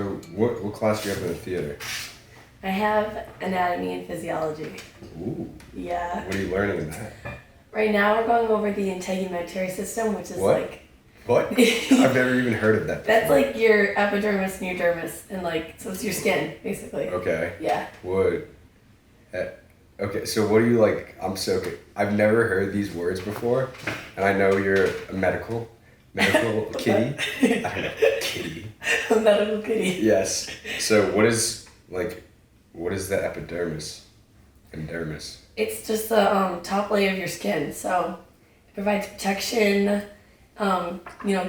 So what class do you have in the theater? I have anatomy and physiology. Ooh. Yeah. What are you learning in that? Right now we're going over the integumentary system, which is What? like... What? I've never even heard of that before. That's like your epidermis and your dermis, and like, so it's your skin, basically. Okay. Yeah. What? Okay, so what do you like? I've never heard these words before, and I know you're a medical kitty. I don't know, kitty. A medical kitty. Yes. So what is the epidermis? Epidermis. It's just the top layer of your skin, so it provides protection.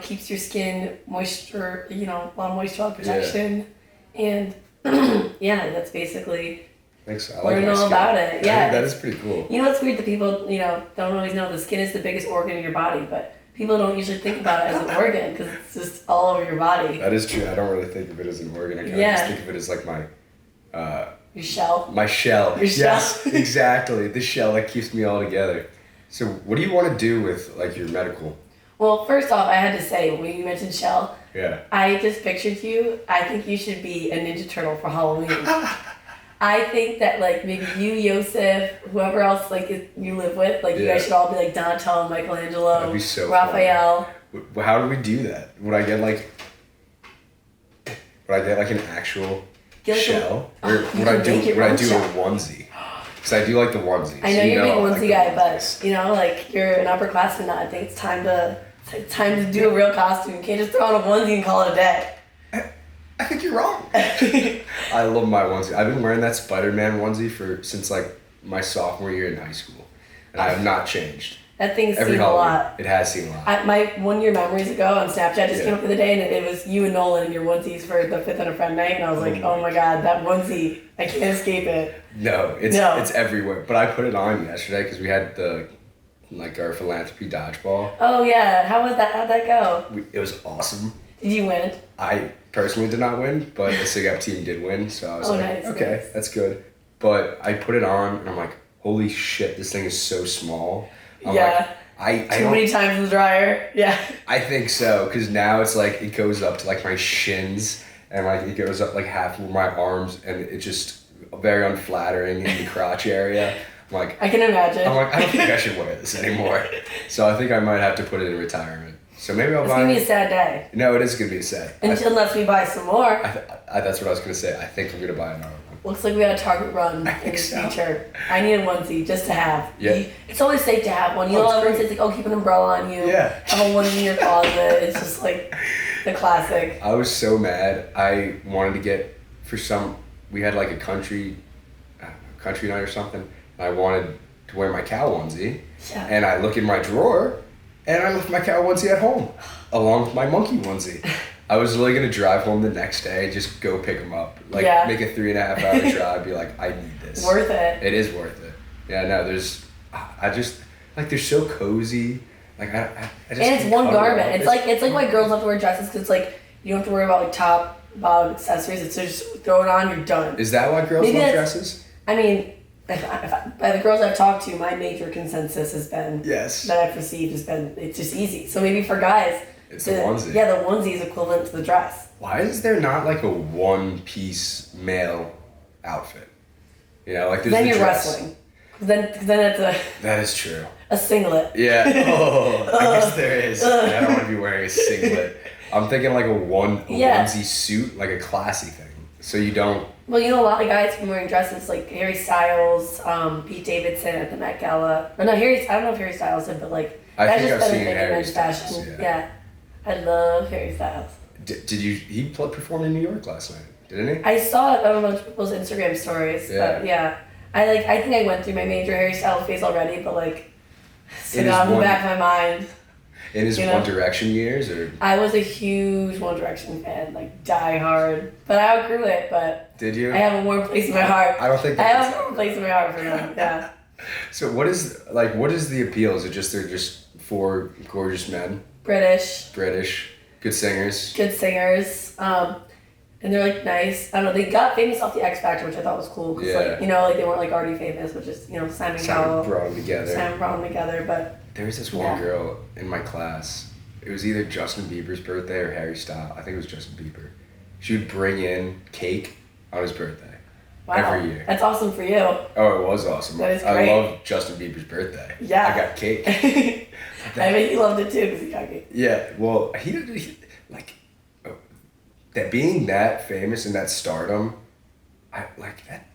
Keeps your skin moisture. A lot of moisture protection, and that's basically. Thanks. I learn all about it. Yeah, that is pretty cool. It's weird that people don't always know the skin is the biggest organ in your body, but people don't usually think about it as an organ because it's just all over your body. That is true. I don't really think of it as an organ. I just think of it as like my. Your shell. My shell. Your shell. Yes, exactly. The shell that keeps me all together. So, what do you want to do with like your medical? Well, first off, I had to say when you mentioned shell, I just pictured you. I think you should be a Ninja Turtle for Halloween. I think that like maybe you, Yosef, whoever else like you live with, like you guys should all be like Donatello, Michelangelo, That'd be so Raphael. Fun. How do we do that? Would I get like an actual shell, or would I do a onesie? Because I do like the onesie. I know you're a big onesie guy, but like you're an upperclassman now. I think it's time to do a real costume. You can't just throw on a onesie and call it a day. I think you're wrong. I love my onesie. I've been wearing that Spider-Man onesie since like my sophomore year in high school, and I have not changed. That thing's seen a lot. It has seen a lot. My 1 year memories ago on Snapchat just came up the other day, and it was you and Nolan in your onesies for the 5th and a Friend night, and I was like, oh my god, that onesie, I can't escape it. No, it's everywhere. But I put it on yesterday because we had our philanthropy dodgeball. Oh yeah, how'd that go? It was awesome. Did you win? I personally did not win, but the SIG up team did win, so I was nice, okay, that's good. But I put it on, and I'm like, holy shit, this thing is so small. I'm like, Too many times in the dryer. Yeah. I think so, because now it's like it goes up to like my shins, and like it goes up like half of my arms, and it's just very unflattering in the crotch area. I'm like, I can imagine. I'm like, I don't think I should wear this anymore. So I think I might have to put it in retirement. So maybe I'll buy. It's gonna be a sad day. No, it is gonna be a sad. Unless we buy some more. That's what I was gonna say. I think I'm gonna buy another one. Looks like we got a Target run in the future. I need a onesie just to have. Yeah. It's always safe to have one. Everyone says like, keep an umbrella on you. Yeah. Have a onesie in your closet. It's just like the classic. I was so mad. I wanted to get we had like a country night or something, and I wanted to wear my cow onesie. Yeah. And I look in my drawer, and I left my cow onesie at home, along with my monkey onesie. I was really gonna drive home the next day, just go pick them up, make a 3.5 hour drive, be like, I need this. Worth it. It is worth it. Yeah, no, they're so cozy. Like I just. And it's one garment. It's like why girls have to wear dresses because it's like you don't have to worry about like top, bottom accessories. It's just throw it on, you're done. Is that why girls love dresses? I mean, by the girls I've talked to, my major consensus has been that I've received has been it's just easy. So maybe for guys. It's the onesie. Yeah, the onesie is equivalent to the dress. Why is there not like a one-piece male outfit? Like there's then the you're dress. Wrestling. Then it's That is true. a singlet. Yeah. Oh, I guess there is. I don't want to be wearing a singlet. I'm thinking like a onesie suit, like a classy thing. So you don't. Well, a lot of guys have been wearing dresses like Harry Styles, Pete Davidson at the Met Gala. Or no, I don't know if Harry Styles did, but like. I think I've seen Harry Styles. Fashion. Yeah. I love Harry Styles. He performed in New York last night, didn't he? I saw it on a bunch of people's Instagram stories. Yeah. But yeah. I think I went through my major Harry Styles phase already, but like still got in the back of my mind. In his One Direction years, or? I was a huge One Direction fan, like die hard. But I outgrew it, but did you? I have a warm place in my heart. I don't think I have a warm place in my heart for them, yeah. So what is the appeal? Is it just they're just 4 gorgeous men? British. Good singers. And they're like nice. I don't know, they got famous off the X Factor, which I thought was cool. Cause like they weren't like already famous, which is, Simon brought them together. Simon brought them together, but. There was this one girl in my class. It was either Justin Bieber's birthday or Harry Styles. I think it was Justin Bieber. she would bring in cake on his birthday. Wow. Every year. That's awesome for you. Oh, it was awesome. That is great. I love Justin Bieber's birthday. Yeah. I got cake. I bet he loved it too because he got cake. Yeah, well, he like, that being that famous and that stardom, I like that.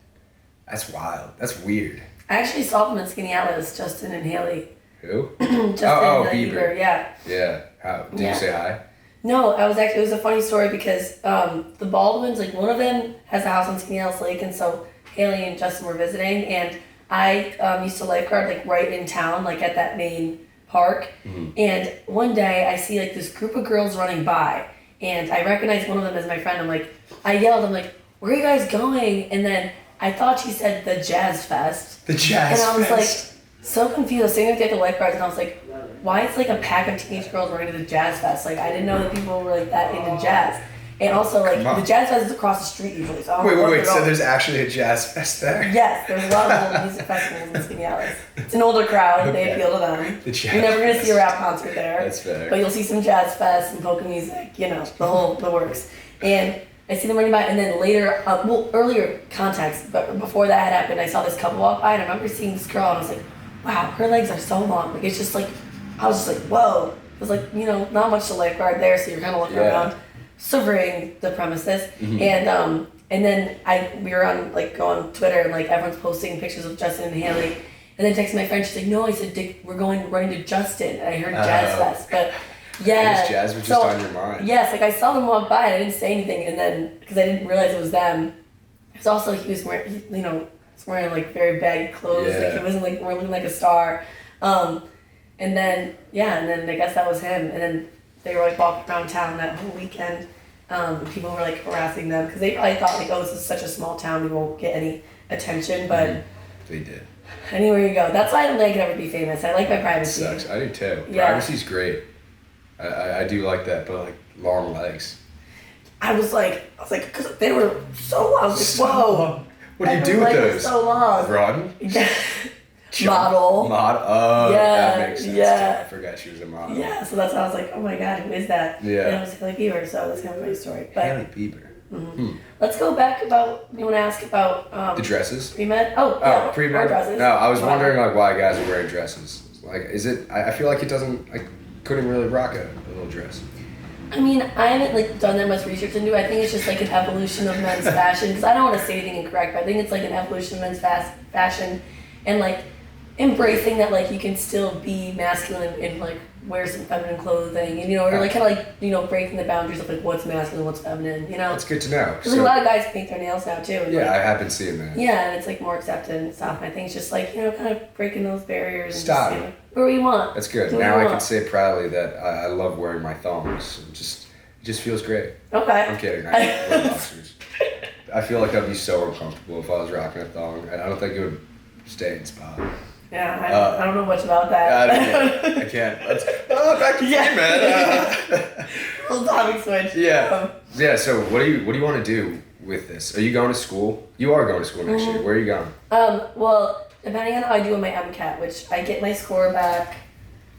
That's wild. That's weird. I actually saw them in Skinny Alice, Justin and Haley. Who? Justin Bieber. Yeah. Yeah. How? Did you say hi? No, it was a funny story because the Baldwins, like one of them has a house on Skinny Alice Lake, and so Haley and Justin were visiting, and I used to lifeguard like right in town, like at that main park. Mm-hmm. And one day I see like this group of girls running by, and I recognize one of them as my friend. I yelled, I'm like, where are you guys going? And then I thought she said the Jazz Fest. The Jazz Fest. And I was like so confused. I was sitting there at the lifeguards, and I was like, why is like a pack of teenage girls running to the Jazz Fest? Like I didn't know that people were like that into jazz. And also like the Jazz Fest is across the street usually. So wait. So there's actually a Jazz Fest there? Yes, there's a lot of little music festivals in Skinny Alice. It's an older crowd. Okay. They appeal to them. You're never gonna see a rap concert there. That's fair. But you'll see some jazz fest and polka music. You know the works. And I see them running by, and then later, earlier context, but before that had happened, I saw this couple walk by, and I remember seeing this girl, and I was like, wow, her legs are so long. Like it's just like, I was just like, whoa. It was like, not much to lifeguard there, so you're kind of looking around, surveying the premises. Mm-hmm. And then we were on go on Twitter, and like everyone's posting pictures of Justin and Haley, and then texted my friend. She's like, no, I said Dick, we're running to Justin. And I heard Jazz Fest, but yeah. I guess jazz was just on your mind. Yes, like I saw them walk by, and I didn't say anything, and then because I didn't realize it was them. Because also he was wearing, wearing like very baggy clothes. Yeah. Like he wasn't like looking like a star. And then I guess that was him. And then they were like walking around town that whole weekend. People were like harassing them because they probably thought like, oh, this is such a small town, we won't get any attention. But they did. Anywhere you go. That's why I don't think I could ever be famous. I like my privacy. It sucks. I do too. Yeah. Privacy's great. I do like that, but like long legs. I was like, because they were so long. I was like, whoa. What do you do with those? So long. Run? Yeah. Model. Oh, yeah, that makes sense. Yeah. I forgot she was a model. Yeah, so that's why I was like, oh my god, who is that? Yeah. And it was Haley Bieber, so that's kind of a funny story. But, Haley Bieber. Mm-hmm. Let's go back you want to ask about... the dresses? Pre-med? Oh, yeah. Pre-med? Dresses. No, I was wondering like why guys are wearing dresses. Like, is it... I feel like it doesn't... I couldn't really rock a little dress. I mean, I haven't done that much research into it. I think it's just like an evolution of men's fashion. Because I don't want to say anything incorrect, but I think it's like an evolution of men's fashion. And like embracing that like you can still be masculine and like wear some feminine clothing. And or like kind of like, breaking the boundaries of like what's masculine, what's feminine, That's good to know. Because a lot of guys paint their nails now too. And, yeah, I have been seeing that. Yeah, and it's like more accepted and stuff. And I think it's just like, kind of breaking those barriers. Stop. And just, where you want. That's good. Now I can say proudly that I love wearing my thongs. It just feels great. Okay. I'm kidding. I wear boxers. I feel like I'd be so uncomfortable if I was rocking a thong. I don't think it would stay in spot. Yeah, I don't know much about that. I can't. Back to you, man. Little topic switch. Yeah. So what do you want to do with this? Are you going to school? You are going to school next year. Where are you going? Well, depending on how I do with my Mcat, which I get my score back.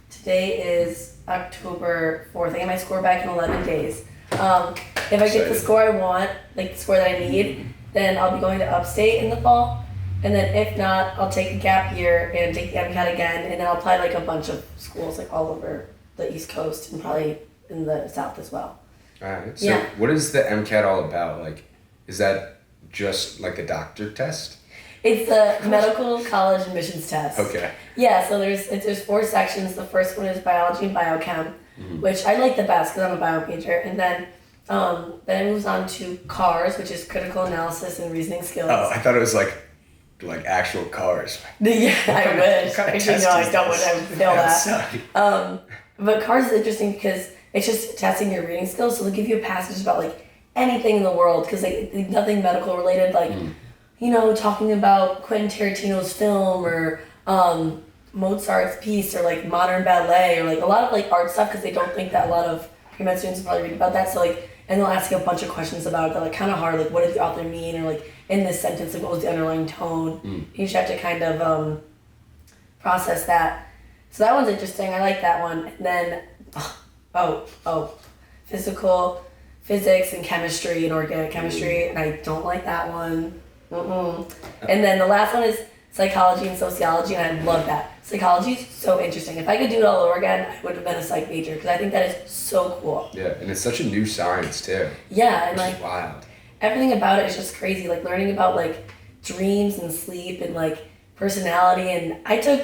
Today is October 4th. I get my score back in 11 days. If I get the score I want, like the score that I need, then I'll be going to upstate in the fall. And then if not, I'll take a gap year and take the Mcat again, and then I'll apply like a bunch of schools like all over the East Coast and probably in the South as well. Alright. So what is the Mcat all about? Like, is that just like a doctor test? It's the medical college admissions test. Okay. Yeah, so there's 4 sections. The first one is biology and biochem, which I like the best because I'm a bio major. And then it moves on to CARS, which is critical analysis and reasoning skills. Oh, I thought it was like actual cars. Yeah, I wish. Actually, no, I don't want to fail that. But CARS is interesting because it's just testing your reading skills. So they'll give you a passage about like anything in the world because nothing medical related, like talking about Quentin Tarantino's film or Mozart's piece or like modern ballet or like a lot of like art stuff because they don't think that a lot of pre-med students probably read about that. So like, and they'll ask you a bunch of questions about it. They're like kind of hard, like what did the author mean or like in this sentence, like what was the underlying tone? You just have to kind of process that. So that one's interesting. I like that one. And then, physics and chemistry and organic chemistry, and I don't like that one. And then the last one is psychology and sociology, and I love that. Psychology is so interesting. If I could do it all over again, I would have been a psych major because I think that is so cool. Yeah, and it's such a new science too. Yeah, and which like is wild. Everything about it is just crazy. Like learning about like dreams and sleep and like personality. And I took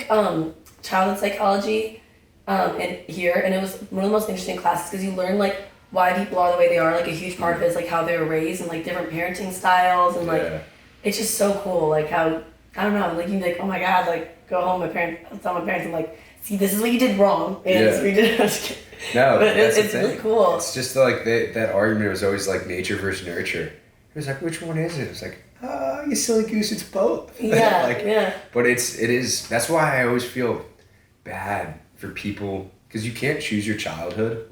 childhood psychology and it was one of the most interesting classes because you learn like why people are the way they are. Like a huge part of it is like how they were raised and like different parenting styles and like it's just so cool. Like how I don't know. Like you can be like, oh my god, like go home. Tell my parents, I'm like, see, this is what you did wrong. And this is what you did. I'm just kidding. No, but that's it's really cool. It's just like that argument was always like nature versus nurture. It was like, which one is it? It's like, you silly goose, it's both. Yeah, But it is. That's why I always feel bad for people because you can't choose your childhood,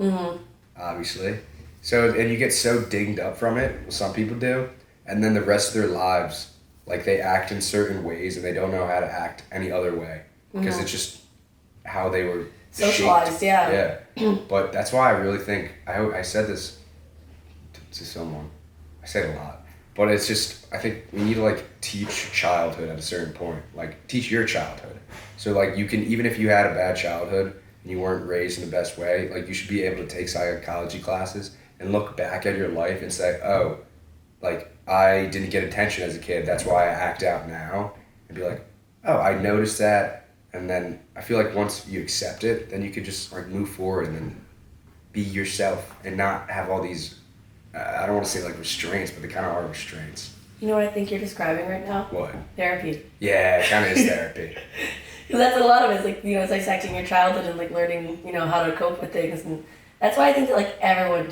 obviously. So and you get so dinged up from it. Well, some people do, and then the rest of their lives. Like they act in certain ways and they don't know how to act any other way because it's just how they were socialized. Shaped. Yeah. But that's why I really think I said this to someone. I say it a lot, but it's just I think we need to like teach childhood at a certain point. Like teach your childhood, so like you can even if you had a bad childhood and you weren't raised in the best way, like you should be able to take psychology classes and look back at your life and say, oh, like. I didn't get attention as a kid. That's why I act out now. And be like, oh, I noticed that. And then I feel like once you accept it, then you could just like move forward and then be yourself and not have all these, I don't want to say like restraints, but they kind of are restraints. You know what I think you're describing right now? What? Therapy. Yeah, it kind of is therapy. Because that's a lot of it. It's like, it's dissecting your childhood and like learning, how to cope with things. And that's why I think that like everyone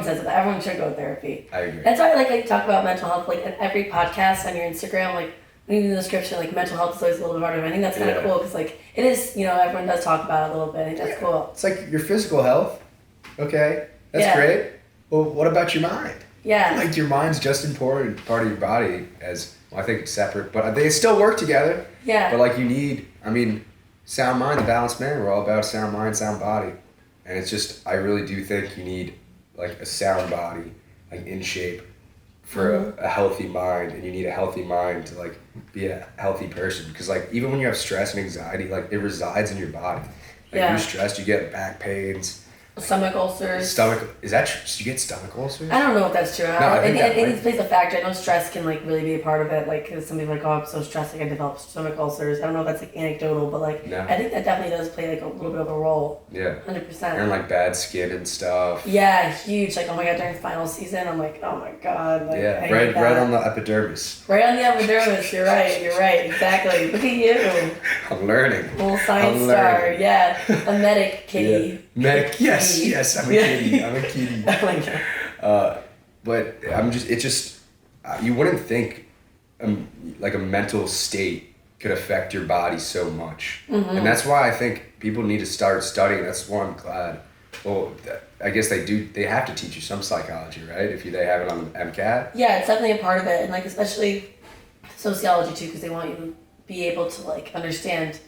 says that everyone should go to therapy. I agree. That's why I talk about mental health like in every podcast on your Instagram, like when in the description, like mental health is always a little bit harder. I think that's kind of cool because like it is, everyone does talk about it a little bit. I think that's cool. It's like your physical health. Okay, that's great. Well, what about your mind? Yeah. Like your mind's just important part of your body as well, I think it's separate, but they still work together. Yeah. But like you need, sound mind, a balanced man. We're all about sound mind, sound body, and it's just I really do think you need. Like a sound body, like in shape for a healthy mind, and you need a healthy mind to like be a healthy person because like even when you have stress and anxiety, like it resides in your body. Like you're stressed, you get back pains. Stomach ulcers. Is that true? Do you get stomach ulcers? I don't know if that's true. No, I think it plays a factor. I know stress can like really be a part of it. Like, cause some people are like, oh, I'm so stressed, like I developed stomach ulcers. I don't know if that's like anecdotal, but like, I think that definitely does play like a little bit of a role. Yeah. 100%. And like bad skin and stuff. Yeah, huge. Like, oh my god, during final season, I'm like, oh my god. Like, right on the epidermis. Right on the epidermis. You're right. Exactly. Look at you. I'm learning. Little science star. Yeah. A medic kitty. Yeah. Medic. Yes. I'm a kitty. Oh my god. But you wouldn't think like a mental state could affect your body so much. And that's why I think people need to start studying. That's why I'm glad. Well, I guess they have to teach you some psychology, right? If they have it on Mcat. Yeah, it's definitely a part of it. And like especially sociology too, because they want you to be able to like understand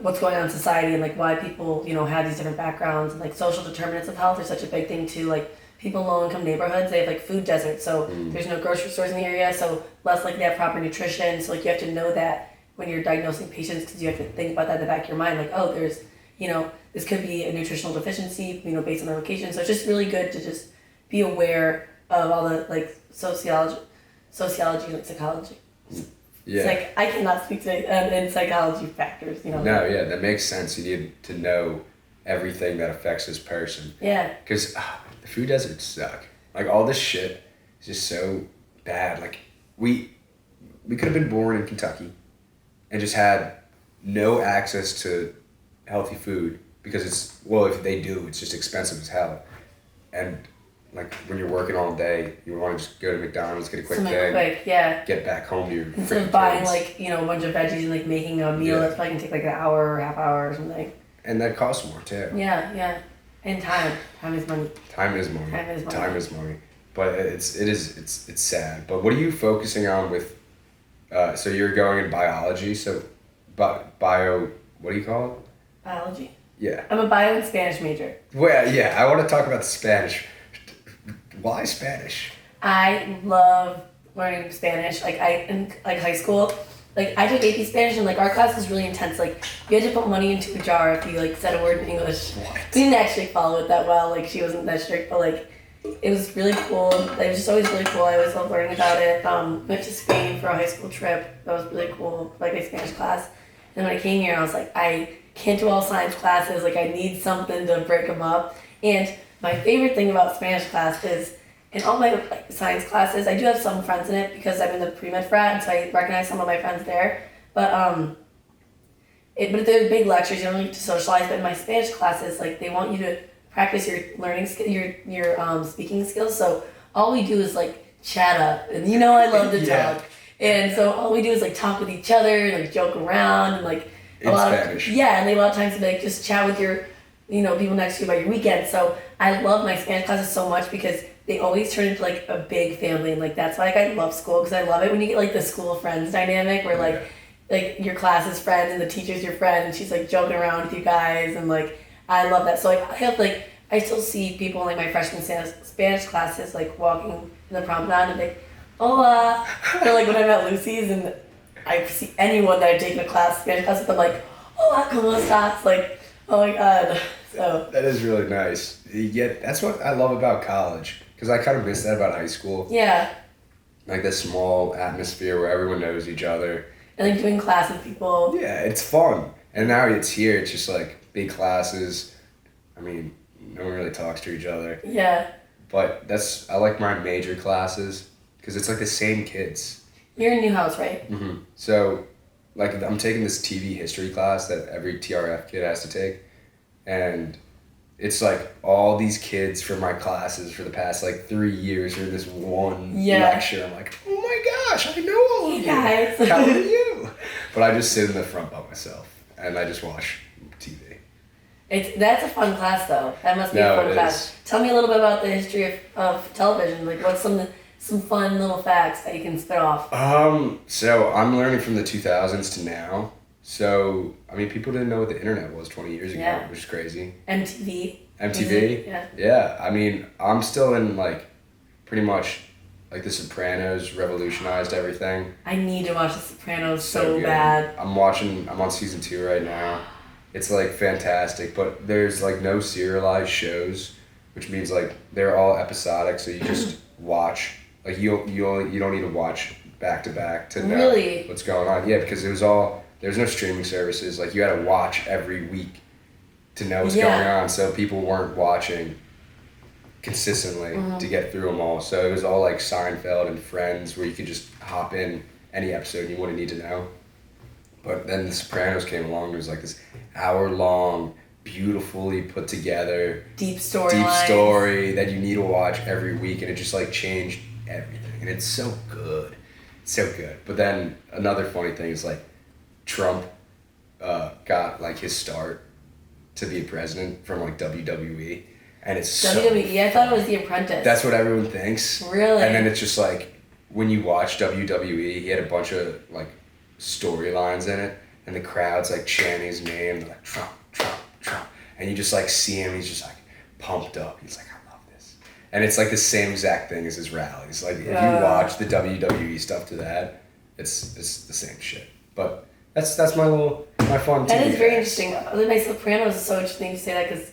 what's going on in society and like why people, have these different backgrounds and like social determinants of health are such a big thing too. Like people in low-income neighborhoods, they have like food deserts, so there's no grocery stores in the area, so less likely to have proper nutrition. So like you have to know that when you're diagnosing patients because you have to think about that in the back of your mind. Like, oh, there's, this could be a nutritional deficiency, based on the location. So it's just really good to just be aware of all the like sociology and like psychology. Yeah. It's like I cannot speak to in psychology factors, No, yeah, that makes sense. You need to know everything that affects this person. Yeah. Because the food deserts suck. Like all this shit is just so bad. Like we could have been born in Kentucky and just had no access to healthy food because if they do, it's just expensive as hell. And like when you're working all day, you want to just go to McDonald's, get a quick thing, get back home to your instead of buying like a bunch of veggies and like making a meal that's probably gonna take like an hour or half hour or something. And that costs more too. Yeah. And time is money. Time is money. But it's sad. But what are you focusing on with? So you're going in biology. So, bio. What do you call it? Biology. Yeah. I'm a bio and Spanish major. Well, yeah. I want to talk about the Spanish. Why Spanish? I love learning Spanish. Like in like high school, like I took AP Spanish and like our class was really intense. Like you had to put money into a jar if you like said a word in English. What? We didn't actually follow it that well. Like she wasn't that strict, but like it was really cool. It was just always really cool. I always loved learning about it. Went to Spain for a high school trip. That was really cool. Like my Spanish class. And when I came here, I was like, I can't do all science classes. Like I need something to break them up. And my favorite thing about Spanish class is in all my like, science classes, I do have some friends in it because I'm in the pre-med frat, so I recognize some of my friends there. But but they're big lectures. You don't need to socialize. But in my Spanish classes, like they want you to practice your learning skill, your speaking skills. So all we do is like chat up, and you know I love to talk. And so all we do is like talk with each other, and, like joke around, and like in Spanish. And they a lot of times like just chat with your people next to you about your weekend. So I love my Spanish classes so much because they always turn into like a big family, and like that's why like, I love school, because I love it when you get like the school friends dynamic where like your class is friends and the teacher's your friend and she's like joking around with you guys, and like I love that. So like I still see people in like my freshman Spanish classes like walking in the promenade and like hola, or like when I'm at Lucy's and I see anyone that I've taken a Spanish class with, I'm like hola, ¿cómo estás? Like oh my god. So that is really nice. Yeah, that's what I love about college, because I kind of miss that about high school. Yeah. Like this small atmosphere where everyone knows each other. And like doing class with people. Yeah, it's fun. And now it's here, it's just like big classes. I mean, no one really talks to each other. Yeah. But I like my major classes because it's like the same kids. You're in Newhouse, right? Mm-hmm. So, like, I'm taking this TV history class that every TRF kid has to take. And it's like all these kids from my classes for the past like 3 years are in this one lecture. I'm like, oh my gosh, I know all of you. Guys. How are you? But I just sit in the front by myself and I just watch TV. That's a fun class though. That must be a fun class. Tell me a little bit about the history of television. Like what's some fun little facts that you can spit off? So I'm learning from the 2000s to now. So, I mean, people didn't know what the internet was 20 years ago, which is crazy. MTV? Yeah. Yeah, I mean, I'm still in, like, pretty much, like, The Sopranos revolutionized everything. I need to watch The Sopranos so bad. I'm on season 2 right now. It's, like, fantastic, but there's, like, no serialized shows, which means, like, they're all episodic, so you just watch. Like, you don't need to watch back-to-back to know what's going on. Yeah, because there's no streaming services. Like, you had to watch every week to know what's going on. So people weren't watching consistently to get through them all. So it was all like Seinfeld and Friends, where you could just hop in any episode you wouldn't need to know. But then The Sopranos came along. It was like this hour-long, beautifully put together deep story that you need to watch every week, and it just like changed everything. And it's so good. So good. But then another funny thing is like Trump got like his start to be a president from like WWE, and it's WWE. I thought it was The Apprentice. That's what everyone thinks. Really? And then it's just like when you watch WWE, he had a bunch of like storylines in it, and the crowd's like chanting his name, they're like Trump, Trump, Trump, and you just like see him. He's just like pumped up. He's like, I love this, and it's like the same exact thing as his rallies. Like if you watch the WWE stuff to that, it's the same shit, but. That's my fun. That is very interesting. My Sopranos is so interesting to say that because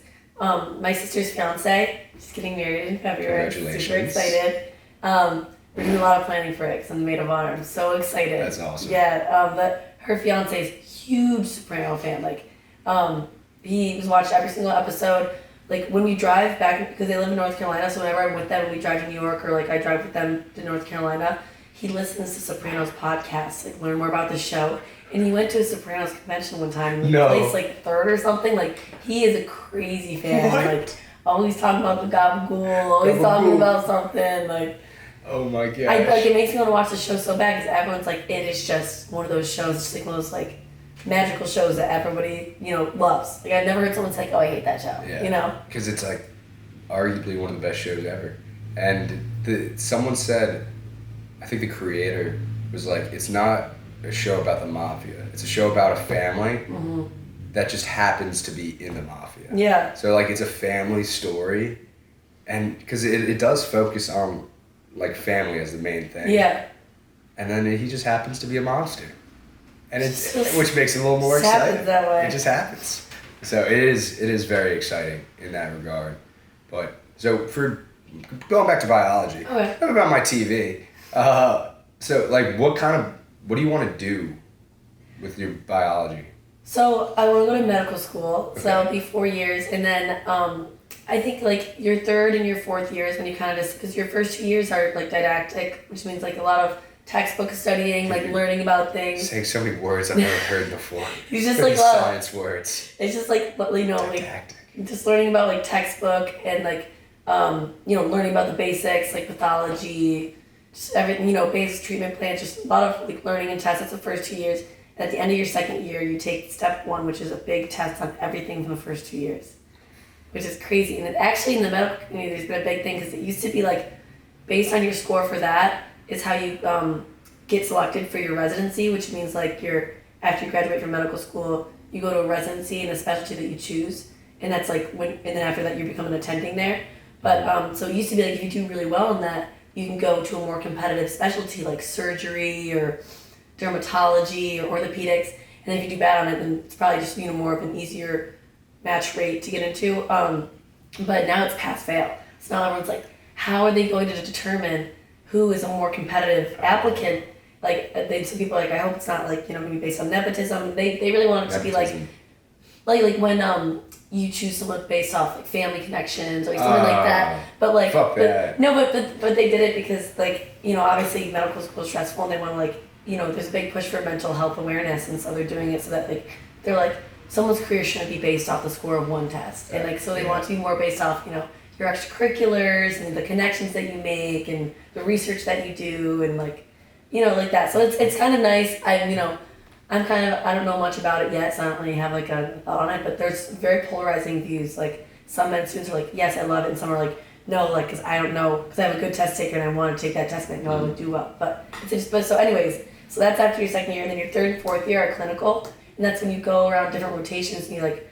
my sister's fiance is getting married in February. Congratulations! Super excited. We're doing a lot of planning for it because I'm the maid of honor. I'm so excited. That's awesome. Yeah, but her fiance is a huge Soprano fan. Like, he was watching every single episode. Like when we drive back, because they live in North Carolina, so whenever I'm with them and we drive to New York, or like I drive with them to North Carolina, he listens to Sopranos podcasts, like learn more about the show. And he went to a Sopranos convention one time and placed like third or something. Like he is a crazy fan. What? Like always talking about the Gabagool, always talking about something. Like oh my gosh. It makes me want to watch the show so bad because everyone's like, it is just one of those shows. It's like one of those like magical shows that everybody loves. Like I've never heard someone say, "Oh, I hate that show." Yeah. Because it's like arguably one of the best shows ever. And someone said, I think the creator was like, it's not a show about the mafia. It's a show about a family that just happens to be in the mafia. Yeah. So like it's a family story, And because it does focus on like family as the main thing. Yeah. And then he just happens to be a monster. And Just which makes it a little more exciting. Happens that way. It just happens. So it is very exciting in that regard. But so for going back to biology, okay. about my TV. So like what do you want to do with your biology? So I want to go to medical school. Okay. So that'll be 4 years, and then I think like your third and your fourth years when you kind of just, because your first 2 years are like didactic, which means like a lot of textbook studying, like learning about things. Saying so many words I've never heard before. It's just like science words. It's just like, you know, Didactic. like just learning about like textbook and like you know, learning about the basics like pathology, just everything, you know, basic treatment plans, just a lot of like learning and tests. That's the first 2 years. And at the end of your second year, you take step 1, which is a big test on everything from the first 2 years, which is crazy. And it actually in the medical community, there's been a big thing because it used to be like based on your score for that is how you get selected for your residency, which means like after you graduate from medical school, you go to a residency in a specialty that you choose, and that's like and then after that you become an attending there. But so it used to be like if you do really well in that, you can go to a more competitive specialty like surgery or dermatology or orthopedics, and then if you do bad on it, then it's probably just, you know, more of an easier match rate to get into. But now it's pass fail. So now everyone's like, how are they going to determine who is a more competitive applicant? Like some people are like, I hope it's not like, you know, maybe based on nepotism. They really want it to be like when you choose someone based off like family connections or something like that. But like, fuck that. No, but they did it because like, you know, obviously medical school is stressful and they want to like, you know, there's a big push for mental health awareness, and so they're doing it so that like they're like someone's career shouldn't be based off the score of one test, and like so they want it to be more based off, you know, your extracurriculars and the connections that you make and the research that you do and like, you know, like that. So it's kind of nice. I don't know much about it yet, so I don't really have like a thought on it. But there's very polarizing views. Like some med students are like, yes, I love it, and some are like, no, like because I don't know, because I have a good test taker and I want to take that test and I know I would do well. But so anyways, so that's after your second year, and then your third and fourth year are clinical, and that's when you go around different rotations and you like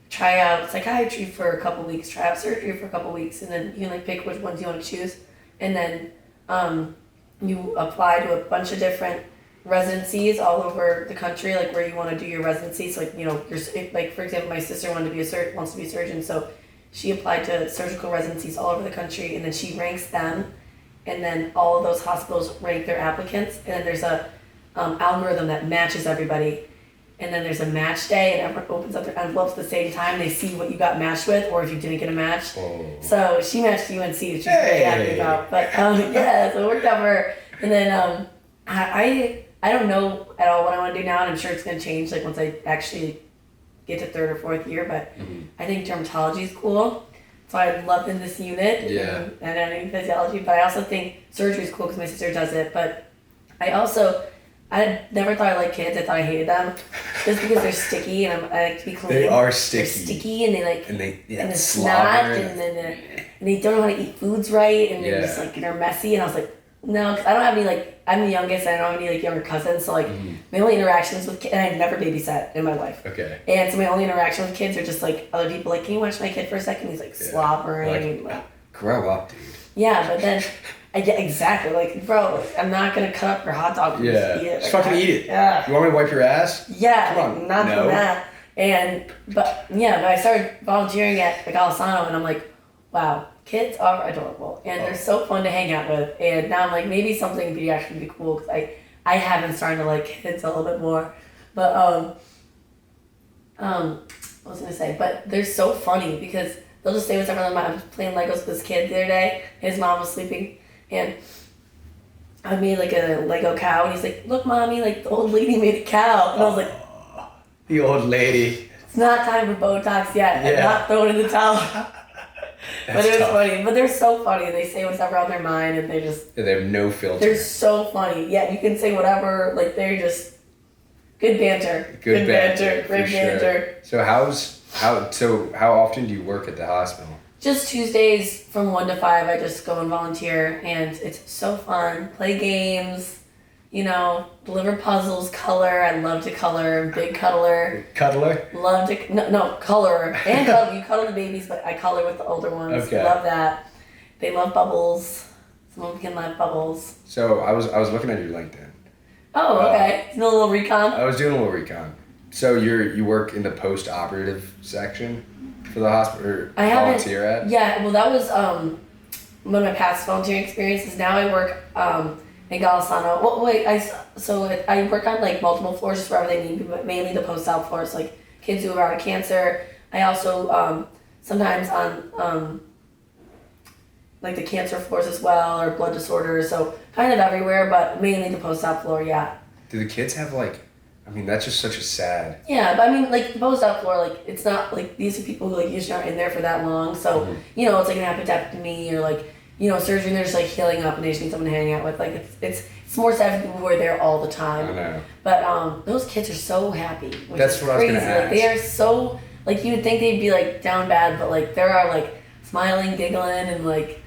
try out psychiatry for a couple weeks, try out surgery for a couple weeks, and then you can like pick which ones you want to choose, and then you apply to a bunch of different residencies all over the country, like where you want to do your residencies. Like, you know, like for example, my sister wants to be a surgeon, so she applied to surgical residencies all over the country, and then she ranks them, and then all of those hospitals rank their applicants, and then there's a algorithm that matches everybody, and then there's a match day, and everyone opens up their envelopes at the same time. They see what you got matched with, or if you didn't get a match. Oh. So she matched UNC, which she's very happy about. But yeah, so it worked out for her. And then I don't know at all what I want to do now, and I'm sure it's going to change like once I actually get to third or fourth year. But I think dermatology is cool, so I love in this unit. Yeah. And I think physiology, but I also think surgery is cool because my sister does it. But I never thought I liked kids. I thought I hated them, just because they're sticky and I like to be clean. They are sticky. They're sticky and they like and the snot and then they don't know how to eat foods right and they're just like they're messy, and I was like, no, because I don't have any like I'm the youngest and I don't have any like younger cousins, so like my only interactions with kids, and I've never babysat in my life. Okay. And so my only interaction with kids are just like other people like, can you watch my kid for a second? He's like slobbering. Like, grow up, dude. Yeah, but then. Yeah, exactly. Like, bro, I'm not gonna cut up your hot dog. And just eat it. Just fucking eat it. Yeah. You want me to wipe your ass? Yeah. Come on. Not doing that. But I started volunteering at like Alisano, and I'm like, wow, kids are adorable, and they're so fun to hang out with. And now I'm like, maybe something pediatric would be cool because I have been starting to like kids a little bit more. But what was I gonna say? But they're so funny because they'll just say whatever. I was playing Legos with this kid the other day. His mom was sleeping. And I made like a Lego cow, and he's like, look, mommy, like the old lady made a cow. And I was like, the old lady. It's not time for Botox yet. I'm not throwing in the towel. But it was funny. But they're so funny. They say whatever on their mind, and they have no filter. They're so funny. Yeah, you can say whatever. Like, they're just good banter. Good banter. Great banter. So how often do you work at the hospital? Just Tuesdays from 1 to 5, I just go and volunteer, and it's so fun. Play games, you know, deliver puzzles, color. I love to color. Big cuddler. Cuddler? Love to, no, color. And cuddle. You cuddle the babies, but I color with the older ones. Okay. Love that. They love bubbles. Some of them can love bubbles. So I was looking at your LinkedIn. Oh, okay. A little recon. I was doing a little recon. So you work in the post-operative section for the hospital, or I volunteer at? Yeah, well, that was one of my past volunteering experiences. Now I work in Golisano. Well, wait, I work on like multiple floors just wherever they need me, but mainly the post-op floors, like kids who are out of cancer. I also sometimes on like the cancer floors as well, or blood disorders, so kind of everywhere, but mainly the post-op floor, yeah. Do the kids have like, I mean, that's just such a sad... Yeah, but I mean, like, the post-op floor, like, it's not, like, these are people who, like, usually aren't in there for that long, so, you know, it's like an appendectomy or, like, you know, surgery, and they're just, like, healing up, and they just need someone to hang out with. Like, it's more sad for people who are there all the time. I know. But those kids are so happy, which that's is what crazy. I was going to ask. Like, they are so, like, you would think they'd be, like, down bad, but, like, there are, like, smiling, giggling, and, like,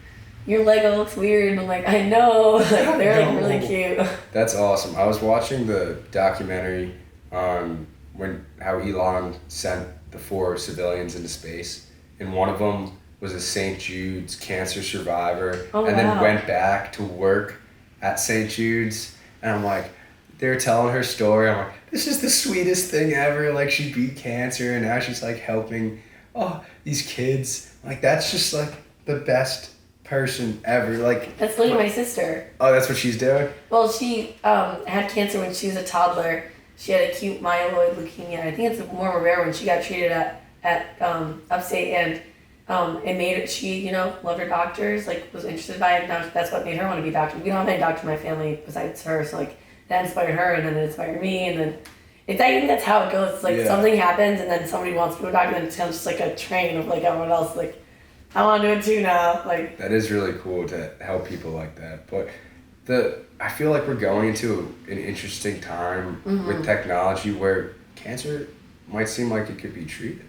your Lego looks weird, and I'm like, I know. Like, they're like really cute. That's awesome. I was watching the documentary on how Elon sent the 4 civilians into space, and one of them was a St. Jude's cancer survivor, then went back to work at St. Jude's, and I'm like, they're telling her story. I'm like, this is the sweetest thing ever. Like, she beat cancer, and now she's like helping these kids. Like, that's just like the best person ever. Like, that's literally my sister. Oh, that's what she's doing? Well, she had cancer when she was a toddler. She had acute myeloid leukemia. I think it's more of a rare one. She got treated at upstate, and it made her, she, you know, loved her doctors, like, was interested by it. Now that's what made her want to be a doctor. We don't have any doctor in my family besides her, so, like, that inspired her, and then it inspired me, and then I think that's how it goes. It's like something happens, and then somebody wants to be a doctor, and it's kind of just like a train of, like, everyone else, like, I want to do it too now. Like, that is really cool to help people like that. But I feel like we're going into an interesting time with technology where cancer might seem like it could be treated.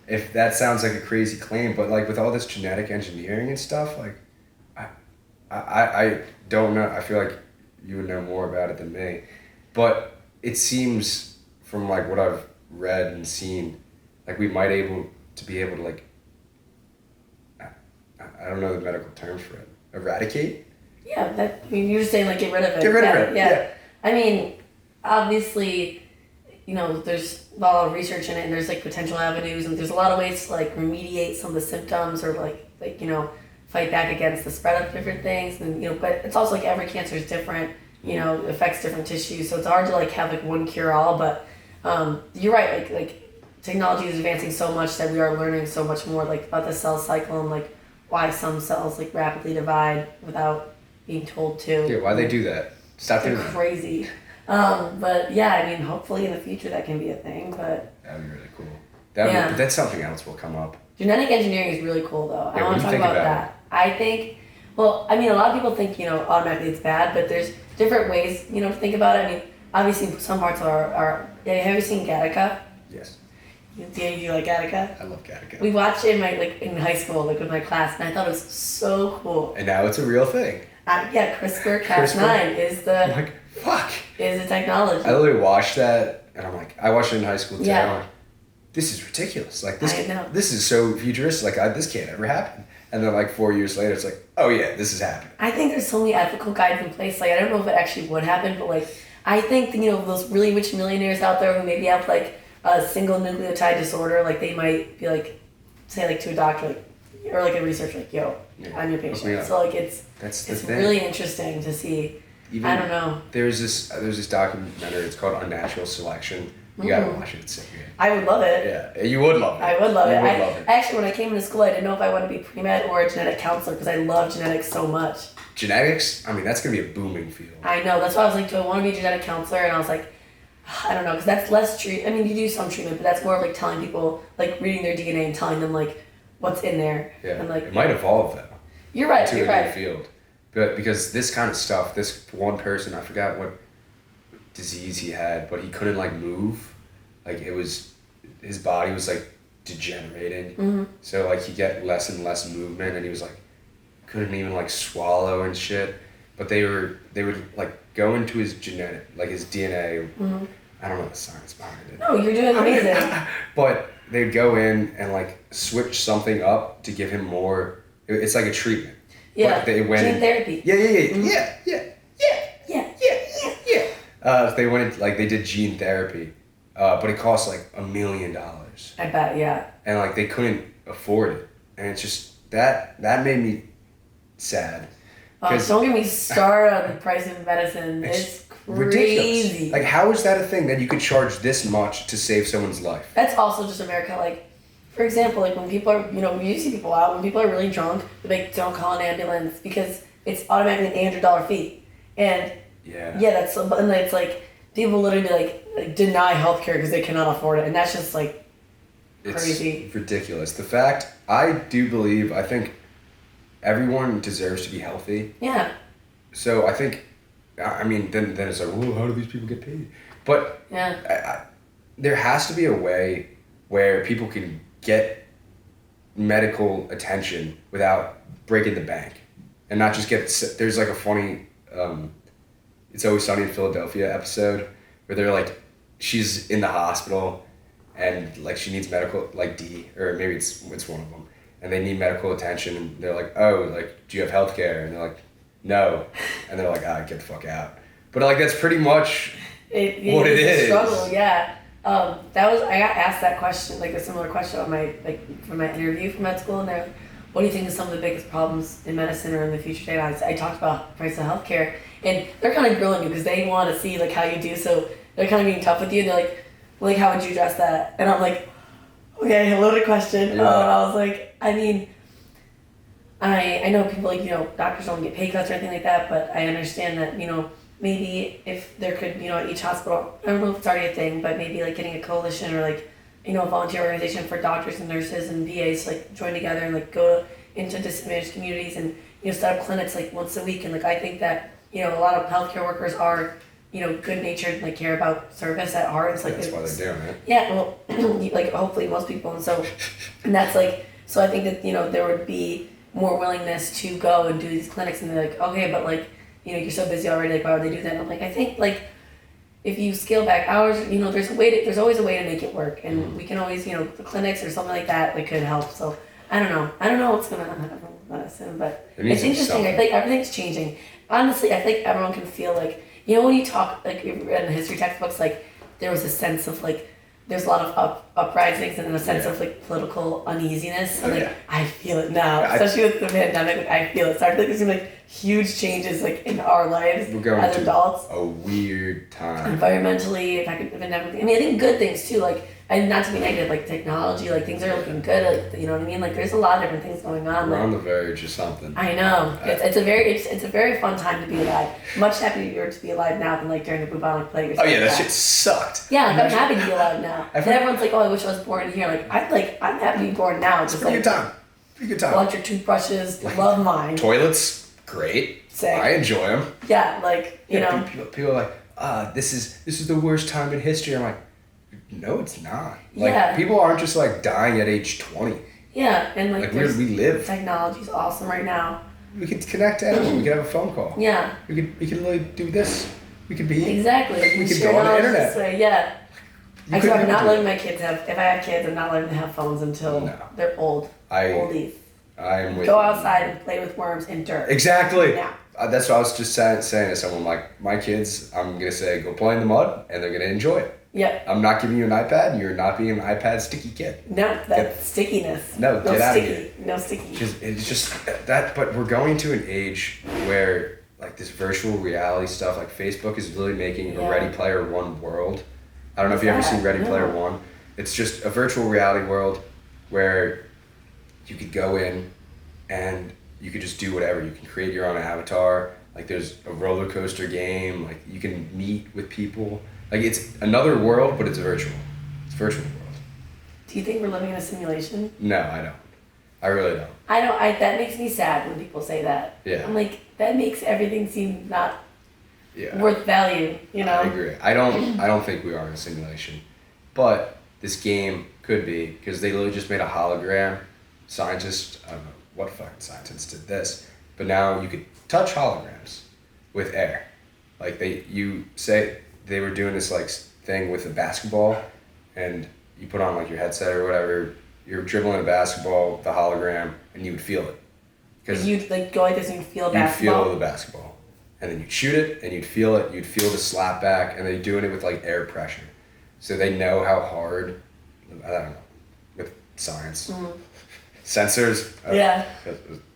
If that sounds like a crazy claim, but like with all this genetic engineering and stuff, like I don't know. I feel like you would know more about it than me. But it seems from like what I've read and seen, like we might be able to like, I don't know the medical terms for it. Eradicate? Yeah, I mean, you're just saying, like, get rid of it. Get rid of it, yeah. I mean, obviously, you know, there's a lot of research in it, and there's, like, potential avenues, and there's a lot of ways to, like, remediate some of the symptoms or, like you know, fight back against the spread of different things. And, you know, but it's also, like, every cancer is different, you know, affects different tissues, so it's hard to, like, have, like, one cure-all, but you're right, like, technology is advancing so much that we are learning so much more, like, about the cell cycle and, like, why some cells like rapidly divide without being told to. Yeah, why they do that? Stop doing that. Crazy. But yeah, I mean, hopefully in the future that can be a thing. But that'd be really cool. But that's something else will come up. Genetic engineering is really cool, though. Yeah, I want to talk about that. I think. Well, I mean, a lot of people think, you know, automatically it's bad, but there's different ways, you know, to think about it. I mean, obviously some parts are. Have you seen Gattaca? Yes. Do you like Gattaca? I love Gattaca. We watched it in high school, like with my class, and I thought it was so cool. And now it's a real thing. Yeah, CRISPR-Cas9 is the. I'm like, fuck. Is the technology. I literally watched that, and I'm like, I watched it in high school too. Yeah. I'm like, this is ridiculous. Like this. I know. This is so futuristic. Like this can't ever happen. And then like 4 years later, it's like, oh yeah, this is happening. I think there's so many ethical guides in place. Like I don't know if it actually would happen, but like I think you know those really rich millionaires out there who maybe have like a single nucleotide disorder, like they might be like, say like to a doctor, like, or like a researcher, like, yo, I'm your patient. So like it's really interesting to see. Even, I don't know. There's this documentary. It's called Unnatural Selection. You gotta watch it. It's so good. I would love it. Yeah, you would love it. I would love it. Actually, when I came into school, I didn't know if I wanted to be pre-med or a genetic counselor because I love genetics so much. Genetics? I mean, that's gonna be a booming field. I know. That's why I was like, do I want to be a genetic counselor? And I was like, I don't know, because that's less treat. I mean, you do some treatment, but that's more of like telling people, like reading their DNA and telling them like what's in there. Yeah. And like it might evolve though. You're right. To a new field, but because this kind of stuff, this one person, I forgot what disease he had, but he couldn't like move. Like it was, his body was like degenerating. Mm-hmm. So like he get less and less movement, and he was like couldn't even like swallow and shit. But they would like go into his genetic, like his DNA. Mm-hmm. I don't know the science behind it. No, you're doing amazing. But they'd go in and like switch something up to give him more. It's like a treatment. Yeah. But they went gene therapy. Yeah. Mm-hmm. They went like they did gene therapy, but it cost like $1 million. I bet, yeah. And like they couldn't afford it, and it's just that made me sad. Don't get me started on the price of medicine. It's crazy. Ridiculous. Like, how is that a thing that you could charge this much to save someone's life? That's also just America. Like, for example, like when people are, you see people out, when people are really drunk, they like, don't call an ambulance because it's automatically an $800 fee. And that's, and it's like, people literally like deny healthcare because they cannot afford it. And that's just like crazy. It's ridiculous. The fact, I think everyone deserves to be healthy. Yeah. So I think, I mean, then it's like, well, how do these people get paid? But there has to be a way where people can get medical attention without breaking the bank, and not just get. There's like a funny, It's Always Sunny in Philadelphia episode where they're like, she's in the hospital, and like she needs medical, like or maybe it's one of them. And they need medical attention, and they're like, oh, like, do you have healthcare? And they're like, no. And they're like, get the fuck out. But like, that's pretty much what it is. Struggle, yeah. I got asked that question, like a similar question on for my interview for med school, and they're like, what do you think is some of the biggest problems in medicine or in the future today? I talked about the price of healthcare, and they're kind of grilling you because they want to see like how you do, so they're kind of being tough with you, and they're like, how would you address that? And I'm like, okay, a loaded question. And I was like, I mean, I know people like, doctors don't get pay cuts or anything like that, but I understand that, maybe if there could, at each hospital, I don't know if it's already a thing, but maybe like getting a coalition or like, a volunteer organization for doctors and nurses and VAs to like join together and like go into disadvantaged communities and, set up clinics like once a week. And like, I think that, a lot of healthcare workers are, good natured and like care about service at heart. It's like, that's why they're doing it. Yeah, well, like hopefully most people. And that's like, so I think that, there would be more willingness to go and do these clinics, and they're like, okay, but like, you're so busy already, like why would they do that? And I'm like, I think like if you scale back hours, there's always a way to make it work, and we can always, the clinics or something like that could help. So I don't know what's gonna happen with medicine, but it's interesting. I think everything's changing. Honestly, I think everyone can feel like, when you talk, like in the history textbooks, like there was a sense of like, there's a lot of uprisings and a sense of like political uneasiness. And I feel it now, especially with the pandemic. I feel it. So I feel like there's gonna be like huge changes like in our lives as adults. A weird time. Environmentally, I mean, I think good things too. Like, and not to be negative, like technology, like things are looking good. Like, you know what I mean? Like, there's a lot of different things going on. We're on the verge of something. I know. It's a very fun time to be alive. Much happier to be alive now than like during the bubonic plague. Oh yeah, that shit sucked. Yeah, like, I'm happy to be alive now. And everyone's like, oh, I wish I was born here. Like, I'm happy to be born now. It's a pretty good time. Electric toothbrushes, love mine. Toilets, great. Sick. I enjoy them. Yeah, like, People are like, this is the worst time in history. I'm like, no, it's not. Like, people aren't just like dying at age 20. Yeah, and like we live. Technology's awesome right now. We could connect to anyone. We could have a phone call. Yeah. We could literally do this. We could be. Exactly. We could go on the internet. Way. Yeah. I'm not letting my kids have. If I have kids, I'm not letting them have phones until they're old. Oldies. I'm with Go outside and play with worms and dirt. Exactly. Yeah. That's what I was just saying to someone. Like, my kids, I'm gonna say, go play in the mud, and they're gonna enjoy it. Yep. I'm not giving you an iPad. You're not being an iPad sticky kid. No, that's stickiness. No, get out of here. No sticky. Because it's just that. But we're going to an age where like this virtual reality stuff, like Facebook is literally making a Ready Player One world. I don't know if you've ever seen Ready Player One. It's just a virtual reality world where you could go in and you could just do whatever. You can create your own avatar. Like, there's a roller coaster game. Like, you can meet with people. Like, it's another world, but it's virtual. It's a virtual world. Do you think we're living in a simulation? No, I don't. I really don't. That makes me sad when people say that. Yeah. I'm like, that makes everything seem not worth value, I agree. I don't think we are in a simulation. But this game could be, because they literally just made a hologram. Scientists, I don't know what fucking scientists did this, but now you could touch holograms with air. Like, they were doing this like thing with a basketball, and you put on like your headset or whatever, you're dribbling a basketball, the hologram, and you would feel it. Because you'd like go like this and you'd feel a basketball. basketball. You'd feel the basketball. And then you'd shoot it and you'd feel it. You'd feel the slap back, and they're doing it with like air pressure. So they know how hard, I don't know, with science. Sensors.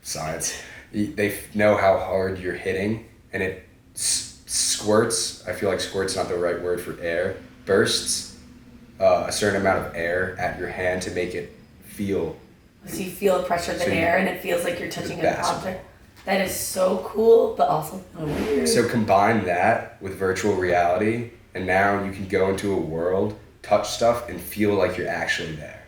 Science. They know how hard you're hitting, and it squirts. I feel like squirt's not the right word for air. Bursts a certain amount of air at your hand to make it feel. So you feel the pressure of the air, and it feels like you're touching an object. That is so cool, but also weird. So combine that with virtual reality, and now you can go into a world, touch stuff, and feel like you're actually there.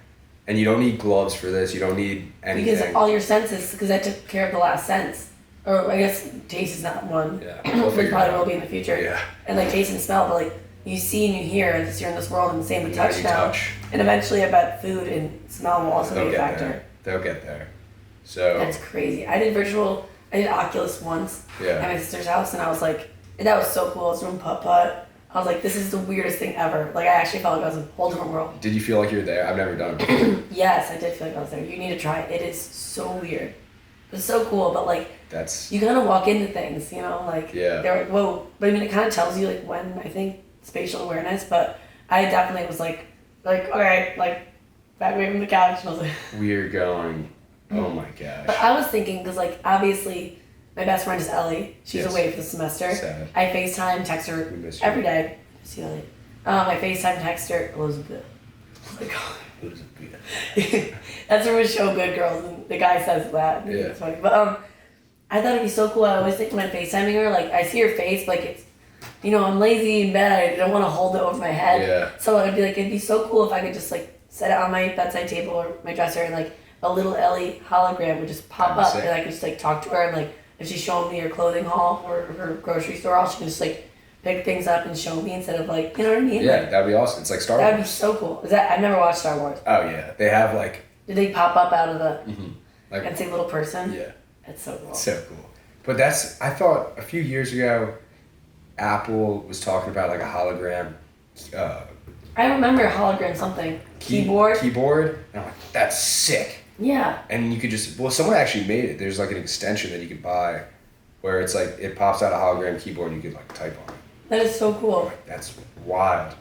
And you don't need gloves for this. You don't need anything. Because all your senses, because I took care of the last sense. Or I guess taste is not one. Yeah. It probably will be in the future. Yeah. And like taste and smell, but like you see and you hear as you're in this world, and the same with touch now. Touch. And eventually I bet food and smell will also be a factor. They'll get there. So that's crazy. I did Oculus once at my sister's house, and I was like, that was so cool. I was doing putt-putt. I was like, this is the weirdest thing ever. Like, I actually felt like I was in a whole different world. Did you feel like you were there? I've never done it before. Yes, I did feel like I was there. You need to try it. It is so weird. It's so cool, but like, you kind of walk into things, you know, like, they're like, whoa. But I mean, it kind of tells you like when, I think, spatial awareness, but I definitely was like, okay, like, back away from the couch, and I was like... We're going... Oh my gosh. But I was thinking, because like obviously my best friend is Ellie. She's away for the semester. Sad. I FaceTime, text her every day. See Ellie. I FaceTime, text her Elizabeth. Oh my god. Elizabeth. That's from a show Good Girls, and the guy says that. Yeah. It's funny. But I thought it'd be so cool. I always think when I'm FaceTiming her, like I see her face, like it's, you know, I'm lazy in bed. I don't want to hold it over my head. Yeah. So I'd be like, it'd be so cool if I could just like set it on my bedside table or my dresser, and like a little Ellie hologram would just pop up, and I could just like talk to her, and like if she's showing me her clothing haul or her grocery store haul, she can just like pick things up and show me instead of like, you know what I mean? Yeah, like, that'd be awesome. It's like Star Wars. That'd be so cool. I've never watched Star Wars. Oh yeah, they have like. Did they pop up out of the? Like, and say little person. Yeah. That's so cool. So cool. But I thought a few years ago, Apple was talking about like a hologram. I remember a hologram something. Keyboard. And I'm like, that's sick. Yeah. And you could someone actually made it. There's like an extension that you could buy where it's like, it pops out a hologram keyboard and you could like type on it. That is so cool. Like, that's wild.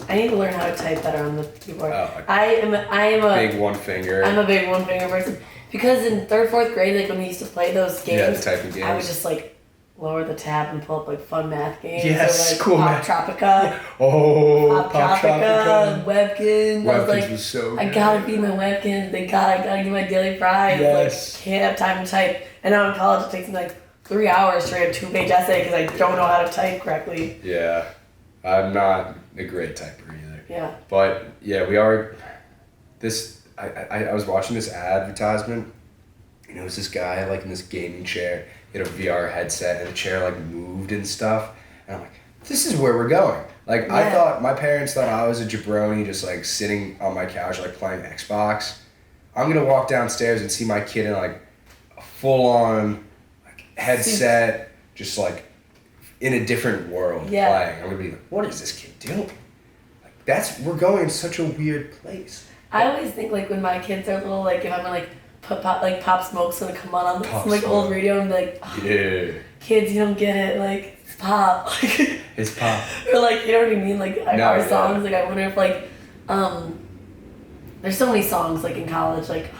I need to learn how to type better on the keyboard. Oh, I am a big one finger. I'm a big one finger person. Because in 3rd, 4th grade, like when we used to play those games, the typing games, I would just like lower the tab and pull up like fun math games. Yes, or, like, cool Pop math. Tropica. Oh, Pop Tropica. Webkins. I was like, was so good. I gotta feed my Webkins. I gotta get my daily prize. Yes. Like, can't have time to type. And now in college, it takes me like 3 hours to write a 2-page essay because I don't know how to type correctly. Yeah, I'm not a great typer either. Yeah. But yeah, we are. I was watching this advertisement. You know, it was this guy like in this gaming chair. He had a VR headset, and the chair like moved and stuff. And I'm like, this is where we're going. Like, yeah. My parents thought I was a jabroni just like sitting on my couch like playing Xbox. I'm gonna walk downstairs and see my kid in like a full on like headset, just like in a different world playing. I'm gonna be like, what is this kid doing? Like, we're going in such a weird place. I always think like when my kids are little, like if I'm gonna like Pop Smoke's gonna come on some like old radio and be like, oh, yeah, kids, you don't get it, like it's pop. It's pop. Or like, you know what I mean? Like our songs, like I wonder if like there's so many songs like in college, like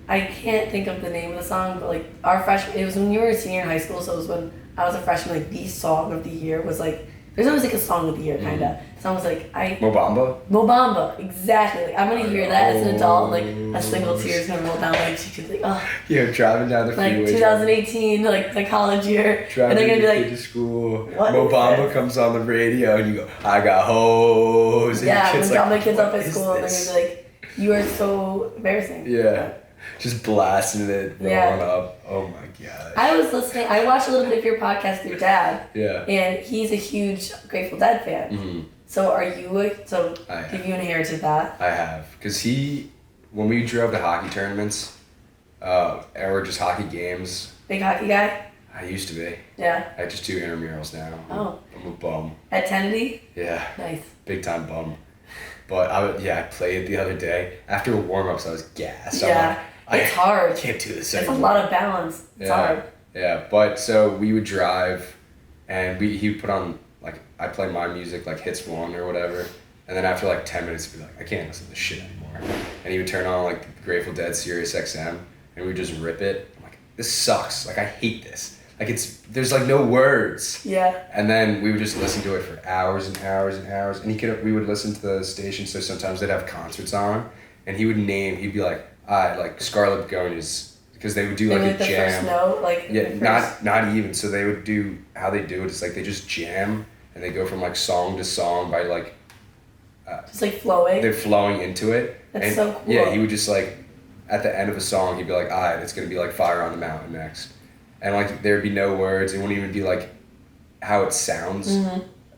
I can't think of the name of the song, but like our freshman, it was when you were a senior in high school, so it was when I was a freshman, like the song of the year was like, there's always like a song of the year kinda. So I was like, Mobamba, exactly. Like, I'm gonna hear that as an adult, like a single tear's gonna roll down my cheek, like, oh. Yeah, driving down the freeway. Like 2018, like the college year. Driving and they're gonna be like, to school. Mobamba comes on the radio and you go, I got hoes. Yeah, I'm gonna drop like, my kids off at school and they're gonna be like, you are so embarrassing. Yeah. Just blasting it, rolling up. Oh my gosh. I watched a little bit of your podcast with your dad. Yeah. And he's a huge Grateful Dead fan. Mm-hmm. So have you inherited that? I have. Because when we drove to hockey tournaments, or just hockey games. Big hockey guy? I used to be. Yeah. I just do intramurals now. Oh. I'm a bum. At Kennedy? Yeah. Nice. Big time bum. But I played the other day. After warm-ups, I was gassed. Yeah. It's hard. I can't do this anymore. It's a lot of balance. It's hard. Yeah, but so we would drive, and he would put on, like, I play my music, like hits one or whatever, and then after like 10 minutes, he'd be like, I can't listen to this shit anymore. And he would turn on like the Grateful Dead Sirius XM, and we would just rip it. I'm like, this sucks. Like, I hate this. Like, there's like no words. Yeah. And then we would just listen to it for hours and hours and hours. And we would listen to the station, so sometimes they'd have concerts on, and he'd be like, like Scarlet Begonias, because they would do like a jam. The first note, like not even. So they would do, how they do it is like they just jam, and they go from like song to song by like just like flowing. They're flowing into it. That's so cool. Yeah, he would just like, at the end of a song, he'd be like, it's gonna be like Fire on the Mountain next. And like there'd be no words. It wouldn't even be like how it sounds,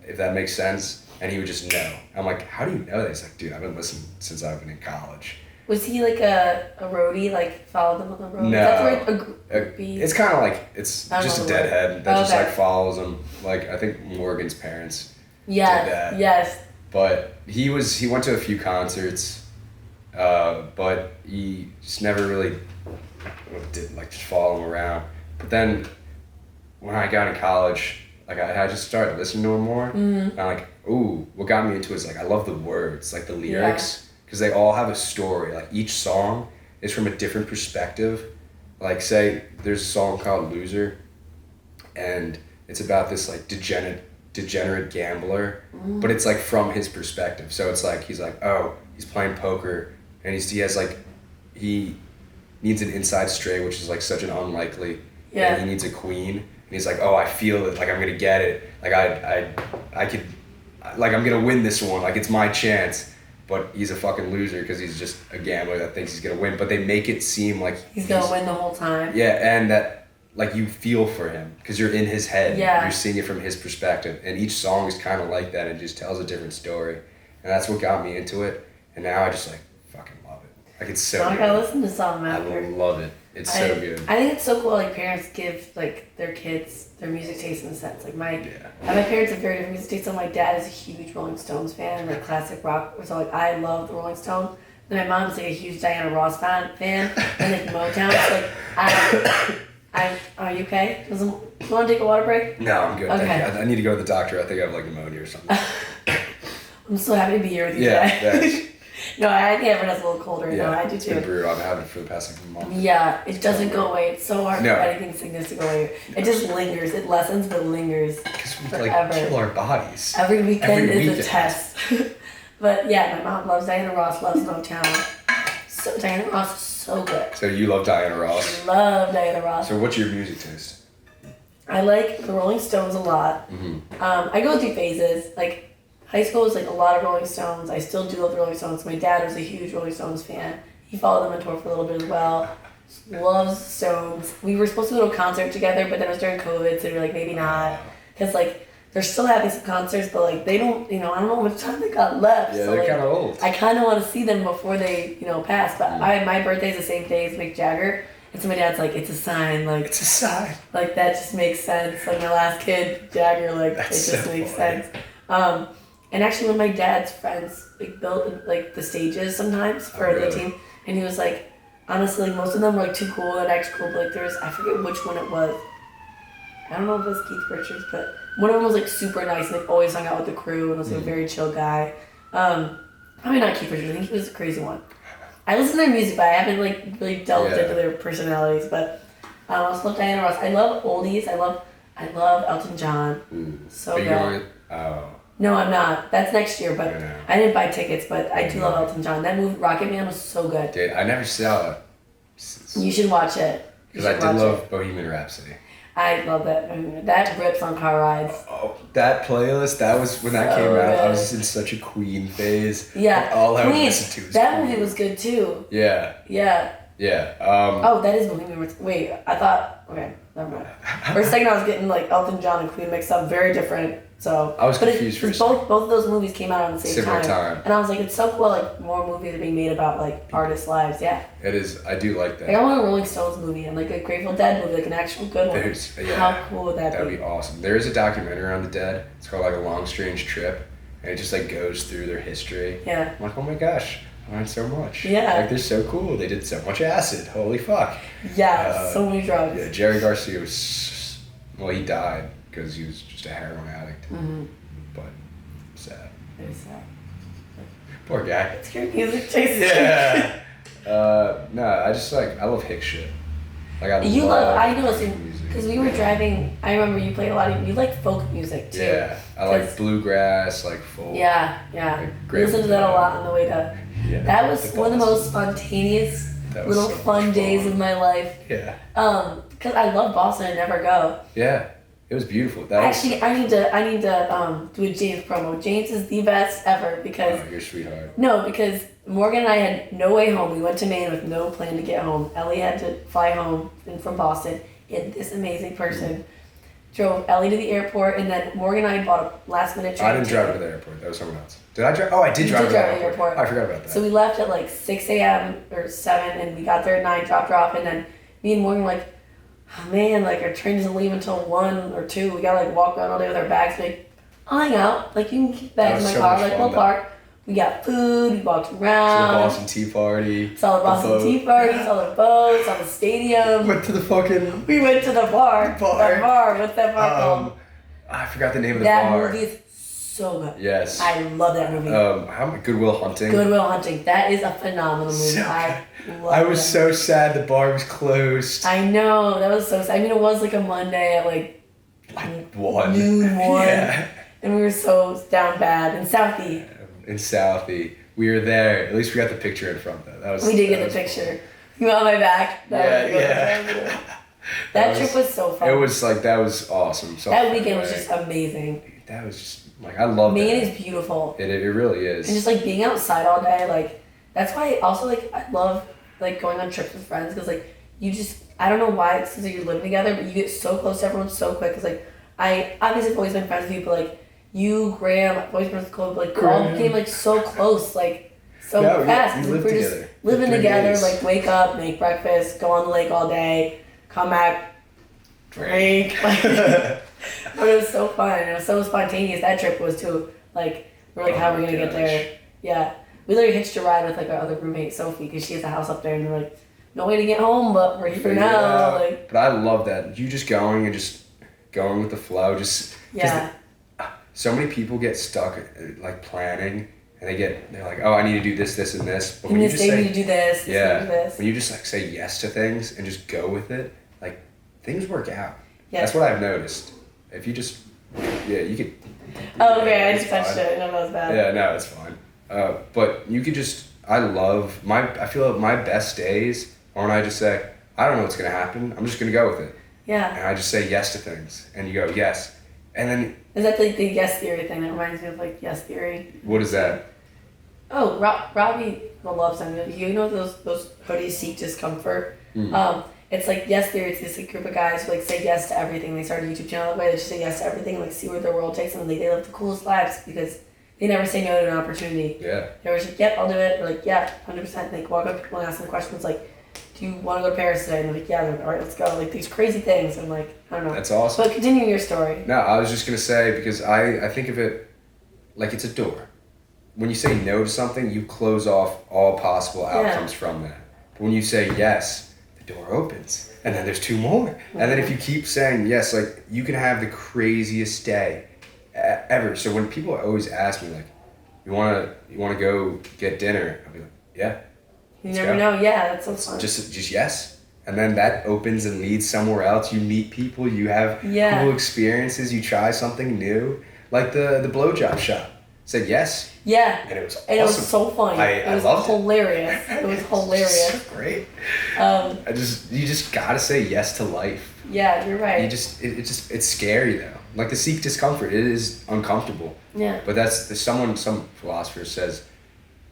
if that makes sense. And he would just know. I'm like, how do you know that? He's like, dude, I've been listening since I've been in college. Was he like a roadie, like followed them on the road? No. It's kind of like, it's just a deadhead that just like follows him. Like, I think Morgan's parents did that. Yes. But he went to a few concerts, but he just never really did like just follow him around. But then when I got in college, like I just started listening to him more. And I'm like, ooh, what got me into it is like I love the words, like the lyrics, because they all have a story. Like each song is from a different perspective. Like say there's a song called Loser, and it's about this like degenerate gambler, but it's like from his perspective. So it's like he's playing poker, and he needs an inside straight, which is like such an unlikely. Yeah. And he needs a queen, and he's like, I feel it, like I'm gonna get it, like I could, like I'm gonna win this one, like it's my chance. But he's a fucking loser because he's just a gambler that thinks he's gonna win. But they make it seem like he's gonna win the whole time. Yeah, and that like you feel for him because you're in his head. Yeah. You're seeing it from his perspective, and each song is kind of like that. It just tells a different story, and that's what got me into it. And now I just like fucking love it. Like it's so. I gotta listen to some after. I love it. It's so good. I think it's so cool. Like parents give like their kids their music taste in a sense. Like my parents have very different music taste. So my dad is a huge Rolling Stones fan, like classic rock. So like I love the Rolling Stones. And my mom's like a huge Diana Ross fan, and like Motown. So like are you okay? You want to take a water break? No, I'm good. Okay. I need to go to the doctor. I think I have like pneumonia or something. I'm so happy to be here with you today. No, I think everyone has a little colder. No, I do too. It's been brutal. I've been having it for the past like month. Yeah, it doesn't go away. It's so hard for anything sickness to go away. It just lingers. It lessens, but lingers because we forever. Like kill our bodies. Every weekend is a test. But yeah, my mom loves Diana Ross, loves Motown. So Diana Ross is so good. So you love Diana Ross? Love Diana Ross. So what's your music taste? I like the Rolling Stones a lot. I go through phases. Like high school was like a lot of Rolling Stones. I still do love the Rolling Stones. My dad was a huge Rolling Stones fan. He followed them on tour for a little bit as well. Loves Stones. We were supposed to go to a concert together, but then it was during COVID, so we were like, maybe not. Because like, they're still having some concerts, but like, they don't, I don't know how much time they got left. Yeah, so, they're like, kind of old. I kind of want to see them before they, pass. But my birthday's the same day as Mick Jagger. And so my dad's like, it's a sign. Like, it's a sign. Like, that just makes sense. Like, my last kid, Jagger, like, That's it just so makes funny. sense. And actually, one of my dad's friends like built like the stages sometimes for the team, and he was like, honestly, like, most of them were like too cool and extra cool. But like, I forget which one it was. I don't know if it was Keith Richards, but one of them was like super nice and like always hung out with the crew and was like a very chill guy. Probably not Keith Richards. I think he was a crazy one. I listen to their music, but I haven't like really delved into their personalities. But I also love Diana Ross. I love oldies. I love Elton John. So good. Going? No, I'm not. That's next year, but I didn't buy tickets, but I do love Elton John. That movie, Rocket Man, was so good. Dude, I never saw it. You should watch it. Because I did love Bohemian Rhapsody. I love that. That rips on car rides. Oh, that playlist, that was, when that came out, I was in such a Queen phase. Yeah. Like, all I would listen to was that Queen. movie was good too. Yeah. Yeah. Yeah. That is Bohemian Rhapsody. Wait, I thought, okay, never mind. For a second I was getting like Elton John and Queen mixed up, very different. So I was confused for a second. Both of those movies came out on the same Similar time. And I was like, it's so cool, like more movies are being made about like artists' lives, yeah. It is, I do like that. Like I want a Rolling Stones movie and like a Grateful Dead movie, like an actual good one. How cool would that be? That would be awesome. There is a documentary on the Dead. It's called like A Long Strange Trip. And it just like goes through their history. Yeah. I'm like, oh my gosh, learned so much. Yeah. Like, they're so cool. They did so much acid. Holy fuck. Yeah, so many drugs. Yeah, Jerry Garcia was, well, he died because he was just a heroin addict. Mm-hmm. But sad. Very sad. Poor guy. It's your music taste. Yeah. No, I just I love hick shit. Like, I know, because we were driving, I remember you played a lot of, you like folk music too. Yeah, I like bluegrass, like folk. Yeah. Like, We listened to that a lot on the way to, yeah, that was one of the most spontaneous little so fun days of my life. Yeah. Because I love Boston, I never go. Yeah, it was beautiful. Actually, I need to do a James promo. James is the best ever because... Oh, you're a sweetheart. No, because Morgan and I had no way home. We went to Maine with no plan to get home. Ellie had to fly home from Boston. And this amazing person drove Ellie to the airport, and then Morgan and I bought a last-minute train I didn't drive her to the airport. That was someone else. Did I drive? Oh, I did drive her to the airport. Oh, I forgot about that. So we left at like 6 a.m. or 7, and we got there at 9, dropped her off, and then me and Morgan were like, oh man, like our train doesn't leave until 1 or 2. We gotta like walk around all day with our bags. Like, I'll hang out. Like, you can keep bags in my car. Like, we'll park. We got food, we walked around. The Boston Tea Party. Saw the Boston Tea Party, saw the boat, saw the stadium. Went to the fucking... We went to the bar. That bar, what's that bar called? I forgot the name of the bar. That movie is so good. Yes. I love that movie. Good Will Hunting. Good Will Hunting. That is a phenomenal movie. So I was so sad the bar was closed. I know, that was so sad. I mean, it was like a Monday at like 1. Noon 1. Yeah. And we were so down bad in Southie. In Southie. We were there. At least we got the picture in front though. We did get the picture. You on my back. That trip was so fun. It was like, that was awesome. So that weekend was just amazing. That was just, like, I love Maine that. is beautiful. It really is. And just like being outside all day, like, that's why also like I love like going on trips with friends, because like you just, I don't know why it's because you're living together, but you get so close to everyone so quick. Because like I obviously have always been friends with you, but like you, Graham, I've always been close, but like all became like so close, like so fast. We Because lived we're together. just living together, days. like wake up, make breakfast, go on the lake all day, come back, drink. Like, but it was so fun. It was so spontaneous. That trip was too. Like, we're like, how are we gonna get there? Yeah. We literally hitched a ride with like our other roommate, Sophie, because she has a house up there, and we're like, no way to get home, but we're here now. Like, but I love that. You just going with the flow. Just so many people get stuck like planning, and they're like, oh, I need to do this, this, and this. But when you just say, need to do this, yeah, do this. when you just like say yes to things and just go with it, like things work out. Yeah. That's what I've noticed. If you just, you could. Oh, okay, I just touched it. No, that was bad. Yeah, no, it's fine. But you could just, I feel like my best days are when I just say, I don't know what's going to happen. I'm just going to go with it. Yeah. And I just say yes to things. And you go, yes. And then... Is that like the yes theory thing? That reminds me of like yes theory. What is that? Oh, Robbie will love something. You know those hoodies seek discomfort? It's like yes theory. It's this like, group of guys who like say yes to everything. They start a YouTube channel that way. They just say yes to everything and like see where their world takes them. They live the coolest lives because they never say no to an opportunity. Yeah. They're always like, yep, I'll do it. They're like, yeah, 100%. They walk up to people and ask them questions like, do you want to go to Paris today? And they're like, yeah. They're like, all right, let's go. Like these crazy things. I'm like, I don't know. That's awesome. But continue your story. No, I was just going to say, because I think of it like it's a door. When you say no to something, you close off all possible outcomes from that. But when you say yes, the door opens. And then there's 2 more. And then if you keep saying yes, like you can have the craziest day ever. So when people always ask me like, you wanna go get dinner? I'll be like, yeah. You never know. Yeah, that's so fun. Just yes. And then that opens and leads somewhere else. You meet people, you have cool experiences, you try something new. Like the blowjob shop. Said yes. Yeah. And it was awesome. And it was so funny. I was loved hilarious. It was hilarious. So great. You just gotta say yes to life. Yeah, you're right. It's scary though. Like the seek discomfort, it is uncomfortable. Yeah. But some philosopher says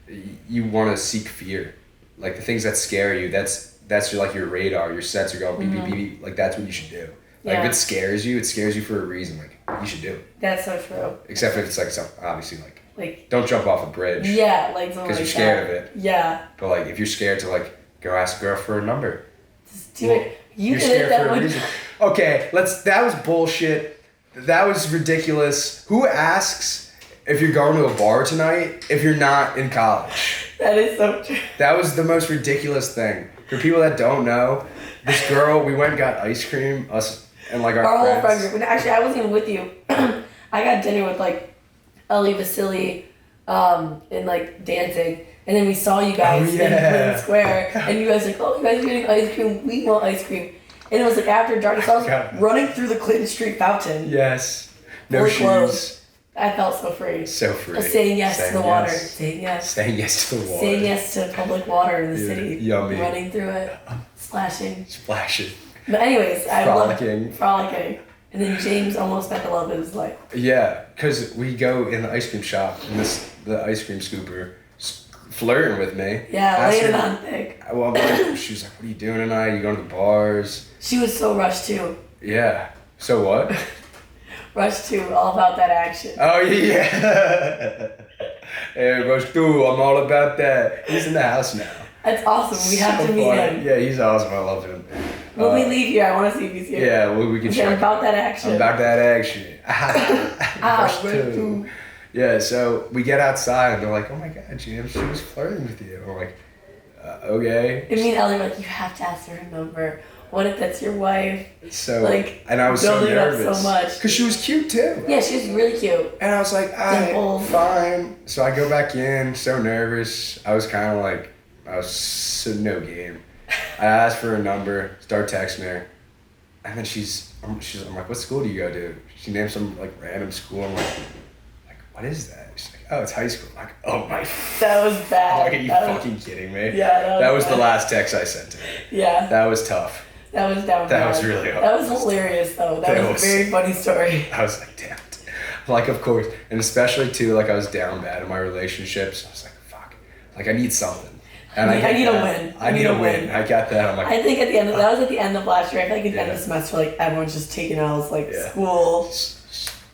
you want to seek fear. Like the things that scare you, that's like your radar, your sensor going beep, beep, beep, beep. Like that's what you should do. Like if it scares you for a reason. Like you should do it. That's so true. Except if it's like obviously like don't jump off a bridge. Yeah, like something because like you're scared that. of it. Yeah. But like if you're scared to like go ask a girl for a number. Just do it. You're scared for a reason. Okay, that was bullshit. That was ridiculous. Who asks if you're going to a bar tonight if you're not in college? That is so true. That was the most ridiculous thing. For people that don't know, this girl, we went and got ice cream, us and like our friends. Whole friend group. Actually, I wasn't even with you. I got dinner with like Ellie, Vasily, and like Danzig. And then we saw you guys in Queen Square. And you guys like, oh, you guys are getting ice cream. We want ice cream. And it was like after dark. So I was running through the Clinton Street fountain. Yes. No shoes. Clothes. I felt so free. So free. Just saying yes to the water. Saying yes. Saying yes to the water. Saying yes to public water in the city. Yummy. Running through it. Splashing. But anyways, frolicking. And then James almost met the love of his life. Yeah, because we go in the ice cream shop and the ice cream scooper flirting with me. Yeah, laying it on thick. Well, she was like, what are you doing tonight? You going to the bars? She was so rushed too. Yeah. So what? Rush 2, all about that action. Oh, yeah. Hey, Rush 2, I'm all about that. He's in the house now. That's awesome. We have to meet him. Yeah, he's awesome. I love him. When we leave here, I want to see if he's here. Yeah, we can check. I'm about that action. I'm about that action. Rush 2. Yeah, so we get outside and they're like, oh my God, James, she was flirting with you. I'm like, okay. And me and Ellie were like, you have to ask her her number. What if that's your wife? So, like, and I was so nervous. Up so much. Because she was cute too. Yeah, she was really cute. And I was like, fine. So I go back in, so nervous. I was kind of like, I was so no game. I asked for her number, start texting her. And then I'm like, what school do you go to? She named some like random school. I'm like, what is that? She's like, oh, it's high school. I'm like, oh my. That was bad. Like, are you fucking kidding me? Yeah, that was the last text I sent to her. Yeah. That was tough. That was down. That was really hard. That was hilarious though. That was a very funny story. I was like, damn it. Like, of course. And especially too, like I was down bad in my relationships. I was like, fuck. Like I need something. And I need a win. I need a win. I got that. I'm like, I think at the end of that was at the end of last year. I feel like at the end of the semester, like everyone's just taking Iles, like school,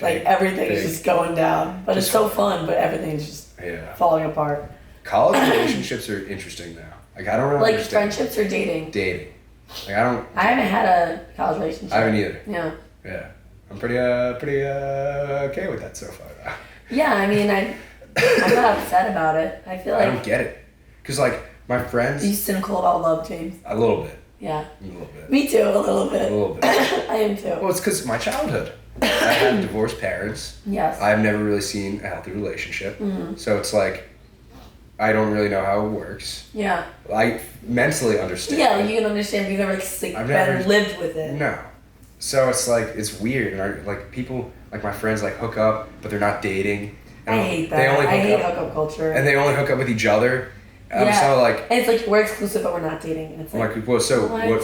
like everything's just going down. But it's so fun, but everything's just falling apart. College relationships are interesting now. Like I don't really understand. Like friendships or dating? Dating. Like I haven't had a college relationship. I haven't either. Yeah. Yeah. I'm pretty okay with that so far. Yeah, I mean, I'm not upset about it. I feel like I don't get it. Because, like, my friends... Are you cynical about love, James? A little bit. Yeah. A little bit. Me too, a little bit. A little bit. I am too. Well, it's because of my childhood. I have divorced parents. Yes. I've never really seen a healthy relationship. Mm-hmm. So it's like, I don't really know how it works. Yeah. I mentally understand. Yeah, you can understand, but you've never lived with it. No. So it's like, it's weird. And like, people, like my friends, like hook up, but they're not dating. And I hate that. I hate hookup culture. And they only hook up with each other. I'm so like... And it's like, we're exclusive, but we're not dating. And it's like, well, so what?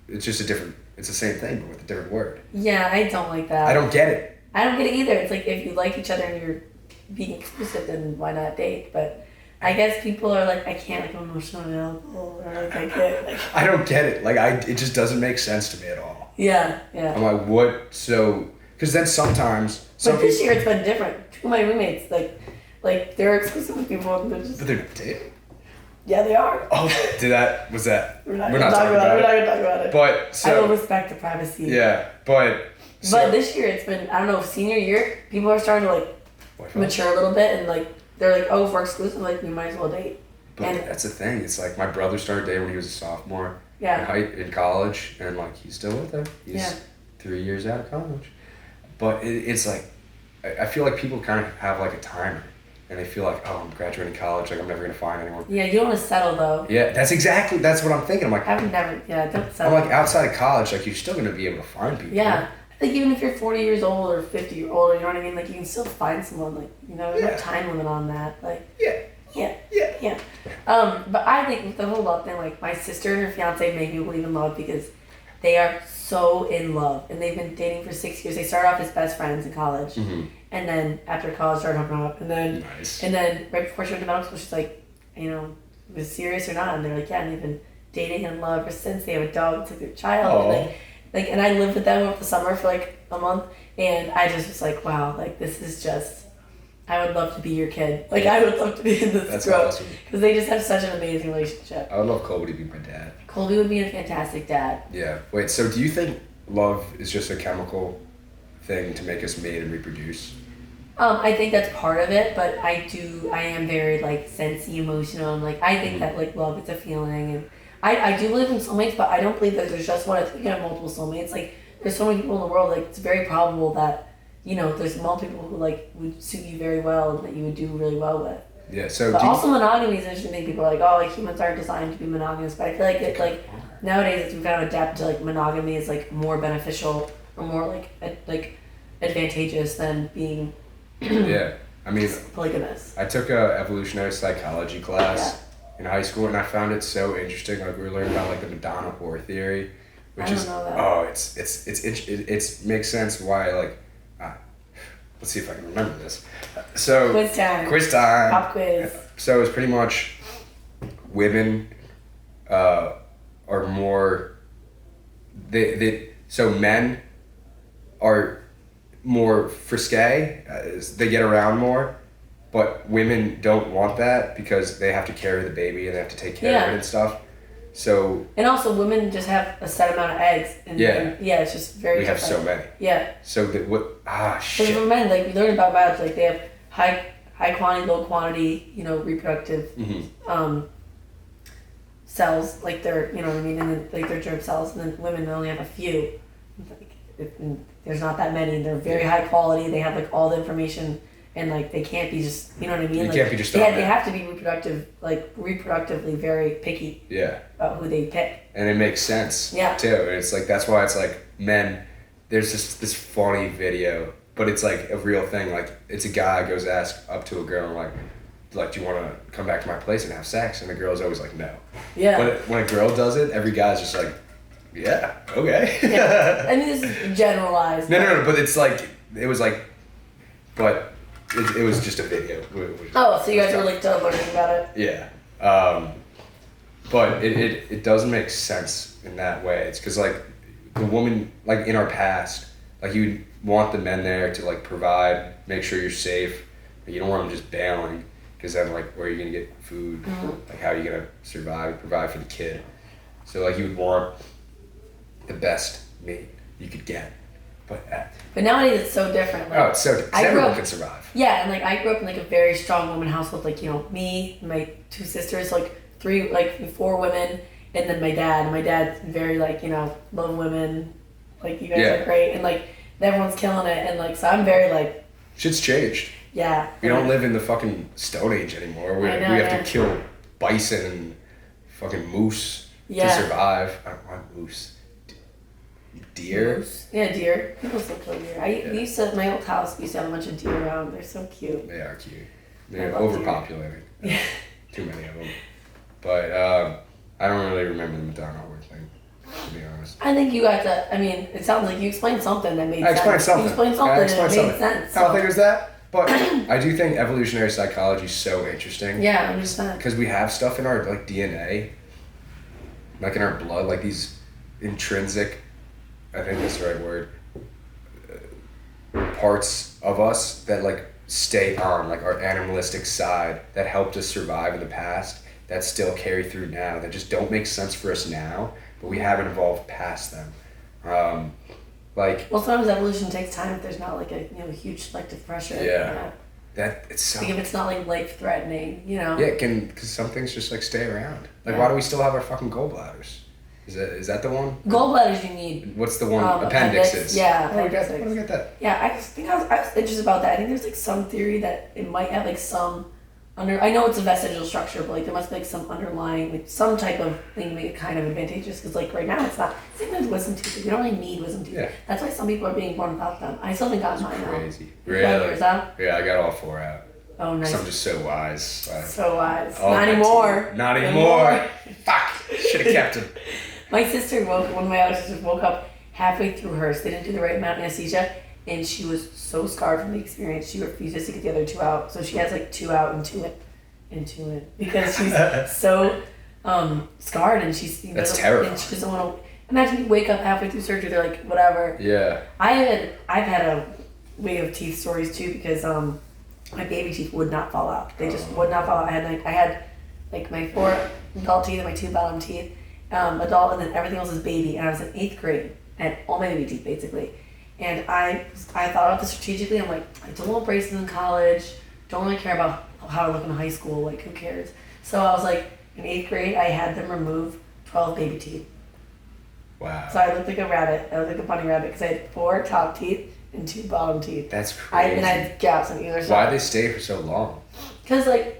It's just it's the same thing, but with a different word. Yeah, I don't like that. I don't get it. I don't get it either. It's like, if you like each other and you're being exclusive, then why not date? But I guess people are like, I can't, like, I'm emotionally available, or like, I can't. Like, I don't get it. Like, it just doesn't make sense to me at all. Yeah, yeah. I'm like, what? So, because then sometimes... But this year it's been different. Two of my roommates, like they're exclusive with people, and they're just... But they're not dating. Yeah, they are. Oh, was that? We're not talking about it. We're not gonna talk about it. But so, I will respect the privacy. Yeah, but. So, but this year it's been, I don't know, senior year, people are starting to like mature a little bit, and like they're like, oh, if we're exclusive, like we might as well date. But and that's the thing. It's like my brother started dating when he was a sophomore. Yeah. In college, and like he's still with her. He's 3 years out of college. But it's like, I feel like people kind of have like a timer. And they feel like, oh, I'm graduating college, like I'm never gonna find anyone. Yeah, you don't want to settle though. Yeah, that's what I'm thinking. I'm like, don't settle. I'm like, outside of college, like you're still gonna be able to find people. Yeah, I think even if you're 40 years old or 50 years old, you know what I mean? Like you can still find someone. Like there's no time limit on that. Like yeah. But I think the whole love thing, like my sister and her fiance make me believe in love because they are so in love, and they've been dating for 6 years. They started off as best friends in college. Mm-hmm. And then after college started hooking up, and then right before she went to medical school, she's like, was serious or not? And they're like, yeah, and they've been dating and in love ever since. They have a dog, took their child, and and I lived with them over the summer for like a month, and I just was like, wow, like this is just, I would love to be your kid. Like I would love to be in this growth because they just have such an amazing relationship. I would love Colby to be my dad. Colby would be a fantastic dad. Yeah. Wait. So do you think love is just a chemical thing to make us mate and reproduce? I think that's part of it, but I am very like sensey, emotional, and like I think that like love is a feeling, and I do believe in soulmates, but I don't believe that there's just one. I think you have multiple soulmates. Like there's so many people in the world, like it's very probable that there's multiple people who like would suit you very well and that you would do really well with. Yeah. So. But also monogamy is interesting. Thing. People are like, oh, like humans aren't designed to be monogamous, but I feel like it's like nowadays we've got to adapt to like monogamy is like more beneficial or more like advantageous than being. Yeah, I mean, polygamous. I took a evolutionary psychology class in high school, and I found it so interesting. Like we were learning about like the Madonna Theory, which I don't know that. It makes sense why like. Let's see if I can remember this. So quiz time. Pop quiz. So it's pretty much women are more. So men are more frisky, they get around more, but women don't want that because they have to carry the baby and they have to take care of it and stuff. So and also women just have a set amount of eggs. And it's just very. We have so many. Yeah. So shit. So for men, like we learned about biology, like they have high quantity, low quantity, reproductive cells, like they're what I mean, and then like their germ cells, and then women only have a few. There's not that many. They're very high quality. They have like all the information, and like they can't be just what I mean. They can't be just. They have to be reproductively very picky. Yeah. About who they pick. And it makes sense. Yeah. Too. And it's like that's why it's like men. There's this funny video, but it's like a real thing. Like it's a guy goes ask up to a girl like do you want to come back to my place and have sex? And the girl's always like no. Yeah. When a girl does it, every guy's just like. Yeah. Okay. Yeah. I mean, this is generalized. No. But it's like it was like, but it was just a video. So you guys were like learning about it. Yeah. But it doesn't make sense in that way. It's because like the woman like in our past, like you want the men there to like provide, make sure you're safe. But you don't want them just bailing because then like where are you gonna get food? Mm-hmm. Like how are you gonna survive, provide for the kid? So like you would want the best mate you could get, but nowadays it's so different. Like, it's so different. Everyone can survive. Yeah, and like I grew up in like a very strong woman household. Like me, my two sisters, like four women, and then my dad. And my dad's very like love women. Like you guys are great, and like everyone's killing it, and like so I'm very like. Shit's changed. Yeah. We don't live in the fucking Stone Age anymore. We have to kill bison and fucking moose to survive. I don't want moose. Deer? Moose. Yeah, deer. People still kill deer. My old house used to have a bunch of deer around. They're so cute. They are cute. They're overpopulated. Yeah. Too many of them. But I don't really remember the Madonna thing, to be honest. I think you got to, it sounds like you explained something that made sense. I explained something. You explained something and it made sense. I don't think it was that. But I do think evolutionary psychology is so interesting. Yeah, 100%. Because we have stuff in our like DNA, like in our blood, like these intrinsic, I think that's the right word, parts of us that like stay on, like our animalistic side that helped us survive in the past, that still carry through now, that just don't make sense for us now, but we haven't evolved past them. Well, sometimes evolution takes time if there's not like a huge selective pressure. Yeah. That it's so. Like if it's not like life threatening, Yeah, because some things just like stay around. Like why do we still have our fucking gallbladders? Is that the one? Gallbladders you need. What's the one? Appendixes. Yeah, appendixes. Let me get that. Yeah, I was interested about that. I think there's like some theory that it might have like some I know it's a vestigial structure, but like there must be like some underlying, like some type of thing to make it kind of advantageous. Because like right now it's not. Sometimes wisdom teeth. You don't really need wisdom teeth. Yeah. That's why some people are being born without them. I still haven't gotten mine out. Crazy. Really? Yeah, I got all 4 out. Oh, nice. I'm just so wise. So wise. Not anymore. Not anymore. Fuck. Should have kept them. My sister one of my other sisters woke up halfway through hers. They didn't do the right amount of anesthesia, and she was so scarred from the experience. She refuses to get the other 2 out, so she has like 2 out and 2 in because she's so scarred, and she's that's terrible. And she doesn't want to. Imagine you wake up halfway through surgery. They're like, whatever. Yeah. I've had a way of teeth stories too because my baby teeth would not fall out. They just would not fall out. I had like my 4 adult teeth and my 2 bottom teeth. Adult, and then everything else is baby. And I was in 8th grade. I had all my baby teeth basically, And I thought about this strategically. I'm like, I don't want braces in college. Don't really care about how I look in high school. Like, who cares? So I was like, in 8th grade, I had them remove 12 baby teeth. Wow. So I looked like a rabbit. I looked like a bunny rabbit because I had 4 top teeth and 2 bottom teeth. That's crazy. And I had gaps on either side. Why'd they stay for so long? Because, like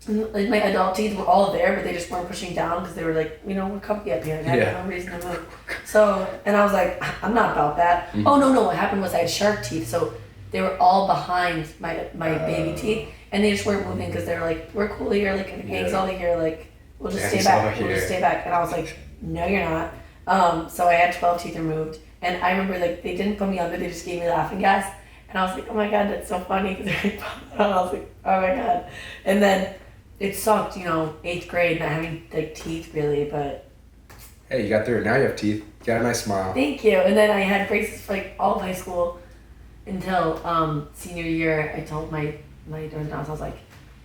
my adult teeth were all there, but they just weren't pushing down because they were like, we're comfy up here. And I had no reason to move. So, and I was like, I'm not about that. Mm-hmm. Oh, no. What happened was I had shark teeth. So they were all behind my baby teeth. And they just weren't moving because they were like, we're cool here. Like, it hangs all here. Like, we'll just stay back. We'll just stay back. And I was like, no, you're not. So I had 12 teeth removed. And I remember, like, they didn't put me under. They just gave me laughing gas. And I was like, oh, my God, that's so funny. Because they're like, I was like, oh, my God. And then it sucked, 8th grade, not having, like, teeth, really, but... Hey, you got through it. Now you have teeth. You got a nice smile. Thank you. And then I had braces for, like, all of high school until senior year. I told my I was like,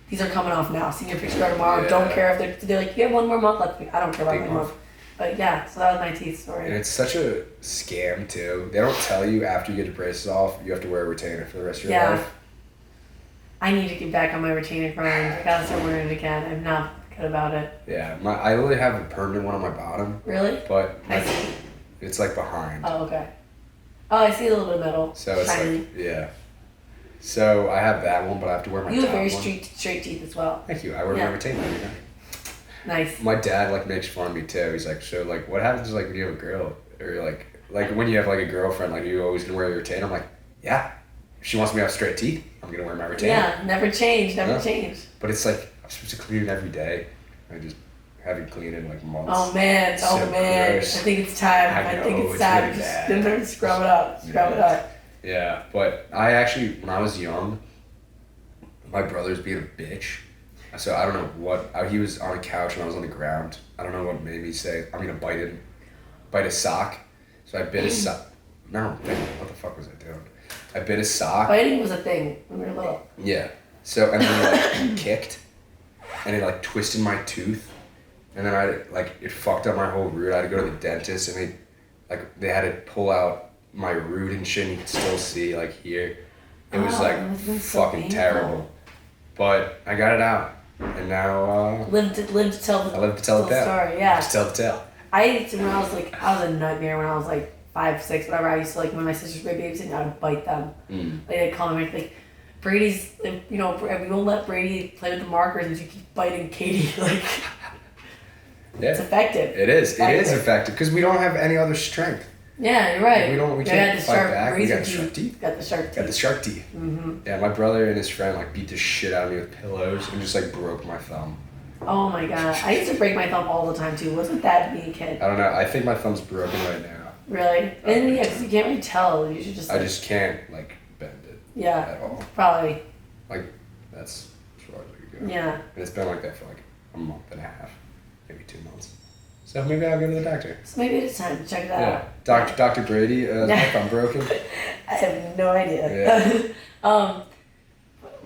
these are coming off now. Senior picture are tomorrow. Yeah. Don't care if they're like, you have 1 more month left. I don't care about 1 month. But, yeah, so that was my teeth story. And it's such a scam, too. They don't tell you after you get your braces off, you have to wear a retainer for the rest of your life. I need to get back on my retainer grind. I gotta start wearing it again. I'm not good about it. Yeah, I literally have a permanent one on my bottom. Really? But it's like behind. Oh, okay. Oh, I see a little bit of metal. So it's like, yeah. So I have that one, but I have to wear my top one. You have very straight teeth as well. Thank you. I wear my retainer every night. Nice. My dad like makes fun of me too. He's like, so like, what happens like when you have a girl or like when you have like a girlfriend, like you always gonna wear your retainer? I'm like, yeah. If she wants me to have straight teeth, I'm gonna wear my retainer. Yeah, never change. But it's like I'm supposed to clean it every day. I just haven't cleaned it in like months. Oh man, so gross. I think it's time. I think it's time. Just scrub it up. It up. Yeah, but I actually, when I was young, my brother's being a bitch. So I don't know what, he was on a couch and I was on the ground. I don't know what made me say, I'm going to bite his sock. So I bit his sock. No, what the fuck was I doing? I bit his sock. Biting was a thing when we were little. Yeah. So, and then he kicked and it twisted my tooth. And then it fucked up my whole root. I had to go to the dentist and they had to pull out my root and shit and you could still see here. It was fucking terrible. But I got it out. And now live to tell the story. Yeah. Just tell the tale. I used to, I was a nightmare when I was 5, 6, whatever. I used to when my sisters were babysitting, I would bite them. They'd call me Brady's, we won't let Brady play with the markers and you keep biting Katie. Yeah. It's effective. It is. It is effective because we don't have any other strength. Yeah, you're right. We can't fight back. We got the shark teeth. Got the shark teeth. Mm-hmm. Yeah, my brother and his friend beat the shit out of me with pillows and just broke my thumb. Oh my god. I used to break my thumb all the time too. What's with that being a kid? I don't know. I think my thumb's broken right now. Really? And yeah, because you can't really tell. You should just I just can't bend it. Yeah. At all. Probably. That's as far as I could go. Yeah. And it's been like that for a month and a half, maybe 2 months. So maybe I'll go to the doctor. So maybe it's time to check that out. Dr. Brady, my thumb broken. I have no idea. Yeah.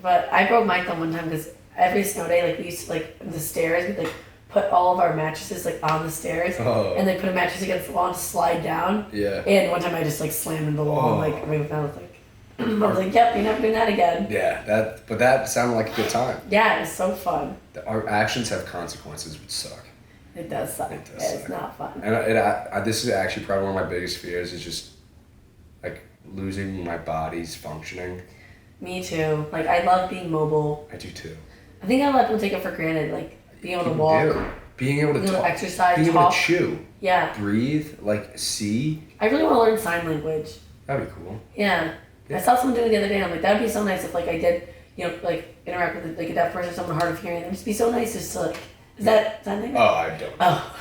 But I broke my thumb one time because every snow day, we used to, the stairs, we'd, put all of our mattresses, on the stairs. Oh. And put a mattress against the wall and slide down. Yeah. And one time I just, slammed into the wall and, I was like, yep, you're never doing that again. Yeah, but that sounded like a good time. Yeah, it was so fun. Our actions have consequences, which suck. It does suck. It's not fun. And this is actually probably one of my biggest fears is just losing my body's functioning. Me too. I love being mobile. I do too. I think a lot of people take it for granted, being able to walk. Being able to talk. Exercise, being talk. Able to chew. Yeah. Breathe, see. I really want to learn sign language. That'd be cool. Yeah. I saw someone do it the other day and I'm like, that'd be so nice if I did, interact with a deaf person or someone hard of hearing. It'd just be so nice just to is that something? Oh, I don't. Oh.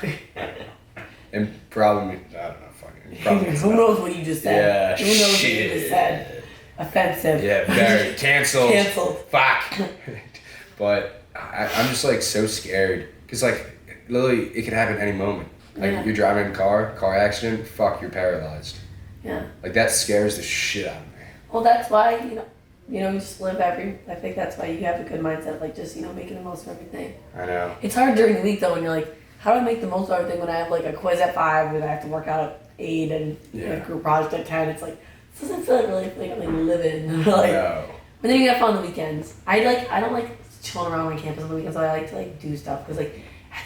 And probably, I don't know, fucking. Who knows what you just said? Yeah, Who knows what you just said? Offensive. Yeah, very. Canceled. Canceled. Fuck. But I'm just so scared. Because literally, it could happen any moment. You're driving in a car accident, fuck, you're paralyzed. Yeah. That scares the shit out of me. Well, that's why, you just live I think that's why you have a good mindset, just, making the most of everything. I know. It's hard during the week, though, when you're how do I make the most of everything when I have, a quiz at 5 and I have to work out at 8 and a group project at 10? It's doesn't feel like I'm living. Like, No. But then you have fun on the weekends. I don't like chilling around on campus on the weekends. So I like to like do stuff because like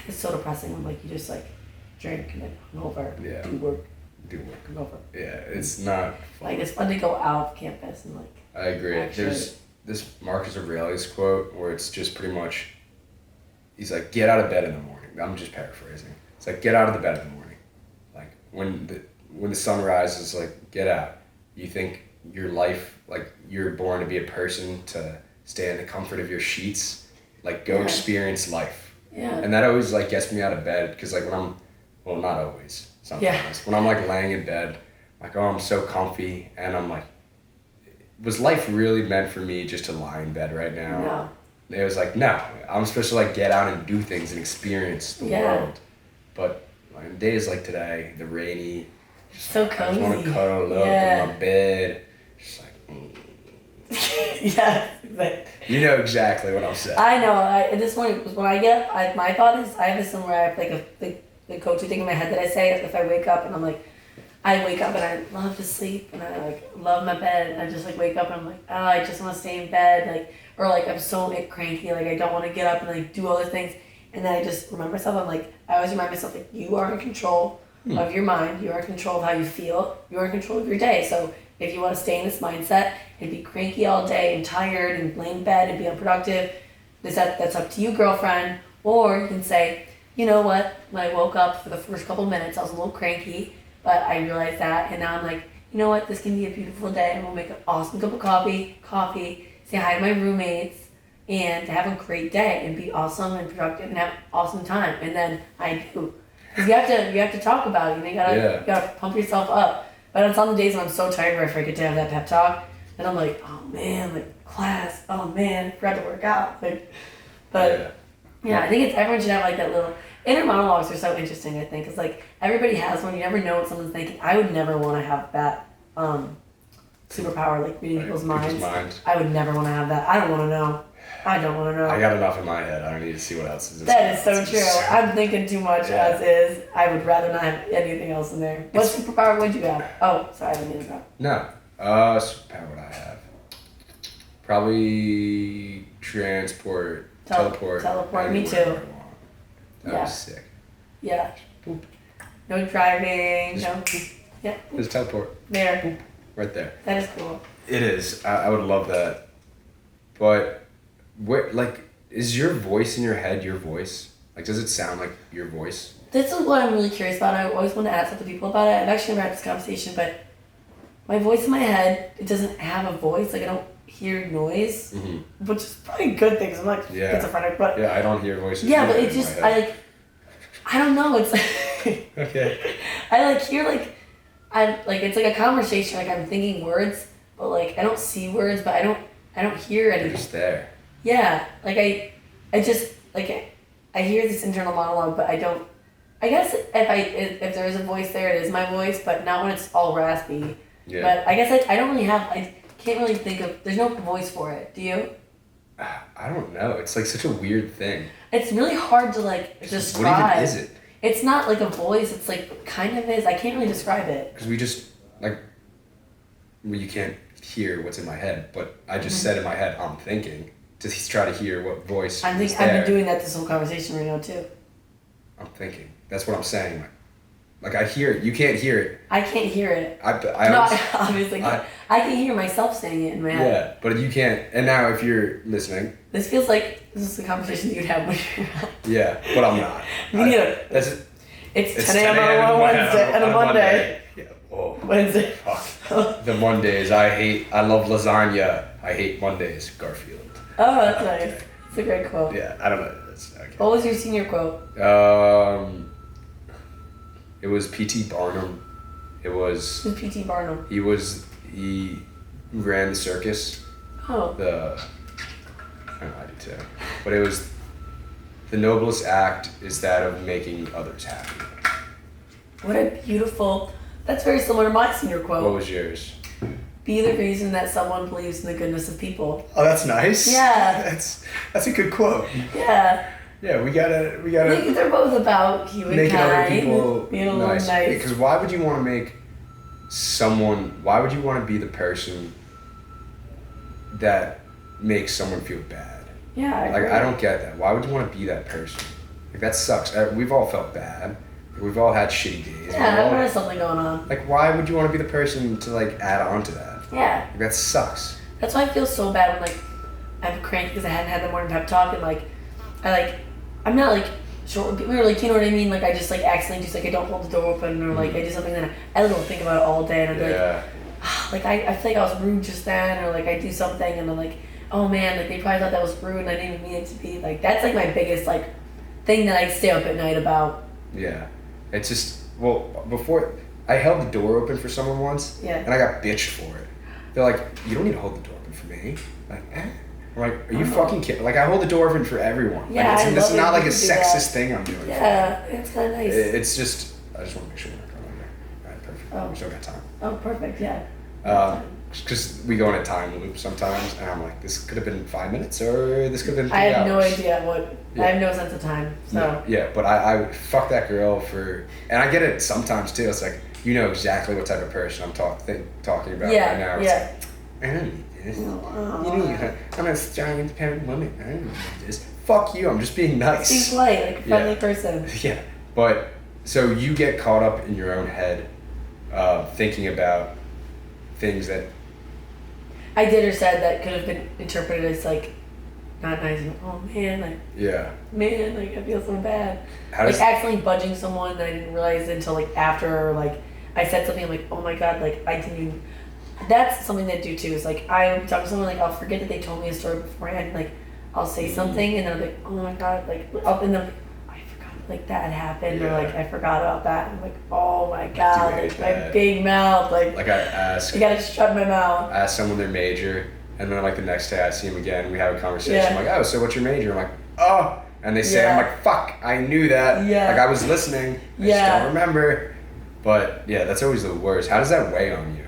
it's so depressing when like you just like drink and like come over, do work, come over. Yeah, it's not fun. Like it's fun to go out of campus and like. I agree. Actually, there's this Marcus Aurelius quote where it's just pretty much, he's like, get out of bed in the morning. I'm just paraphrasing. It's like, get out of the bed in the morning. Like when the sun rises, like get out. You think your life, like you're born to be a person to stay in the comfort of your sheets, like go experience life. Yeah. And that always like gets me out of bed because like well, not always, sometimes. When I'm like laying in bed, like, oh, I'm so comfy, and I'm like, was life really meant for me just to lie in bed right now? No. It was like, no, I'm supposed to like get out and do things and experience the world. But like, days like today, the rainy, so cozy. I just want to cuddle up in my bed. Just like, yeah, but you know exactly what I'm saying. I know. This morning, when I get up, my thought is I have this thing where I have like the coaching thing in my head that I say if I wake up and I'm like, I wake up and I love to sleep and I like love my bed and I just like wake up and I'm like, oh, I just want to stay in bed, like, or like I'm so cranky, like I don't want to get up and like do all those things, and then I just remind myself, I'm like, I always remind myself like you are in control of your mind, you are in control of how you feel, you are in control of your day. So if you want to stay in this mindset and be cranky all day and tired and lay in bed and be unproductive, that's up to you, girlfriend. Or you can say, you know what, when I woke up for the first couple minutes, I was a little cranky, but I realized that, and now I'm like, you know what, this can be a beautiful day, and we'll make an awesome cup of coffee, say hi to my roommates, and have a great day, and be awesome and productive, and have an awesome time. And then I do. Because you have to talk about it, you gotta pump yourself up. But on some days when I'm so tired where I forget to have that pep talk, and I'm like, oh man, like class, oh man, forgot to work out. Like, but I think everyone should have like that little, inner monologues are so interesting, I think, because like everybody has one. You never know what someone's thinking. I would never want to have that superpower, like reading people's minds. I would never want to have that. I don't want to know. I got enough in my head. I don't need to see what else is in That is so true. I'm thinking too much as is. I would rather not have anything else in there. What superpower would you have? Oh, sorry, I didn't mean to go. No. Superpower would I have? Probably teleport. Teleport, me too. That was sick. Yeah. Boop. No driving, no. Yeah. Just teleport. There. Boop. Right there. That is cool. It is. I would love that. But, is your voice in your head your voice? Like, does it sound like your voice? This is what I'm really curious about. I always want to ask other people about it. I've actually never had this conversation, but my voice in my head, it doesn't have a voice. Like, I don't hear noise, which is probably a good thing because I'm not schizophrenic. But yeah, I don't hear voices. Yeah, but it's just, I don't know. It's like, okay. I hear it's like a conversation. Like I'm thinking words, but like I don't see words, but I don't hear anything. You're just there. Yeah, like I just like I hear this internal monologue, but I don't. I guess if there is a voice there, it is my voice, but not when it's all raspy. Yeah. But I guess I don't really have. I can't really think of. There's no voice for it. Do you? I don't know. It's like such a weird thing. It's really hard to describe. What even is it? It's not like a voice. It's like kind of is. I can't really describe it. Because we just you can't hear what's in my head, but I just said in my head I'm thinking to try to hear what voice. I've been doing that this whole conversation right now too. I'm thinking. That's what I'm saying. Like I hear it. You can't hear it. I can't hear it. I obviously can't. I can hear myself saying it in my head. Yeah, but you can't. And now if you're listening. This feels like this is the conversation you'd have when you're not. Yeah, but I'm not. It's 10 a.m. on a Wednesday and a Monday. Yeah. Oh. Wednesday. Fuck. The Mondays. I love lasagna. I hate Mondays. Garfield. Oh, that's nice. It's a great quote. Yeah, I don't know. That's okay. What was your senior quote? It was P.T. Barnum. Who's P.T. Barnum? He ran the circus. Oh. I do too. But it was, the noblest act is that of making others happy. What a beautiful, that's very similar to my senior quote. What was yours? Be the reason that someone believes in the goodness of people. Oh, that's nice. Yeah. That's a good quote. Yeah. Yeah, we gotta. They're both about humankind. Making other people being a little nice. Because why would you want to make why would you want to be the person that makes someone feel bad? Yeah, I don't get that. Why would you want to be that person? Like, that sucks. We've all felt bad. We've all had shitty days. Yeah, everyone has something going on. Like, why would you want to be the person to, like, add on to that? Yeah. Like, that sucks. That's why I feel so bad when, like, I'm cranky because I hadn't had the morning pep talk, and, like, I'm not, like, short with people, or, like, you know what I mean? Like, I just, like, accidentally just, like, I don't hold the door open, or, like, I do something that I don't think about it all day, and I'm like, I feel like I was rude just then, or, like, I do something, and I'm like, oh, man, like, they probably thought that was rude, and I didn't even mean it to be. Like, that's, like, my biggest, like, thing that I stay up at night about. Yeah. It's just, well, before, I held the door open for someone once, and I got bitched for it. They're like, you don't need to hold the door open for me. I'm like, eh? I'm like, are you fucking kidding? Like, I hold the door open for everyone. Yeah, like, it's not like a sexist thing I'm doing. Yeah, it's kind of nice. It's just, I just want to make sure we're not going under. All right, perfect. Oh. We still got time. Oh, perfect, yeah. Because we go in a time loop sometimes, and I'm like, this could have been 5 minutes, or this could have been 3 hours. I have no idea what, I have no sense of time, so. Yeah, but I fuck that girl for, and I get it sometimes too. It's like, you know exactly what type of person I'm talking about right now. It's like, I don't need this. I'm a strong, independent woman. I don't need this. Fuck you, I'm just being nice. Being polite, like a friendly person. Yeah, but, so you get caught up in your own head, thinking about things that I did or said that could have been interpreted as, like, not nice. Oh, man, like, man, like, I feel so bad. Like, accidentally budging someone that I didn't realize until, like, after, or, like, I said something, I'm like, oh my god, like, I didn't even, that's something that I do too, is, like, I talk to someone, like, I'll forget that they told me a story beforehand, like, I'll say something, and then I'm like, oh my god, like, and then I forgot, like, that happened, or, like, I forgot about that, and I'm like, oh my god, like, my big mouth, like I gotta shut my mouth. I ask someone their major, and then, like, the next day I see them again, we have a conversation, I'm like, oh, so what's your major? I'm like, oh, and they say, I'm like, fuck, I knew that, like, I was listening, I just don't remember. But, yeah, that's always the worst. How does that weigh on you?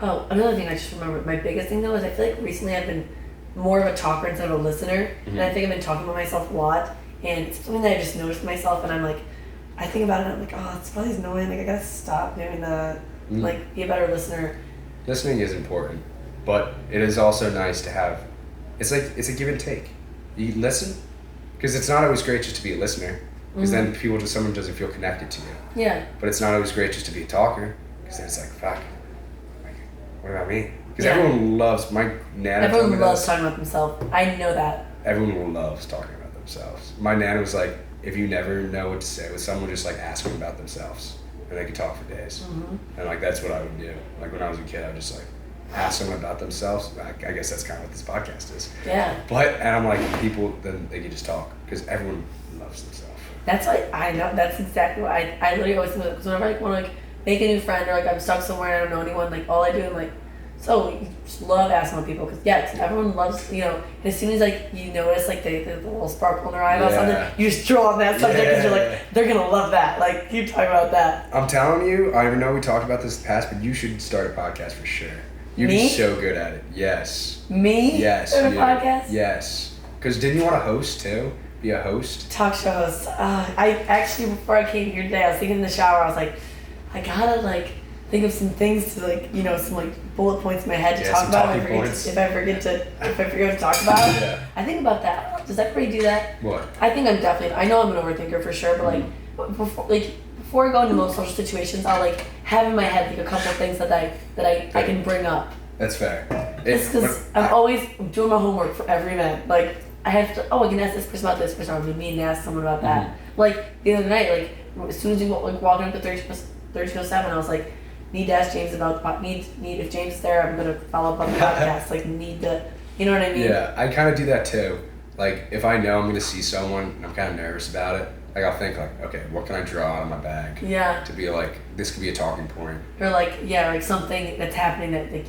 Oh, another thing I just remembered. My biggest thing, though, is I feel like recently I've been more of a talker instead of a listener. And I think I've been talking about myself a lot. And it's something that I just noticed myself. And I'm like, I think about it and I'm like, oh, it's probably annoying. Like, I gotta stop doing that. Like, be a better listener. Listening is important. But it is also nice to have, it's a give and take. You listen, because it's not always great just to be a listener. Because then someone doesn't feel connected to you. Yeah. But it's not always great just to be a talker. Because then it's like, fuck, like, what about me? Because everyone loves, my nana told me Everyone loves talking about themselves. I know that. Everyone loves talking about themselves. My nana was like, if you never know what to say with someone, just like ask them about themselves. And they could talk for days. And like, that's what I would do. Like, when I was a kid, I would just like ask someone about themselves. I guess that's kind of what this podcast is. Yeah. And I'm like, people, then they can just talk. Because everyone loves themselves. That's why I know. That's exactly what I literally always think. Because whenever I want to, like, make a new friend, or like I'm stuck somewhere and I don't know anyone, like, all I do, I'm like, so you just love asking on people, because everyone loves, you know, and as soon as, like, you notice, like, the little sparkle in their eye about something, you just draw on that subject, because you're like, they're gonna love that, like, keep talking about that. I'm telling you, I know we talked about this in the past, but you should start a podcast for sure. You'd be so good at it. Yes. Me? Yes. Start a podcast? Yes. Because didn't you want to host too? Be a host? Talk show host. I actually, before I came here today, I was thinking in the shower, I was like, I gotta, like, think of some things to, like, you know, some, like, bullet points in my head to talk about if I forget to talk about. I think about that. Does everybody do that? What? I think I'm definitely, I know I'm an overthinker for sure, but, like, before I go into most social situations, I'll, like, have in my head, like, a couple of things that I can bring up. That's fair. It's because I'm always doing my homework for every event. Like, I have to, I can ask this person about this person, or I'm mean to ask someone about that. Like, the other night, like, as soon as we walking up to 1307, I was like, need to ask James about the need if James is there, I'm gonna follow up on the podcast. Like, need to, you know what I mean? Yeah, I kind of do that too. Like, if I know I'm gonna see someone and I'm kind of nervous about it, like, I'll think, like, okay, what can I draw out of my bag? Yeah. To be like, this could be a talking point. Or like, like something that's happening that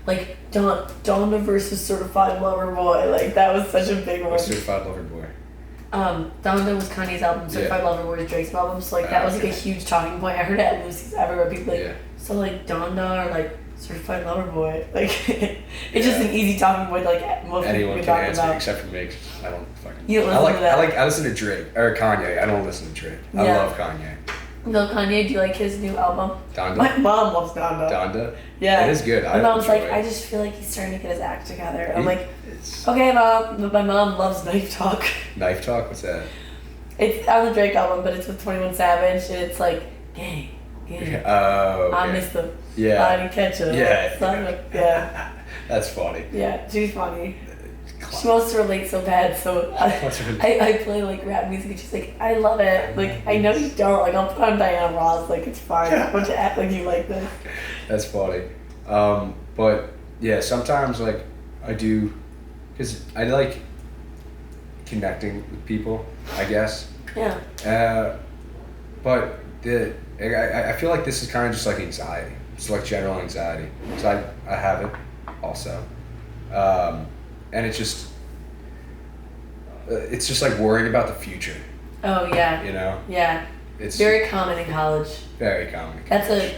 like Donna versus Certified Lover Boy. Like, that was such a big one. Certified Lover Boy. Donna was Kanye's album. Certified Lover Boy was Drake's album. So, like, that was, like, a huge talking point. I heard it at Lucy's everywhere. People like, so, like, Donna or, like, Certified Lover Boy. Like, it's just an easy talking point. Like, most anyone people can answer about. Except for me. 'Cause I don't fucking. You don't listen to that. I listen to Drake or Kanye. I don't listen to Drake. I love Kanye. No, Kanye, do you like his new album? Donda? My mom loves Donda. Donda? Yeah. It is good. My mom's like, I just feel like he's starting to get his act together. I'm like, okay, Mom. But my mom loves Knife Talk. Knife Talk? What's that? It's on the Drake album, but it's with 21 Savage, and it's like, gang. Oh, okay. I miss the body ketchup. Yeah. That's funny. Yeah, she's funny. She wants to relate so bad, so I play like rap music and she's like, I love it. Like, I know you don't. Like, I'll put on Diana Ross. Like, it's fine. Don't you act like you like this. That's funny. But yeah, sometimes like I do, because I like connecting with people, I guess. Yeah. But I feel like this is kind of just like anxiety. It's like general anxiety. So I have it also. And it's just like worrying about the future. Oh yeah. You know? Yeah. It's very common in college. Very common. That's a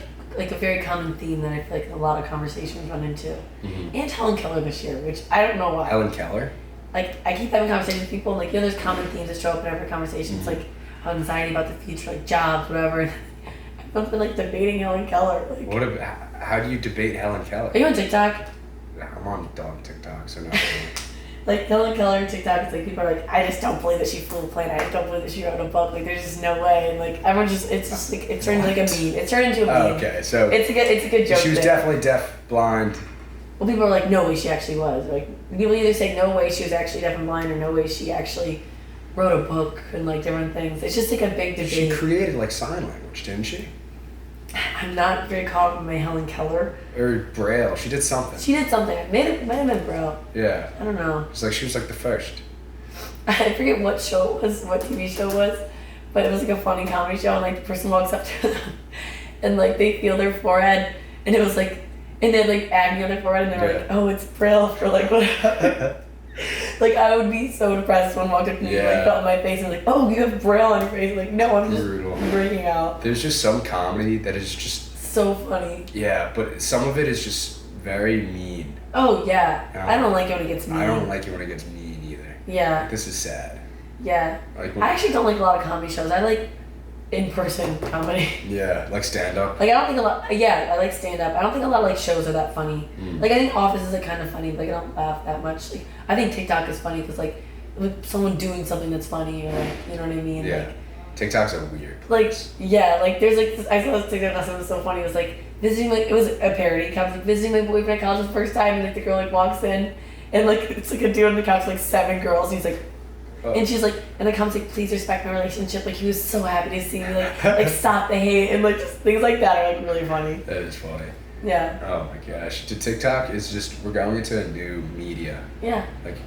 very common theme that I feel like a lot of conversations run into. Mm-hmm. And Helen Keller this year, which I don't know why. Helen Keller? Like, I keep having conversations with people, like, there's common themes that show up in every conversation. It's like anxiety about the future, like jobs, whatever. I've been like debating Helen Keller. Like, how do you debate Helen Keller? Are you on TikTok? I'm on dog TikTok, so no. Like, Helen Keller TikTok, it's like people are like, I just don't believe that she flew a plane. I just don't believe that she wrote a book. Like, there's just no way. And like, everyone it's just like, it turned like a meme. It turned into a meme. Oh, okay, so it's a good joke. She was definitely deaf, blind. Well, people are like, no way she actually was. Like, people either say no way she was actually deaf and blind, or no way she actually wrote a book and like different things. It's just like a big debate. She created like sign language, didn't she? I'm not very caught up with my Helen Keller. Or Braille. She did something. She did something. It might have been Braille. Yeah. I don't know. It's like she was like the first. I forget what show it was, what TV show it was, but it was like a funny comedy show, and like the person walks up to them and like they feel their forehead, and it was like, and they had like acne on their forehead, and they were like, oh, it's Braille for like whatever. Like, I would be so depressed if someone walked up to me and like felt my face and like, oh, you have Braille on your face. Like, no, I'm just breaking out. There's just some comedy that is just so funny. Yeah, but some of it is just very mean. Oh yeah, I don't like it when it gets mean. I don't like it when it gets mean either. Yeah. Like, this is sad. Yeah. Like I actually don't like a lot of comedy shows. I like in-person comedy. Yeah, like stand-up. Like, I don't think a lot. Yeah, I like stand-up. I don't think a lot of like shows are that funny. Like, I think Office is like kind of funny, but like, I don't laugh that much. Like, I think TikTok is funny because like with someone doing something that's funny, or like, you know what I mean? Yeah. Like, TikTok's a weird. Like, yeah, like there's like this, I saw this TikTok last time, it was so funny. It was like visiting, like, it was a parody. I was like visiting my boyfriend at college the first time, and like the girl like walks in, and like it's like a dude on the couch, like 7 girls, and he's like. Oh. And she's like, and the comments like, please respect my relationship. Like, he was so happy to see me. Like stop the hate, and like just things like that are like really funny. That is funny. Yeah. Oh my gosh, TikTok is just, we're going into a new media. Yeah. Like,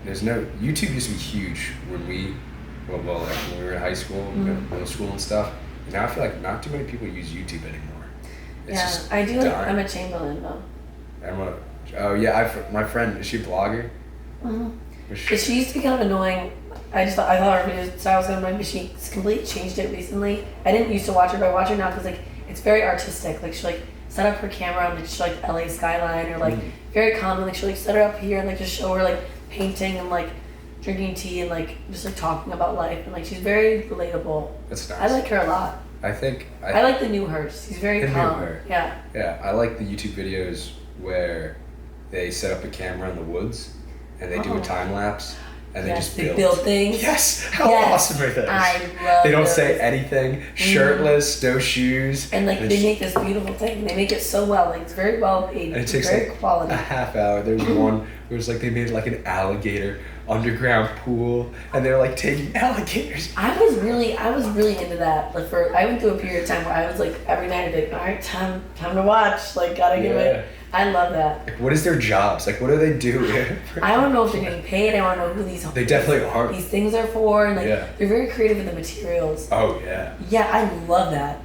there's no, YouTube used to be huge when we, like when we were in high school, middle school and stuff. And now I feel like not too many people use YouTube anymore. It's just I do like dying. Emma Chamberlain though. Oh yeah, my friend, is she a blogger? She used to be kind of annoying. I thought her video style was kind of annoying, but she completely changed it recently. I didn't used to watch her, but I watch her now because like it's very artistic. Like, she like set up her camera and like she like LA skyline, or like very common. Like, she'll like set her up here and like just show her like painting and like drinking tea and like just like talking about life, and like she's very relatable. That's nice. I like her a lot. I like the new her. She's very calm. Yeah. Yeah, I like the YouTube videos where they set up a camera in the woods and they do a time lapse. And they just build things. Yes! How awesome are those? I love They don't those. say anything. Shirtless, no shoes. And like they make this beautiful thing. They make it so well. Like, it's very well made. And it takes very like quality. a half hour. There's one where it's like they made like an alligator underground pool, and they're like taking alligators. I was really into that. Like, I went through a period of time where I was like every night I'd be like, all right, time to watch. Like, gotta give it. I love that. Like, what is their jobs? Like, what do they do? I don't know if they're getting paid. I want to know who these. They definitely are. These things are for, and like they're very creative with the materials. Oh yeah. Yeah, I love that.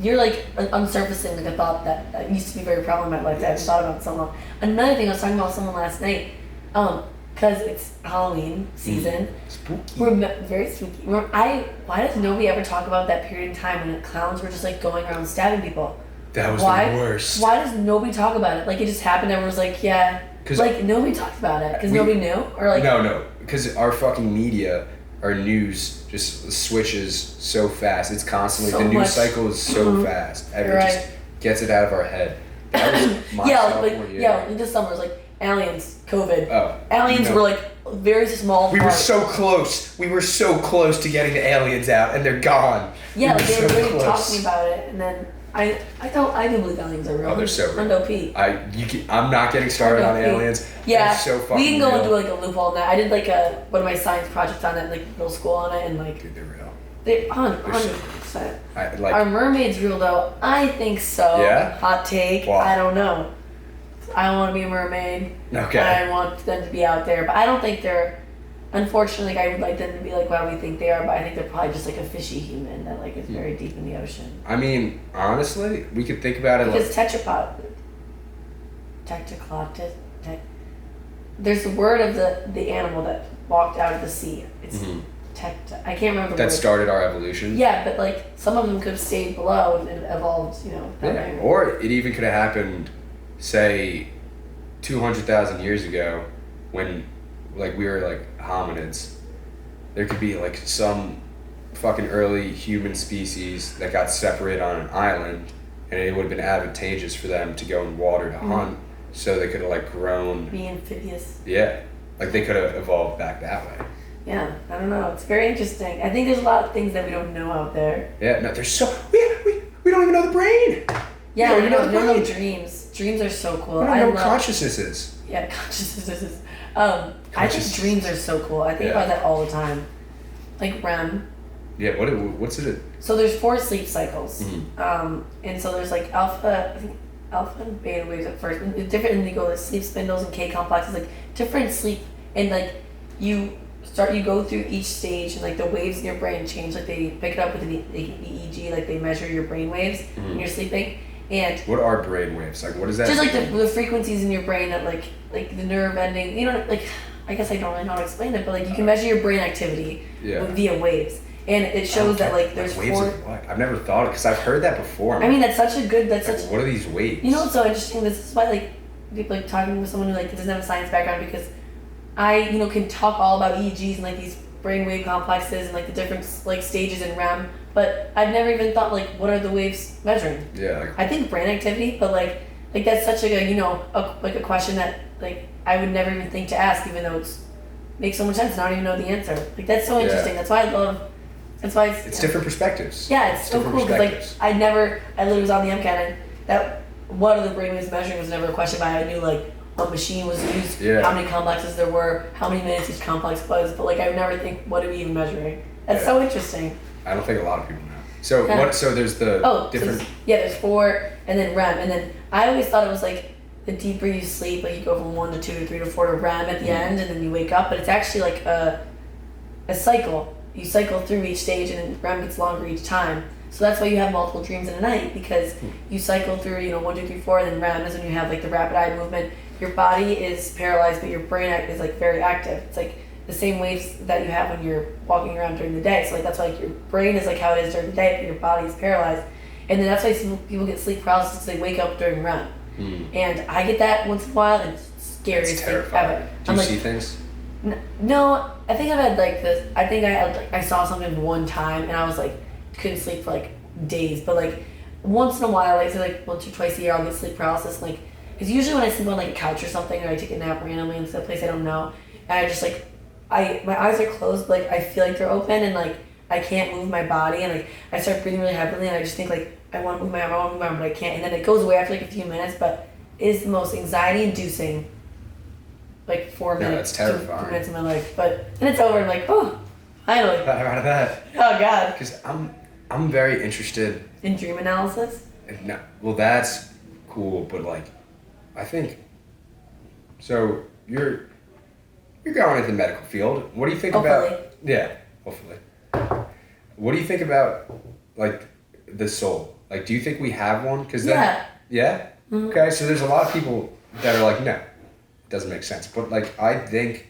You're like unsurfacing like a thought that used to be very prevalent in my life that I haven't thought about in so long. Another thing, I was talking about with someone last night, because it's Halloween season. Spooky. We're very spooky. Why does nobody ever talk about that period in time when the clowns were just like going around stabbing people? That was the worst. Why does nobody talk about it? Like, it just happened. Everyone was like, yeah. Like, nobody talked about it because nobody knew, or like. No, because our fucking media our news just switches so fast. It's constantly, So the news much. cycle is so fast. It just gets it out of our head. That was my sophomore year. This summer was like aliens, COVID. Oh. Aliens were like very small. We were so close. We were so close to getting the aliens out, and they're gone. Yeah, we they were really talking about it, and then I do believe aliens are real. Oh, they're so real. Undo-P. I'm not getting started on aliens. Yeah, they're so fucking we can go real. into like a loophole on that. I did like one of my science projects on it, in, like middle school on it, and like. Dude, they're real. They 100%. Are mermaids real though? I think so. Yeah. Hot take. Wow. I don't know. I want to be a mermaid. Okay. I want them to be out there, but I don't think they're. Unfortunately, like, I would like them to be like what we think they are, but I think they're probably just like a fishy human that like is very deep in the ocean. I mean, honestly, we could think about it because there's the word of the animal that walked out of the sea. It's I can't remember the word. That started our evolution. Yeah, but like some of them could have stayed below and evolved, Yeah. Or it even could have happened, say, 200,000 years ago, when like we were like hominids. There could be like some fucking early human species that got separated on an island, and it would have been advantageous for them to go in water to hunt, so they could have like grown. Be amphibious. Yeah, like they could have evolved back that way. Yeah, I don't know. It's very interesting. I think there's a lot of things that we don't know out there. Yeah, no, there's so we don't even know the brain. Yeah, we don't know dreams. Dreams are so cool. We don't know what consciousness is. Yeah, consciousness is. I think dreams are so cool. I think about that all the time. Like REM. Yeah, what's it? So there's 4 sleep cycles. And so there's like alpha and beta waves at first. And it's different, and you go to sleep spindles and K complexes, like different sleep, and like you go through each stage, and like the waves in your brain change. Like they pick it up with an EEG, like they measure your brain waves when you're sleeping. And what are brain waves? Like what is that? Just like the frequencies in your brain that like the nerve ending. Like I guess I don't really know how to explain it, but like you can measure your brain activity via waves. And it shows that like there's waves 4. Of what? I've never thought of, because I've heard that before. I mean, that's such a good. What are these waves? You know what's so interesting? This is why like people like talking with someone who like doesn't have a science background, because I can talk all about EEGs and like these brainwave complexes and like the different like stages in REM, but I've never even thought like what are the waves measuring? Yeah. I think brain activity, but like that's such like a question that like I would never even think to ask, even though it makes so much sense. And I don't even know the answer. Like that's so interesting. That's why I love. That's why it's different perspectives. Yeah, it's so cool because like I literally was on the Mcat, and that what are the brainwaves measuring was never a question, but I knew like what machine was used, how many complexes there were, how many minutes each complex was, but like I would never think what are we even measuring. That's so interesting. I don't think a lot of people know. So what? So there's the different. So there's 4, and then REM, and then I always thought it was like the deeper you sleep, like you go from 1 to 2 to 3 to 4 to REM at the end, and then you wake up, but it's actually like a cycle. You cycle through each stage, and REM gets longer each time. So that's why you have multiple dreams in a night, because you cycle through, 1, 2, 3, 4, and then REM is when you have like the rapid eye movement. Your body is paralyzed, but your brain is like very active. It's like the same waves that you have when you're walking around during the day. So like that's why like, your brain is like how it is during the day, but your body is paralyzed. And then that's why some people get sleep paralysis because they wake up during REM. And I get that once in a while, and it's scary. It's terrifying. Do you see things? No, I think I've had like this. I think I saw something one time, and I was like couldn't sleep for like days. But like once in a while, like say like once or twice a year, I'll get sleep paralysis. Like it's usually when I sleep on like a couch or something, or I take a nap randomly in some place I don't know, and I just like my eyes are closed, but like I feel like they're open, and like I can't move my body, and like I start breathing really heavily, and I just think like I want to move my arm, but I can't, and then it goes away after like a few minutes. But it is the most anxiety-inducing. Like 4 minutes, that's terrifying. 2 minutes of my life, but then it's over. I'm like, oh, finally. Got out of that. Oh God. Because I'm very interested in dream analysis. No, well, that's cool, but like, I think. So you're going into the medical field. What do you think about? Yeah, hopefully. What do you think about like the soul? Like, do you think we have one? Because then, yeah. Mm-hmm. Okay, so there's a lot of people that are like, no. Doesn't make sense, but like I think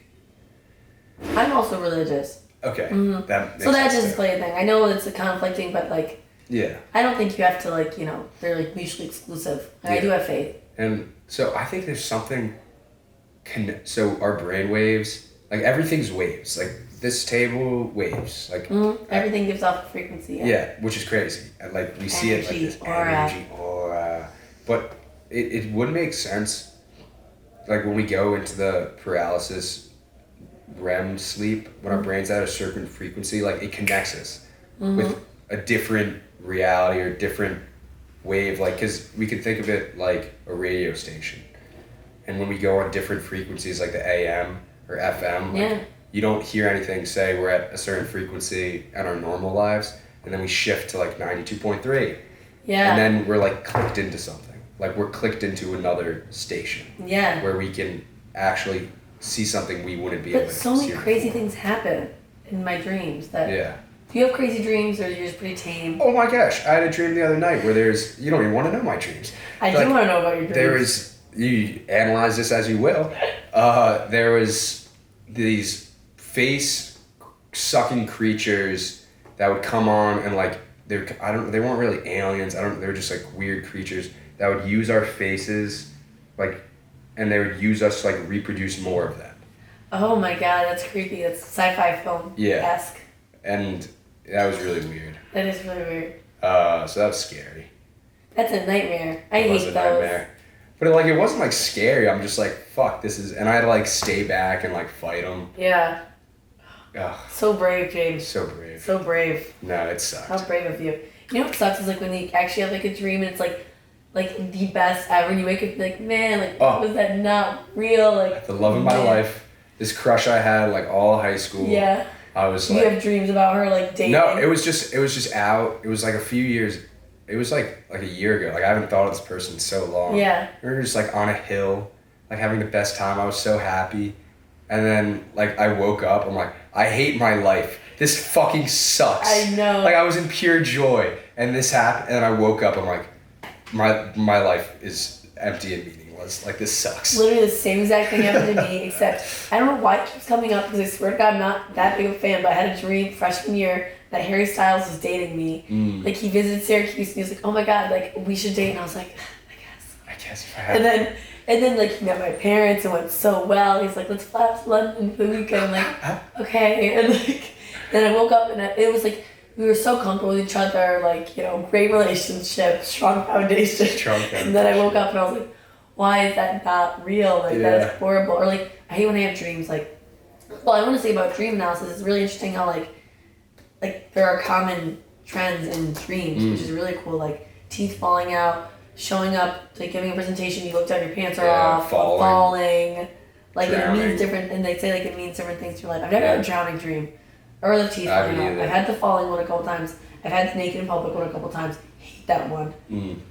I'm also religious. Okay, mm-hmm. That makes so that's sense just play a thing. I know it's a conflicting, but like I don't think you have to like they're like mutually exclusive. And I do have faith. And so I think there's something. So our brain waves like everything's waves. Like this table waves. Like everything gives off a frequency. Yeah, which is crazy. And like we see it like this energy aura. But it would make sense. Like when we go into the paralysis REM sleep, when our brain's at a certain frequency, like it connects us with a different reality or different wave. Like, because we can think of it like a radio station. And when we go on different frequencies, like the AM or FM, like, you don't hear anything say we're at a certain frequency in our normal lives, and then we shift to like 92.3. Yeah. And then we're like clicked into something. Like we're clicked into another station. Yeah. Where we can actually see something we wouldn't be able to see. But so many crazy things happen in my dreams that... Yeah. Do you have crazy dreams, or you're just pretty tame? Oh my gosh, I had a dream the other night where there's... You don't even want to know my dreams. I do want to know about your dreams. There is... You analyze this as you will. There was these face-sucking creatures that would come on and like... They weren't really aliens. They were just like weird creatures that would use our faces, like... And they would use us to like reproduce more of them. Oh my god, that's creepy. That's sci-fi film-esque. Yeah. And that was really weird. That is really weird. So that was scary. That's a nightmare. I hate those. It was a nightmare. But it wasn't like scary. I'm just like, fuck, this is... And I had to like stay back and like fight them. Yeah. Ugh. So brave, James. So brave. So brave. No, it sucked. How brave of you. You know what sucks is like when you actually have like a dream and it's like the best ever, and you wake up like, man, like was that not real? Like the love of my life. This crush I had like all high school. Yeah. I was like... You have dreams about her like dating? No, it was just out. It was like a few years. It was like a year ago. Like I haven't thought of this person in so long. Yeah. We were just like on a hill, like having the best time. I was so happy. And then like I woke up, I'm like, I hate my life. This fucking sucks. I know. Like I was in pure joy. And this happened, and I woke up, I'm like, my life is empty and meaningless. Like this sucks. Literally the same exact thing happened to me, except I don't know why it keeps coming up, because I swear to God I'm not that big of a fan, but I had a dream freshman year that Harry Styles was dating me. Like he visited Syracuse and he was like, oh my god, like we should date, and I was like, I guess if I have. And then like he met my parents and went so well. He's like, let's fly out to London for the weekend. I'm like, okay. And like then I woke up and it was like we were so comfortable with each other, like, you know, great relationship, strong foundation. And then I woke up and I was like, why is that not real? Like that is horrible. Or like I hate when I have dreams. Like, well, I want to say about dream analysis, it's really interesting how like there are common trends in dreams, which is really cool. Like teeth falling out, showing up, like giving a presentation, you looked down, your pants are off, falling. Like drowning. It means different, and they say like it means different things to your life. I've never had a drowning dream, or the teeth falling out. I've had the falling one a couple times. I've had the naked in public one a couple times. Hate that one.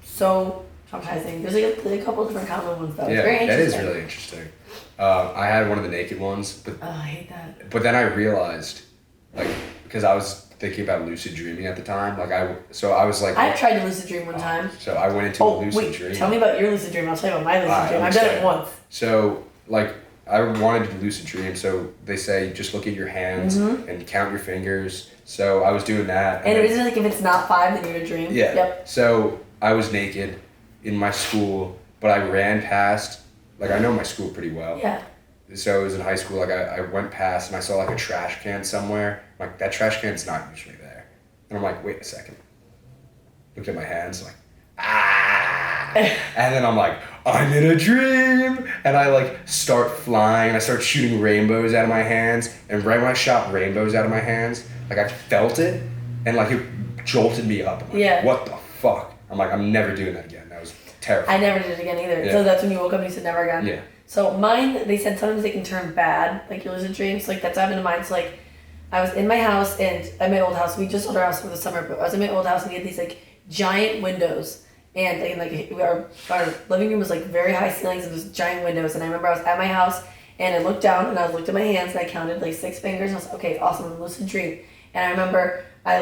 So traumatizing. There's like a couple different common ones though. Yeah, it's very interesting. That is really interesting. I had one of the naked ones, but I hate that. But then I realized, like, because I was thinking about lucid dreaming at the time, I was like, I tried to lucid dream one time. So I went into a lucid dream. Tell me about your lucid dream. I'll tell you about my lucid dream. I've done it once. So like I wanted to lucid dream, so they say just look at your hands and count your fingers. So I was doing that. And isn't it like if it's not 5, then you're in a dream? Yeah. Yep. So I was naked in my school, but I ran past, like I know my school pretty well. Yeah. So it was in high school, like I went past and I saw like a trash can somewhere. I'm like, that trash can's not usually there. And I'm like, wait a second. Looked at my hands, like, and then I'm like, I'm in a dream. And I like start flying and I start shooting rainbows out of my hands. And right when I shot rainbows out of my hands, like I felt it and like it jolted me up. I'm like, what the fuck? I'm like, I'm never doing that again. That was terrifying. I never did it again either. Yeah. So that's when you woke up and you said never again? Yeah. So mine, they said sometimes they can turn bad, like your lucid dreams. Like that's happened to mine. So like I was in my house and at my old house, we just sold our house for the summer, but I was in my old house and we had these like giant windows. And like our living room was like very high ceilings and those giant windows. And I remember I was at my house and I looked down and I looked at my hands and I counted like 6 fingers. And I was like, okay, awesome, lucid dream. And I remember I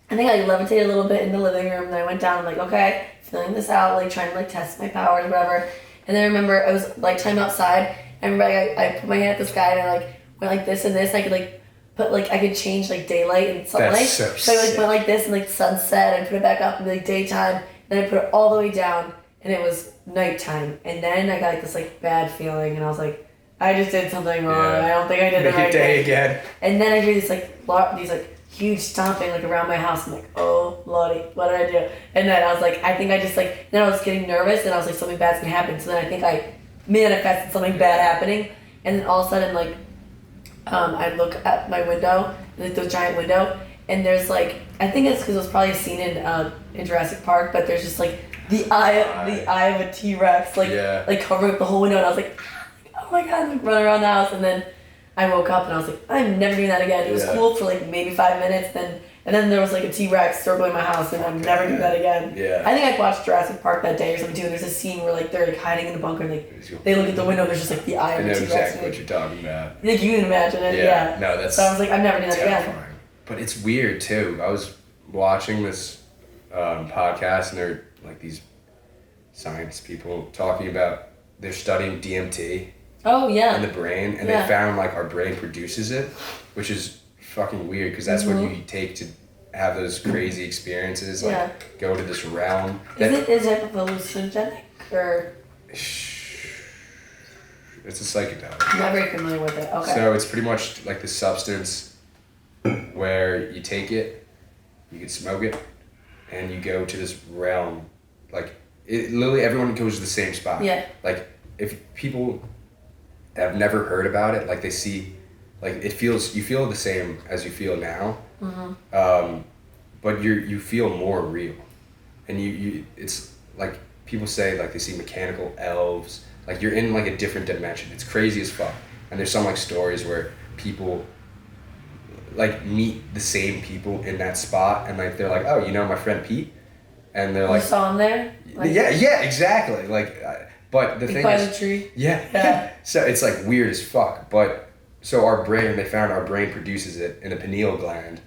think I levitated a little bit in the living room and I went down and like, okay, filling this out, like trying to like test my powers or whatever. And then I remember it was like time outside. I remember I put my hand at the sky and I like went like this and this. And I could like put like, I could change like daylight and sunlight. That's so I like went like this and like sunset. I put it back up and like daytime. Then I put it all the way down and it was nighttime. And then I got like this like bad feeling and I was like, I just did something wrong. I don't think I did the right day thing. Again. And then I hear these huge stomping around my house. I'm like, oh Lordy, what did I do? And then I was like, I think I just then I was getting nervous and I was like, something bad's gonna happen. So then I think I manifested something bad happening. And then all of a sudden I look at my window, the giant window, and there's I think it's because it was probably a scene in Jurassic Park, but there's just the eye of a T-Rex covering up the whole window, and I was like, oh my god, I'm running around the house, and then I woke up and I was like, I'm never doing that again. It was cool for maybe 5 minutes, and then there was a T-Rex circling my house, and I'm never doing that again. Yeah. I think I watched Jurassic Park that day or something too, and there's a scene where they're hiding in a bunker, and they look at the window, and there's just the eye of a T-Rex. I know exactly what you're talking about. You can imagine it, yeah. No, that's so I was like, I'm never doing that terrifying. again. But it's weird too. I was watching this podcast, and they're these science people talking about, they're studying DMT. Oh yeah. In the brain, and they found our brain produces it, which is fucking weird because that's what you take to have those crazy experiences, go to this realm. Is it hallucinogenic or? It's a psychedelic. I'm not very familiar with it. Okay. So it's pretty much like the substance where you take it, you can smoke it, and you go to this realm. Literally everyone goes to the same spot. Yeah. If people have never heard about it, they see, you feel the same as you feel now. Mm-hmm. But you feel more real, and it's people say they see mechanical elves, you're in a different dimension. It's crazy as fuck. And there's some stories where people meet the same people in that spot, and they're like, oh, my friend Pete, and they're you saw him there. Yeah, exactly. But the thing by is, the tree. Yeah. So it's weird as fuck. But so our brain, they found our brain produces it in the pineal gland,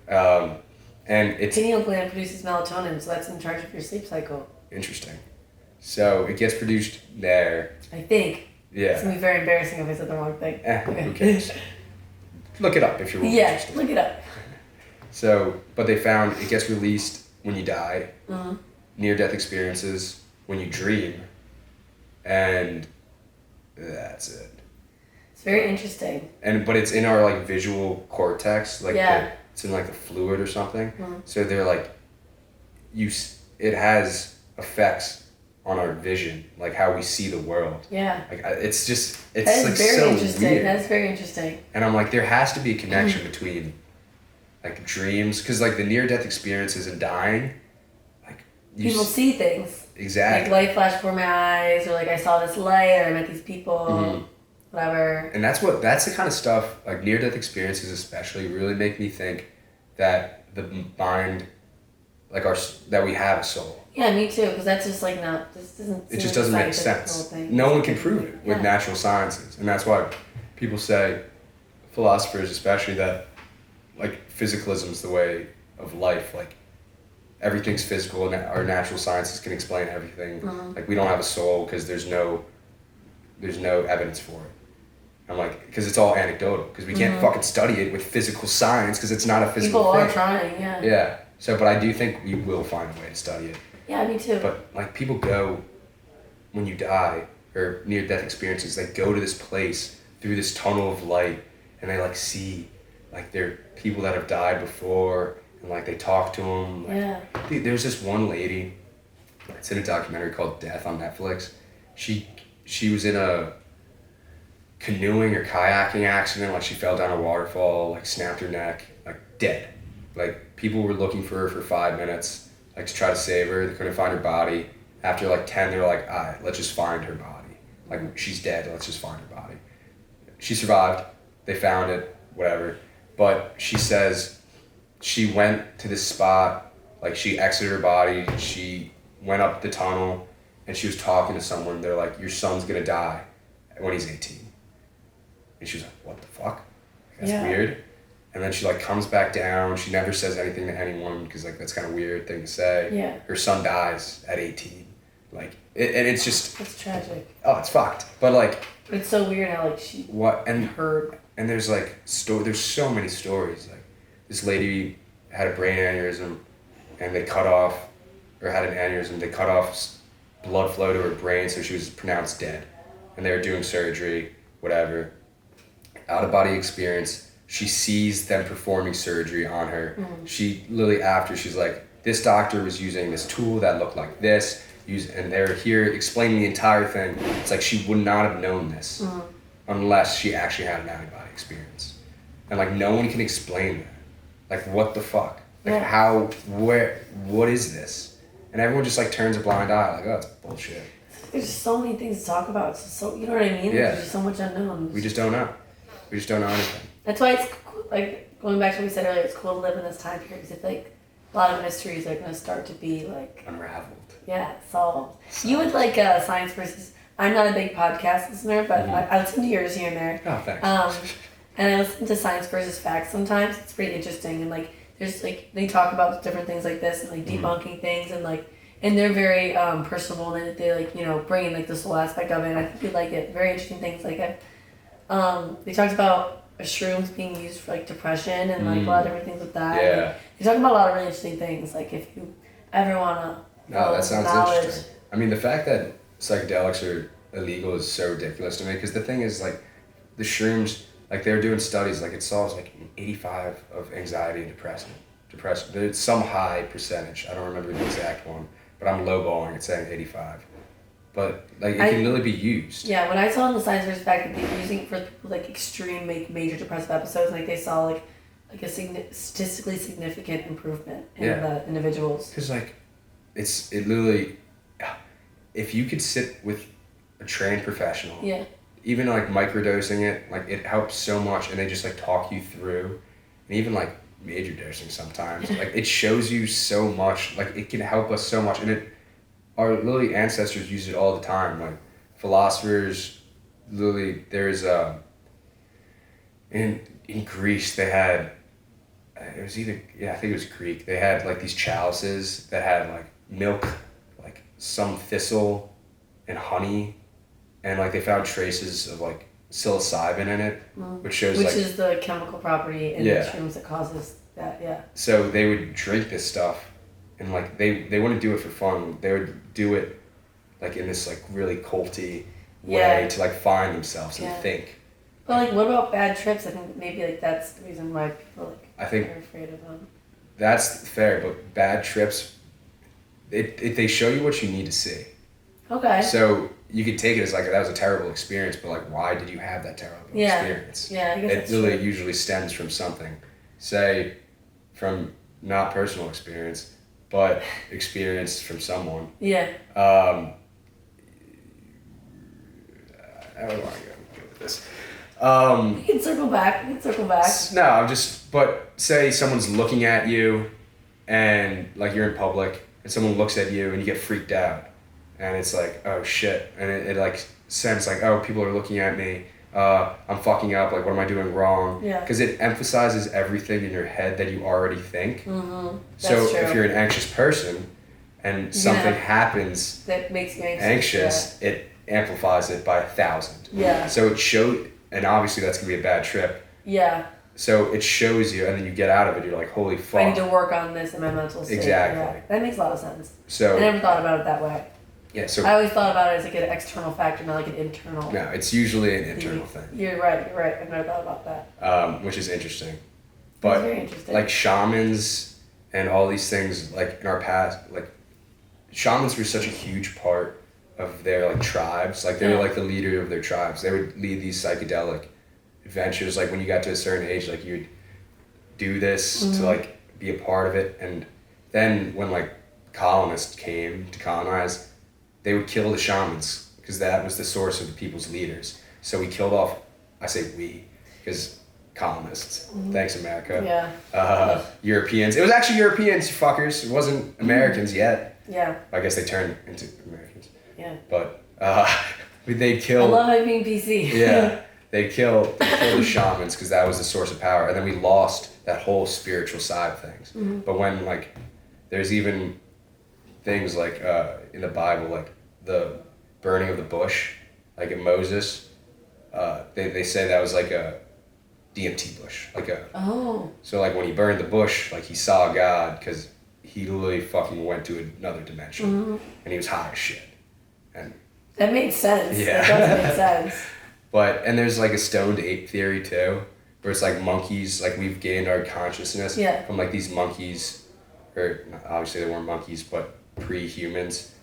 and it's pineal gland produces melatonin, so that's in charge of your sleep cycle. Interesting. So it gets produced there. I think. Yeah. It's gonna be very embarrassing if I said the wrong thing. Okay. Who cares? Look it up if you're interested. Yeah, look it up. So, but they found it gets released when you die, mm-hmm. near-death experiences, when you dream, and that's it. It's very interesting. But it's in our visual cortex, it's in the fluid or something. Mm-hmm. So they're it has effects on our vision, how we see the world. Yeah. It's very so interesting. Weird. That's very interesting. And I'm there has to be a connection between dreams, because the near-death experiences and dying, people see things. Exactly. Light flash before my eyes, or I saw this light, or I met these people, mm-hmm. whatever. And that's the kind of stuff, near-death experiences especially, really make me think that the mind, that we have a soul. Yeah, me too, because that's just not, this doesn't. It just doesn't make sense. No one can prove it with natural sciences, and that's why people say, philosophers especially, that physicalism is the way of life. Everything's physical, and our natural sciences can explain everything. Mm-hmm. We don't have a soul because there's no evidence for it. I'm because it's all anecdotal, because we can't fucking study it with physical science, because it's not a physical thing. People are trying, yeah. Yeah. So, but I do think we will find a way to study it. Yeah, me too. But people go, when you die, or near-death experiences, they go to this place through this tunnel of light, and they see they're people that have died before, and they talk to them. Yeah. Dude, there's this one lady, it's in a documentary called Death on Netflix. She was in a canoeing or kayaking accident, she fell down a waterfall, snapped her neck, dead. People were looking for her for 5 minutes, to try to save her. They couldn't find her body. After 10, they were like, all right, let's just find her body. She's dead, let's just find her body. She survived. They found it, whatever. But she says she went to this spot, she exited her body, she went up the tunnel, and she was talking to someone. They're like, your son's gonna die when he's 18. And she was like, what the fuck? That's weird. And then she comes back down. She never says anything to anyone, because that's kind of weird thing to say. Yeah. Her son dies at 18. And it's just. It's tragic. Oh, it's fucked. But But it's so weird how she. What and heard. And there's there's so many stories. This lady had a brain aneurysm, and they cut off, or had an aneurysm. They cut off blood flow to her brain, so she was pronounced dead. And they were doing surgery, whatever, out-of-body experience. She sees them performing surgery on her. She literally after, she's like, this doctor was using this tool that looked like this, and they're here explaining the entire thing. It's like she would not have known this unless she actually had an out-of-body experience. And like no one can explain that. Like what the fuck? Like how, where, what is this? And everyone just like turns a blind eye, like, oh, it's bullshit. There's just so many things to talk about. So you know what I mean? Yeah. There's just so much unknown. We just don't know. We just don't know anything. That's why it's cool, like going back to what we said earlier. It's cool to live in this time period because like a lot of mysteries are going to start to be like unraveled. Yeah, solved. You would like Science versus. I'm not a big podcast listener, but I listen to yours here and there. Oh, thanks. And I listen to Science versus Facts sometimes. It's pretty interesting, and like there's like they talk about different things like this and like debunking things and like. And they're very personable, and they like bring in like the soul aspect of it. And I think you'd like it. Very interesting things. Like they talked about shrooms being used for like depression and like a lot of different things with that. Yeah. Like, they talk about a lot of really interesting things. Like if you ever wanna. No, that sounds interesting. I mean, the fact that psychedelics are illegal is so ridiculous to me. Because the thing is, like, the shrooms, like they're doing studies, like it solves like 85 of anxiety and depression. It's some high percentage. I don't remember the exact one. But I'm lowballing it, saying 85. But like it can literally be used. Yeah, when I saw in the Science versus Fact that they're using it for people like extreme major depressive episodes, like they saw like a statistically significant improvement in the individuals. Because like, it literally, if you could sit with a trained professional, even like microdosing it, like it helps so much, and they just like talk you through, and even like. Major dosing sometimes. Like it shows you so much. Like it can help us so much. And our literally ancestors used it all the time. Like philosophers, literally there's in Greece they had I think it was Greek. They had like these chalices that had like milk, like some thistle and honey, and like they found traces of like psilocybin in it, which is the chemical property in the shrooms that causes that. So they would drink this stuff, and like they wouldn't do it for fun. They would do it like in this like really culty way to like find themselves and think. But like, what about bad trips? I think maybe like that's the reason why people are afraid of them. That's fair, but bad trips, they show you what you need to see. Okay. So you could take it as like that was a terrible experience, but like why did you have that terrible experience? Yeah, I guess it really usually stems from something, say, from not personal experience, but experience from someone. Yeah. I don't want to go with this. We can circle back. No, but say someone's looking at you, and like you're in public, and someone looks at you, and you get freaked out. And it's like, oh shit. And it like sends like, oh, people are looking at me. I'm fucking up. Like, what am I doing wrong? Yeah. Because it emphasizes everything in your head that you already think. Mm-hmm. So if you're an anxious person and something happens that makes you anxious, it amplifies it by 1,000. Yeah. So it showed, and obviously that's going to be a bad trip. Yeah. So it shows you, and then you get out of it, you're like, holy fuck. I need to work on this in my mental state. Exactly. Yeah. That makes a lot of sense. So I never thought about it that way. Yeah, so I always thought about it as like an external factor, not like an internal. No, it's usually an internal thing. You're right. I've never thought about that. Which is interesting. But very interesting. Like shamans and all these things, like in our past, like shamans were such a huge part of their like tribes. Like they were like the leader of their tribes. They would lead these psychedelic adventures. Like when you got to a certain age, like you'd do this to like be a part of it. And then when like colonists came to colonize, they would kill the shamans because that was the source of the people's leaders. So we killed off, I say we, because colonists. Thanks, America. Yeah. Europeans. It was actually Europeans, you fuckers. It wasn't Americans yet. Yeah. I guess they turned into Americans. Yeah. But they'd kill. I love how you're being PC. Yeah. They'd kill the shamans because that was the source of power. And then we lost that whole spiritual side of things. But when like, there's even things like in the Bible, like the burning of the bush, like in Moses, they say that was like a DMT bush, like a. Oh. So like when he burned the bush, like he saw God because he literally fucking went to another dimension, and he was high as shit, and. That makes sense. Yeah. That does make sense. And there's like a stoned ape theory too, where it's like monkeys, like we've gained our consciousness from like these monkeys, or obviously they weren't monkeys, but pre-humans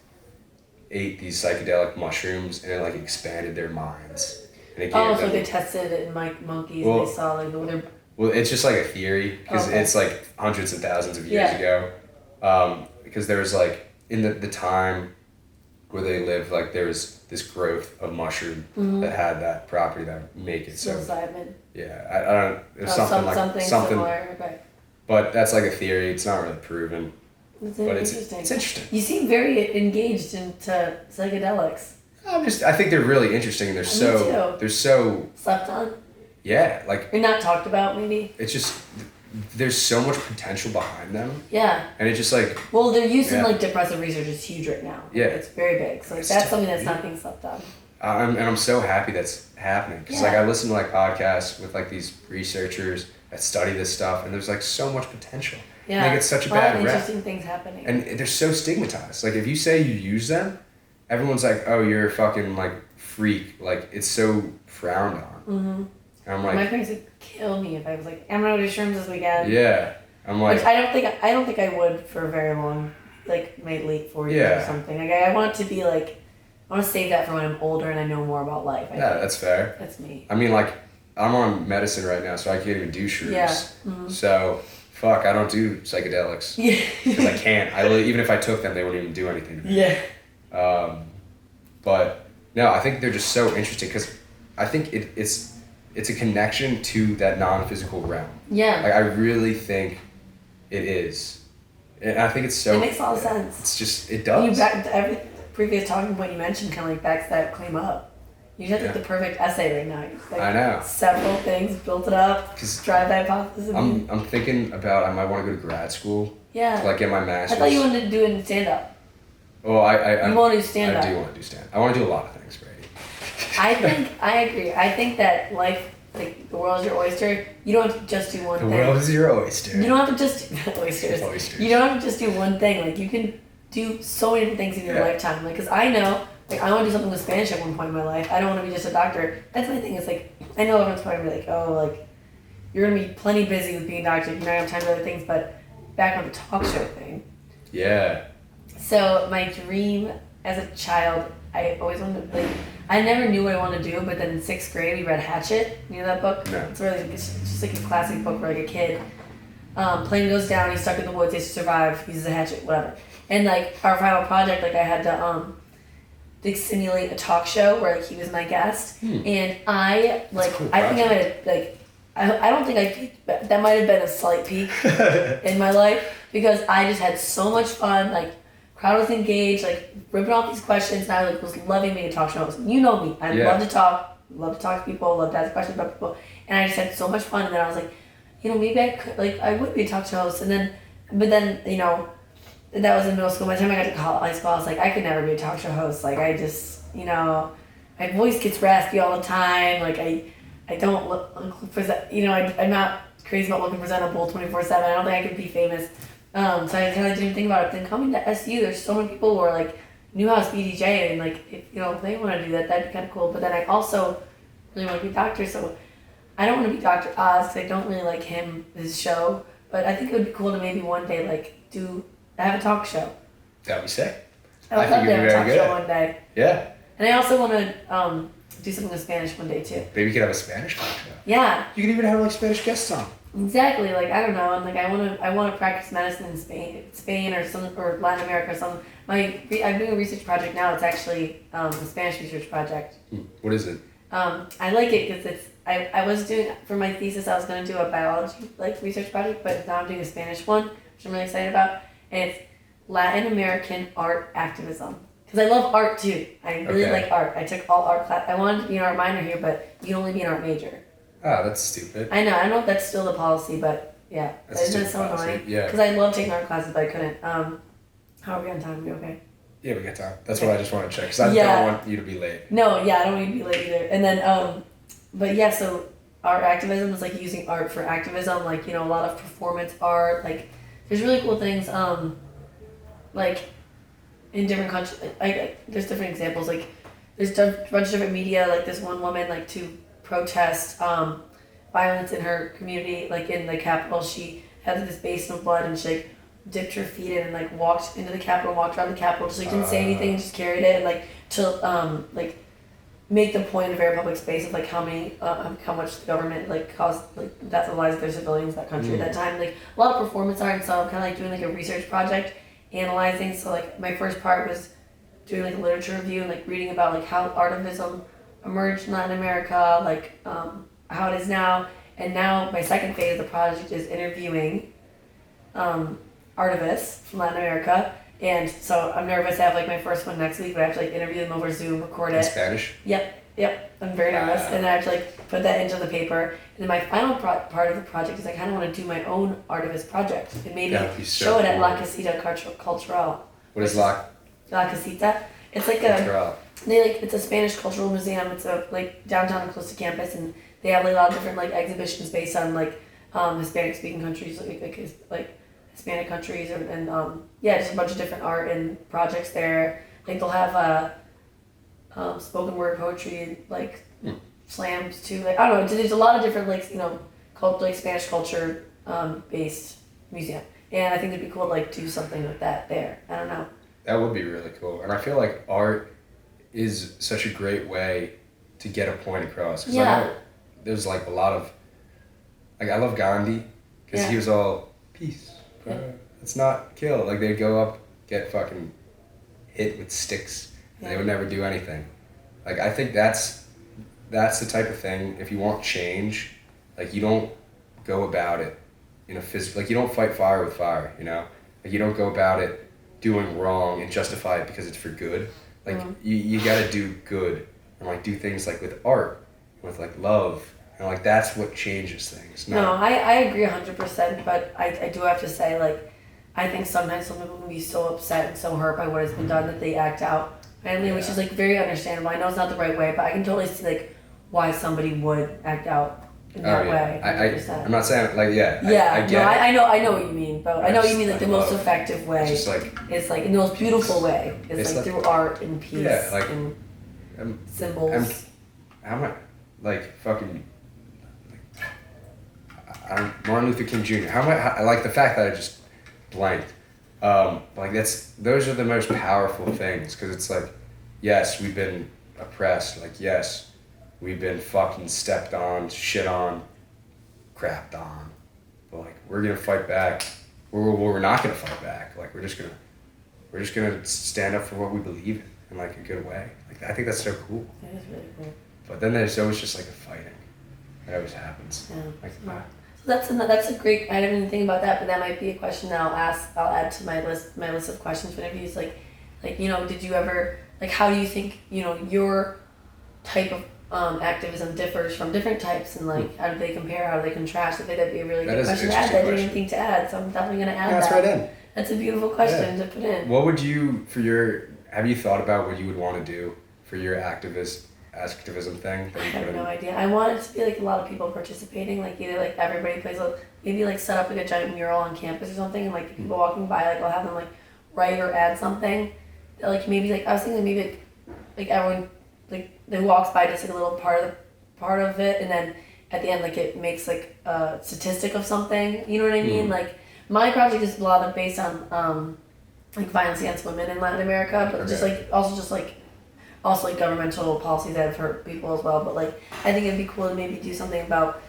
ate these psychedelic mushrooms and it like expanded their minds. And it gave so they tested it in like monkeys and they saw like their... Well, it's just like a theory because it's like hundreds of thousands of years ago. Because there was like in the time where they lived, like there was this growth of mushroom that had that property that make it psilocybin. Yeah, I don't. It was something similar. Okay. But that's like a theory. It's not really proven. It's interesting. It's interesting. You seem very engaged into psychedelics. I think they're really interesting. And they're so slept on. Yeah, like. Or not talked about, maybe. It's just. There's so much potential behind them. Yeah. And it's just like... Well, they're used in like depressive research. It's huge right now. Yeah. It's very big. So like, that's something that's not being slept on. I'm so happy that's happening. Because like I listen to like podcasts with like these researchers that study this stuff and there's like so much potential. Yeah. And they get such a bad rep. Interesting things happening. And they're so stigmatized. Like if you say you use them, everyone's like, oh, you're a fucking like freak. Like it's so frowned on. Mm-hmm. And I'm like... My parents would kill me if I was like, I'm gonna do shrooms this weekend. Yeah. I'm like... Which I don't think I would for very long. Like my late 40s or something. Like I want to be like... I want to save that for when I'm older and I know more about life. That's fair. That's me. I mean, like, I'm on medicine right now, so I can't even do shrooms. Yeah. Mm-hmm. So, fuck, I don't do psychedelics. Yeah. Because I can't. Even if I took them, they wouldn't even do anything to me. Yeah. But, no, I think they're just so interesting because I think it's a connection to that non-physical realm. Yeah. Like, I really think it is. And I think it's so... It makes a lot of sense. It's just... It does. Every previous talking point you mentioned kind of like backs that claim up. You just have the perfect essay right now. Like, I know. Several things, built it up, drive the hypothesis. I'm thinking about I might want to go to grad school. Yeah. To like get my master's. I thought you wanted to do it in stand-up. Well, I want to do stand-up. I do want to do stand-up. I want to do a lot of things, Brady. I agree. I think that life, like the world is your oyster. You don't have to just do one thing. The world is your oyster. You don't have to just do oysters. You don't have to just do one thing. Like you can do so many different things in your lifetime. Like, cause I know, like I want to do something with Spanish at one point in my life. I don't want to be just a doctor. That's my thing. It's like I know everyone's probably like, oh, like you're gonna be plenty busy with being a doctor. You're not gonna have time for other things. But back on the talk show thing. Yeah. So my dream as a child, I always wanted to, like, I never knew what I wanted to do, but then in 6th grade we read Hatchet. You know that book? No. It's really, it's just like a classic book where like a kid, plane goes down, he's stuck in the woods, he has to survive, he uses a hatchet, whatever. And like our final project, like I had to like simulate a talk show where like he was my guest, and I like cool I think I might have like I don't think I peaked, but that might have been a slight peak in my life because I just had so much fun. Like crowd was engaged, like ripping off these questions, and I like was loving being a talk show host. You know me, I love to talk to people, love to ask questions about people, and I just had so much fun. And then I was like, you know, maybe I could like I would be a talk show host, but then you know. That was in middle school. By the time I got to high school, I was like, I could never be a talk show host. Like, I just, you know, my voice gets raspy all the time. Like, I don't look you know, I'm not crazy about looking presentable 24/7. I don't think I could be famous. So I kind of didn't think about it. Then coming to SU, there's so many people who are like Newhouse BDJ, and like, if, you know, if they want to do that, that'd be kind of cool. But then I also really want to be a doctor, so I don't want to be Dr. Oz because I don't really like his show. But I think it would be cool to maybe one day like have a talk show. That'd be sick. I would love to have a talk show one day. Yeah. And I also want to do something with Spanish one day too. Maybe you could have a Spanish talk show. Yeah. You could even have like Spanish guests on. Exactly. Like I don't know. And like I want to practice medicine in Spain or Latin America or something. I'm doing a research project now. It's actually a Spanish research project. What is it? I like it because it's I was doing for my thesis. I was going to do a biology like research project, but now I'm doing a Spanish one, which I'm really excited about. And it's Latin American art activism. Because I love art too. I really like art. I took all art class. I wanted to be an art minor here, but you can only be an art major. Oh, that's stupid. I know if that's still the policy, but yeah. That's isn't it so annoying? Yeah. Because I love taking art classes, but I couldn't. How are we on time? Are we okay? Yeah, we got time. That's what I just want to check. Because I don't want you to be late. No, yeah, I don't need to be late either. And then, but yeah, so art activism is like using art for activism. Like, you know, a lot of performance art. Like, there's really cool things. Like in different countries, there's different examples. Like there's a bunch of different media, like this one woman, like to protest violence in her community, like in the Capitol, she had this basin of blood and she like dipped her feet in and like walked into the Capitol, walked around the Capitol, just like didn't say anything, just carried it, and like to like make the point in a very public space of like how much the government like caused like death of lives of their civilians in that country at that time. Like a lot of performance art, and so I'm kind of like doing like a research project, analyzing. So like my first part was doing like a literature review and like reading about like how artivism emerged in Latin America, like how it is now, and now my second phase of the project is interviewing artivists from Latin America. And so I'm nervous. I have like my first one next week, but I have to like interview them over Zoom, record it. In Spanish? Yep. I'm very nervous. And I have to like put that into the paper. And then my final part of the project is I kind of want to do my own artivist project and maybe show it at La Casita Cultural. What is La Casita? It's like it's a Spanish cultural museum. It's a like downtown and close to campus, and they have like a lot of different like exhibitions based on like Hispanic speaking countries, like Hispanic countries, and just a bunch of different art and projects there. Like they'll have spoken word poetry, like slams too. Like I don't know, there's a lot of different like like Spanish culture based museum, and I think it'd be cool to like do something with that there. I don't know. That would be really cool, and I feel like art is such a great way to get a point across. Cause I know there's like a lot of like I love Gandhi because he was all peace. Let's not kill. Like they'd go up, get fucking hit with sticks, and they would never do anything. Like I think that's the type of thing. If you want change, like you don't go about it in a physical. Like you don't fight fire with fire. Like you don't go about it doing wrong and justify it because it's for good. Like you gotta do good and like do things like with art, with like love. And like that's what changes things. No, I agree 100%, but I do have to say, like, I think sometimes some people can be so upset and so hurt by what has been done that they act out randomly, which is like very understandable. I know it's not the right way, but I can totally see like why somebody would act out in that way. I'm not saying like I get it. I know what you mean, but I know what you mean like the most effective way. It's just like it's like in the most beautiful way. It's like through art and peace and symbols. How am I like fucking? Martin Luther King Jr. I like the fact that I just blanked. Like those are the most powerful things because it's like, yes, we've been oppressed. Like yes, we've been fucking stepped on, shit on, crapped on. But like we're gonna fight back. We're not gonna fight back. Like we're just gonna stand up for what we believe in like a good way. Like I think that's so cool. That is really cool. But then there's always just like a fighting. That always happens. Yeah. Like, that's a great. I didn't even think about that, but that might be a question that I'll add to my list of questions for interviews. Like did you ever how do you think your type of activism differs from different types, and how do they compare? How do they contrast? I think that'd be a really good question to add. I didn't even think to add, so I'm definitely gonna add that. That's right in. That's a beautiful question to put in. What would you have you thought about what you would want to do for your activism thing? I have no idea. I want it to be like a lot of people participating, like either like everybody plays maybe like set up like a giant mural on campus or something, and like people walking by, like I'll have them like write or add something. Like maybe like I was thinking maybe like everyone like that walks by just like a little part of it, and then at the end like it makes like a statistic of something. You know what I mean? Like my project is a lot of based on like violence against women in Latin America, but just like governmental policies that have hurt people as well. But like I think it'd be cool to maybe do something about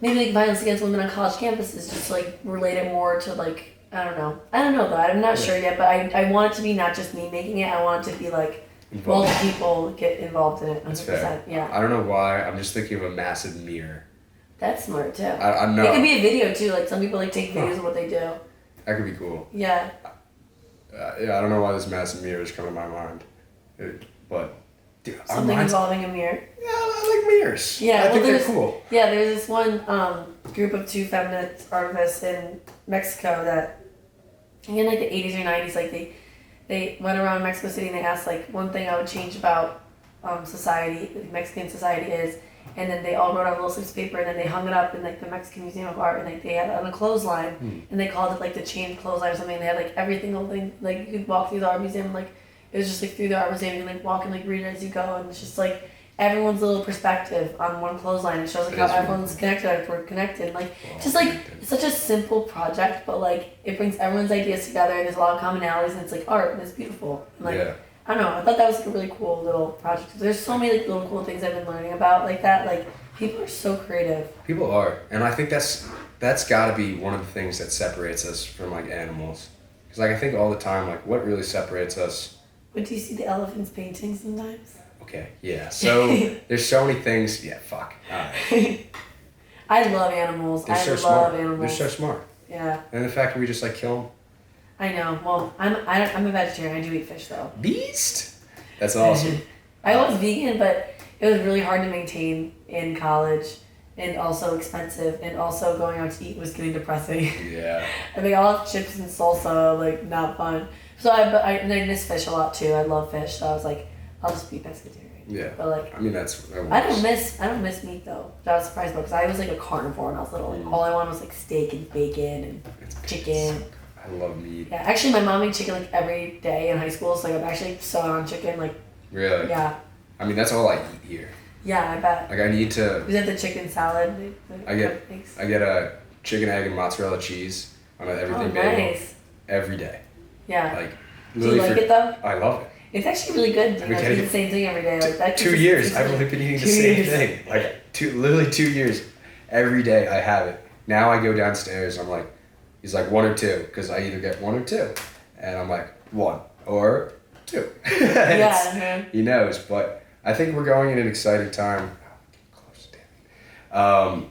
maybe like violence against women on college campuses, just like relate it more to like I don't know though. I'm not sure yet, but I want it to be not just me making it. I want it to be like multiple people get involved in it. 100%. That's fair. Yeah. I don't know why. I'm just thinking of a massive mirror. That's smart too. I know. It could be a video too. Like some people like take videos of what they do. That could be cool. Yeah. I don't know why this massive mirror is coming to my mind. But dude, something involving a mirror. Yeah, I like mirrors. Yeah, I think they're cool. Yeah, there's this one group of two feminist artists in Mexico that in like the 80s or 90s, like they went around Mexico City and they asked like one thing I would change about society, Mexican society is, and then they all wrote on a little slip of paper and then they hung it up in like the Mexican Museum of Art, and like they had it on a clothesline and they called it like the chain clothesline or something. They had like every single thing, like you could walk through the art museum and like it was just like through the arbor you can like walk and like read it as you go, and it's just like everyone's little perspective on one clothesline. It shows like how everyone's connected, if we're connected. Like just like it's such a simple project, but like it brings everyone's ideas together. There's a lot of commonalities, and it's like art, and it's beautiful. And like I don't know, I thought that was like a really cool little project. There's so many like little cool things I've been learning about like that. Like people are so creative. People are, and I think that's got to be one of the things that separates us from like animals. Because like I think all the time, like what really separates us. But do you see the elephants painting sometimes? Okay, yeah. So there's so many things. Yeah, fuck. I love animals. They're so love smart. animals. They're so smart. Yeah. And the fact that we just like kill them. I know. Well, I'm a vegetarian. I do eat fish though. Beast. That's awesome. I was vegan, but it was really hard to maintain in college, and also expensive, and also going out to eat was getting depressing. Yeah. I mean, all have chips and salsa, like not fun. So I miss fish a lot too. I love fish, so I was like, I'll just be pescatarian. Yeah. But like, I mean that's. I don't miss meat though. That I was surprised about because I was like a carnivore when I was little. Like, all I wanted was like steak and bacon and chicken. I love meat. Yeah, actually, my mom made chicken like every day in high school, so like, I'm actually so on chicken. Like. Really. Yeah. I mean that's all I eat here. Yeah, I bet. Like I need to. Is that the chicken salad? I get a chicken, egg, and mozzarella cheese on an everything bagel. Nice. Every day. Yeah. Like. Do you like it though? I love it. It's actually really good. You know, eat the same thing every day. Like that. 2 years. I've only been eating the same thing. Like literally 2 years. Every day I have it. Now I go downstairs. I'm like, he's like 1 or 2 because I either get 1 or 2, and I'm like 1 or 2. Yeah. He knows, but I think we're going in an exciting time. Close, damn it.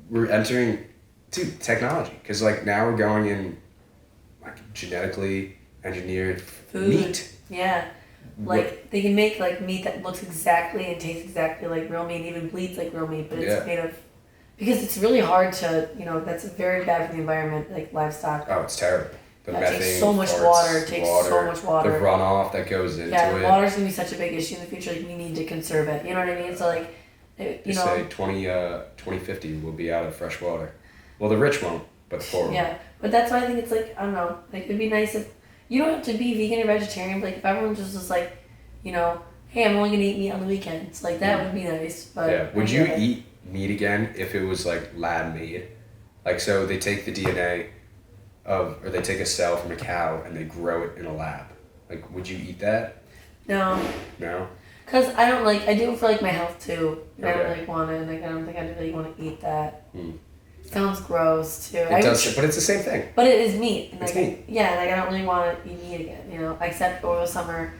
We're entering, technology because like now we're going in like genetically engineered food. Meat. Yeah. Like they can make like meat that looks exactly and tastes exactly like real meat, and even bleeds like real meat, but it's made of, because it's really hard to, that's very bad for the environment, like livestock. Oh, it's terrible. The methane, takes so much water. It takes so much water. The runoff that goes into it. Yeah, water's gonna be such a big issue in the future. Like we need to conserve it. You know what I mean? So like, Say 2050 we'll be out of fresh water. Well, the rich won't, but the poor won't. Yeah, but that's why I think it's like, I don't know. Like it'd be nice if you don't have to be vegan or vegetarian, but like if everyone just was like, hey, I'm only gonna eat meat on the weekends. Like that would be nice. But yeah, would you eat meat again if it was like lab made? Like so they take the DNA or they take a cell from a cow and they grow it in a lab. Like would you eat that? No. No? Cause I don't like, I do it for like my health too. Okay. I don't like want to, like I don't think I really want to eat that. Sounds gross too. It does, but it's the same thing. But it is meat. And it's like, meat. Yeah, like I don't really want to eat meat again, Except over the summer,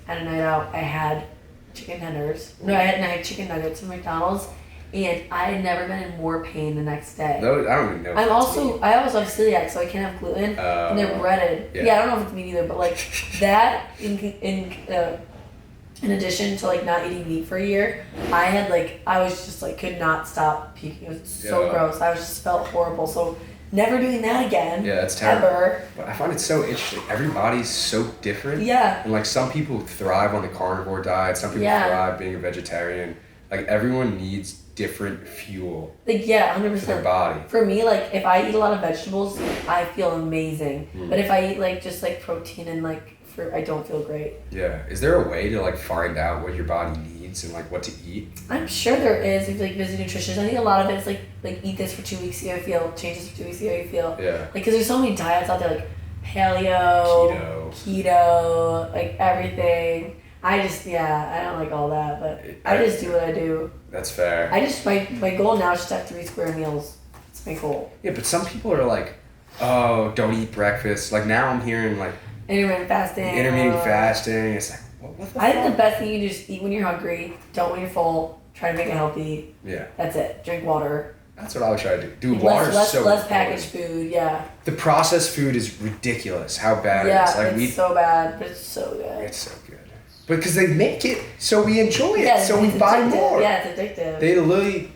at a night out, I had chicken tenders. No, I had chicken nuggets from McDonald's, and I had never been in more pain the next day. Those, I don't even know. I also have celiac, so I can't have gluten, and they're breaded. Yeah, I don't know if it's meat either, but like that in addition to like not eating meat for a year, I was just like could not stop puking. It was so gross. I just felt horrible. So never doing that again. Yeah, that's terrible. Ever. But I find it so interesting. Everybody's so different. Yeah. And like some people thrive on the carnivore diet. Some people thrive being a vegetarian. Like everyone needs different fuel. Like 100%. For their body. For me, like if I eat a lot of vegetables, I feel amazing. But if I eat like just like protein and like I don't feel great. Yeah. Is there a way to like find out what your body needs and like what to eat? I'm sure there is. If you like visit nutritionists, I think a lot of it is like eat this for 2 weeks, see how you feel. Change this for 2 weeks, see how you feel. Yeah. Like because there's so many diets out there, like paleo, keto, like everything. I don't like all that, but I just do what I do. That's fair. My goal now is just to have 3 square meals. That's my goal. Yeah, but some people are like, oh, don't eat breakfast. Like now I'm hearing like intermittent fasting. It's like, what the fuck? I think the best thing you do is just eat when you're hungry, don't when you're full, try to make it healthy. Yeah. That's it. Drink water. That's what I would try to do. Dude, water's so less packaged food, yeah. The processed food is ridiculous how bad it is. Like it's so bad, but it's so good. It's so good. But because they make it so we enjoy it, so we buy more. Yeah, it's addictive. They literally,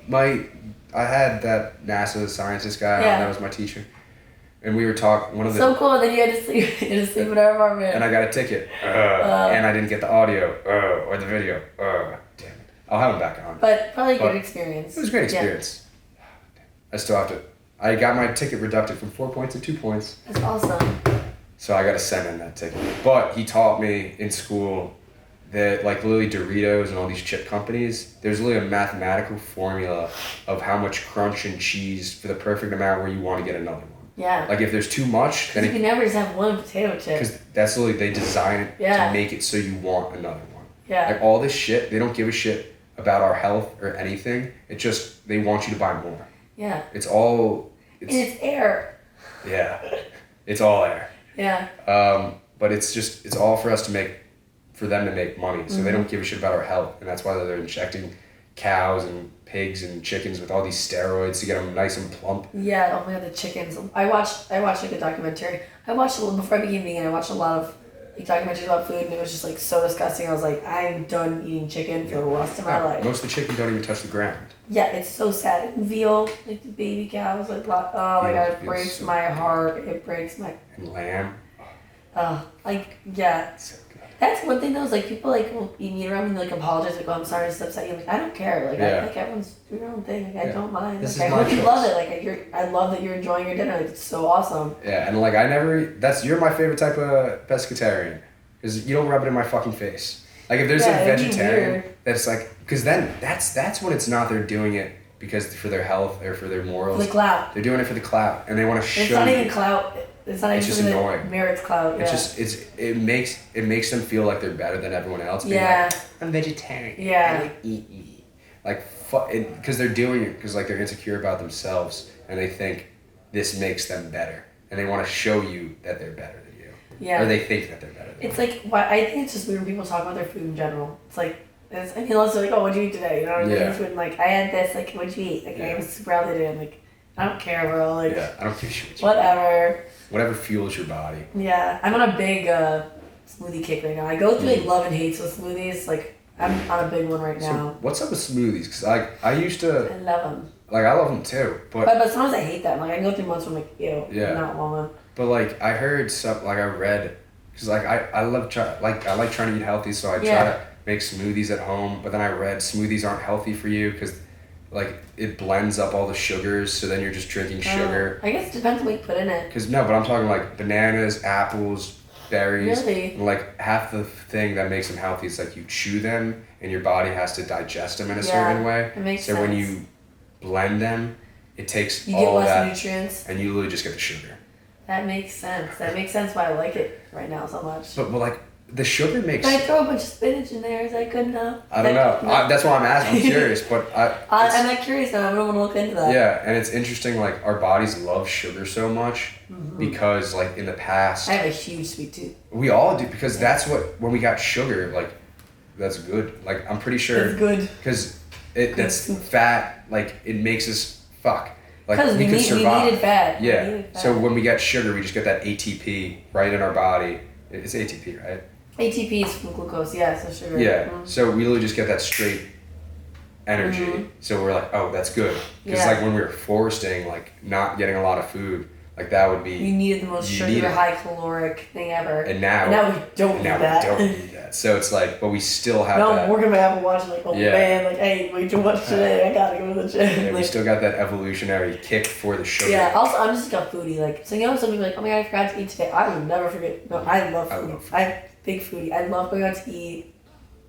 I had that NASA scientist guy on, that was my teacher. And we were talking, So cool, and then you had to sleep in our apartment. And I got a ticket. And I didn't get the audio or the video. Damn it. I'll have him back on. But probably a good experience. It was a great experience. Yeah. I still have to, I got my ticket reducted from 4 points to 2 points. That's awesome. So I got to send in that ticket. But he taught me in school that like literally Doritos and all these chip companies, there's literally a mathematical formula of how much crunch and cheese for the perfect amount where you want to get another one. Yeah. Like if there's too much, then you can never just have one potato chip. Because that's literally, they design it to make it so you want another one. Yeah. Like all this shit, they don't give a shit about our health or anything. It just, they want you to buy more. Yeah. It's all... and it's air. Yeah. It's all air. Yeah. But it's just, it's all for us to make, for them to make money. So they don't give a shit about our health. And that's why they're injecting cows and pigs and chickens with all these steroids to get them nice and plump. Yeah, oh my god, the chickens. I watched like a documentary. Before I became vegan, I watched a lot of like documentaries about food, and it was just like so disgusting. I was like, I'm done eating chicken for the rest of my life. Most of the chicken don't even touch the ground. Yeah, it's so sad. And veal, like the baby cows, like oh my god, it breaks my heart. It breaks my... And lamb. Like, yeah. So good. That's one thing though, is like people like will eat meat around me and like apologize, like, oh, I'm sorry to upset you. I'm like, I don't care. Like, I like everyone's doing their own thing. Like, I don't mind. This like, is I hope you choice. love it. Like, I love that you're enjoying your dinner. Like, it's so awesome. Yeah, and like you're my favorite type of pescatarian. Because you don't rub it in my fucking face. Like if there's a vegetarian that's like, because then that's when it's not they're doing it because for their health or for their morals. For the clout. They're doing it for the clout, and they want to show. It's not even clout. It's not even just annoying. Merits clout. It makes them feel like they're better than everyone else. Yeah. Like, I'm vegetarian. Yeah. I like eat. Like because they're doing it because like they're insecure about themselves and they think this makes them better and they want to show you that they're better than you. Yeah. Or they think that they're better than you. It's like, I think it's just weird when people talk about their food in general. It's like, unless they're like, oh, what'd you eat today? You know what I mean? Yeah. And like, I had this, like, what'd you eat? Like, I was super healthy today. I'm like, I don't care, bro. Like, yeah, I don't give a shit. Whatever. Whatever fuels your body. Yeah, I'm on a big smoothie kick right now. I go through like love and hates with smoothies. Like, I'm on a big one right now. So what's up with smoothies? Because I used to... I love them. Like, I love them too, but sometimes I hate them. Like, I can go through months where I'm like, ew, yeah. not want them. But like, I heard some, like I read, because like I like trying to eat healthy, so I try to make smoothies at home. But then I read smoothies aren't healthy for you because like it blends up all the sugars, so then you're just drinking sugar. I guess it depends on what you put in it. But I'm talking like bananas, apples, berries. Really? And like half the thing that makes them healthy is like you chew them and your body has to digest them in a certain way. It makes so sense. when you blend them, it takes you all get less that nutrients. and you literally just get the sugar. That makes sense. That makes sense why I like it right now so much. But like the sugar makes. Can I throw a bunch of spinach in there? Is that good enough? I don't know. That's why I'm asking. I'm curious, but I'm not curious now. I don't want to look into that. Yeah, and it's interesting. Like our bodies love sugar so much because, like in the past, I have a huge sweet tooth. We all do because that's what when we got sugar, like that's good. Like I'm pretty sure it's good because that's fat. Like it makes us fuck. Like because we needed fat. Yeah. We needed fat. So when we get sugar, we just get that ATP right in our body. It's ATP, right? ATP is from glucose, yeah, so sugar. Yeah, so we literally just get that straight energy. So we're like, oh, that's good. Because like when we were fasting, like not getting a lot of food, like that would be... You needed the most sugar, high caloric thing ever. And now we don't need that. We don't need that. So it's like, but we still have that. Now I'm working my Apple Watch like, oh man, like, hey, way too much today, I gotta go to the gym. Yeah, like, we still got that evolutionary kick for the sugar. Yeah, also, I'm just like a foodie. Like, so some people are like, oh my god, I forgot to eat today. I will never forget. No, I love food. I'm big foodie. I love going out to eat.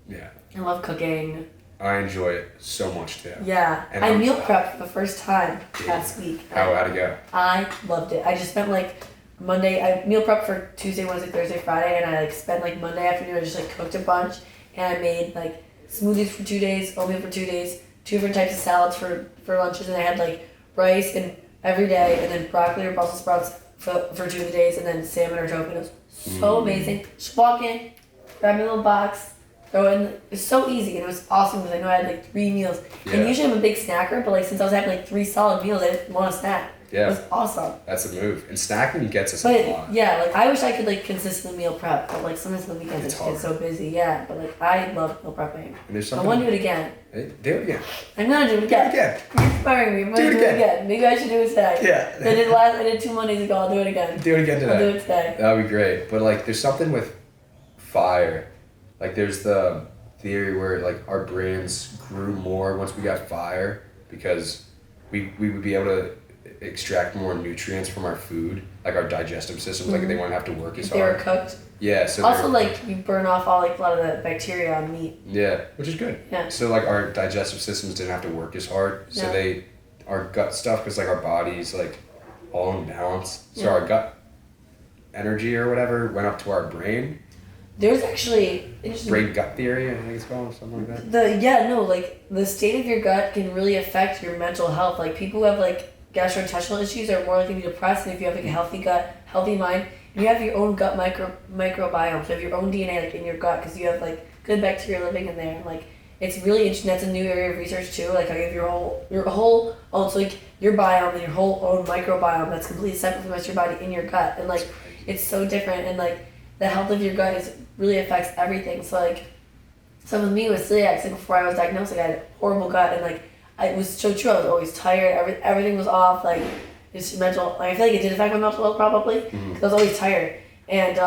Yeah. I love cooking. I enjoy it so much too. Yeah. And I meal prepped for the first time last week. How'd it go? I loved it. I just spent like Monday, I meal prepped for Tuesday, Wednesday, Thursday, Friday, and I like spent like Monday afternoon, I just like cooked a bunch, and I made like smoothies for 2 days, oatmeal for 2 days, 2 different types of salads for lunches, and I had like rice and every day, and then broccoli or Brussels sprouts for 2 of the days, and then salmon or tofu. It was so amazing. Just walk in, grab me a little box, throw it in. It was so easy, and it was awesome because I know I had like 3 meals. Yeah. And usually I'm a big snacker, but like since I was having like 3 solid meals, I didn't want a snack. Yeah. It was awesome. That's the move. And snacking gets us a lot. Yeah, like I wish I could like consistently meal prep, but like sometimes on the weekends I just get so busy. Yeah, but like I love meal prepping. And there's something. I want to do it again. Do it again. I'm gonna do it again. Do it again. You're inspiring me. I'm gonna do it again. Maybe I should do it today. Yeah. I did 2 Mondays ago. I'll do it again. Do it again today. I'll do it today. That would be great. But like, there's something with fire. Like, there's the theory where like our brains grew more once we got fire because we would be able to extract more nutrients from our food, like our digestive systems, like they wouldn't have to work as hard. They were cooked. Yeah. So also, like, you burn off all, like, a lot of the bacteria on meat. Yeah, which is good. Yeah. So, like, our digestive systems didn't have to work as hard. So our gut stuff, because, like, our body's, like, all in balance. So our gut energy or whatever went up to our brain. There's actually brain gut theory, I think it's called, or something like that. The state of your gut can really affect your mental health. Like, people who have, like, gastrointestinal issues are more likely to be depressed than if you have, like, a healthy gut, healthy mind. You have your own gut microbiome, so you have your own DNA, like, in your gut, because you have, like, good bacteria living in there. And, like, it's really interesting. That's a new area of research too. Like, how you have your whole it's like your biome and your whole own microbiome that's completely separate from the rest of your body in your gut, and like it's so different. And like the health of your gut really affects everything. So like, some with me with celiac, like before I was diagnosed, like I had a horrible gut, and like it was so true. I was always tired. Everything was off. Like just mental. Like, I feel like it did affect my mental health probably because I was always tired. And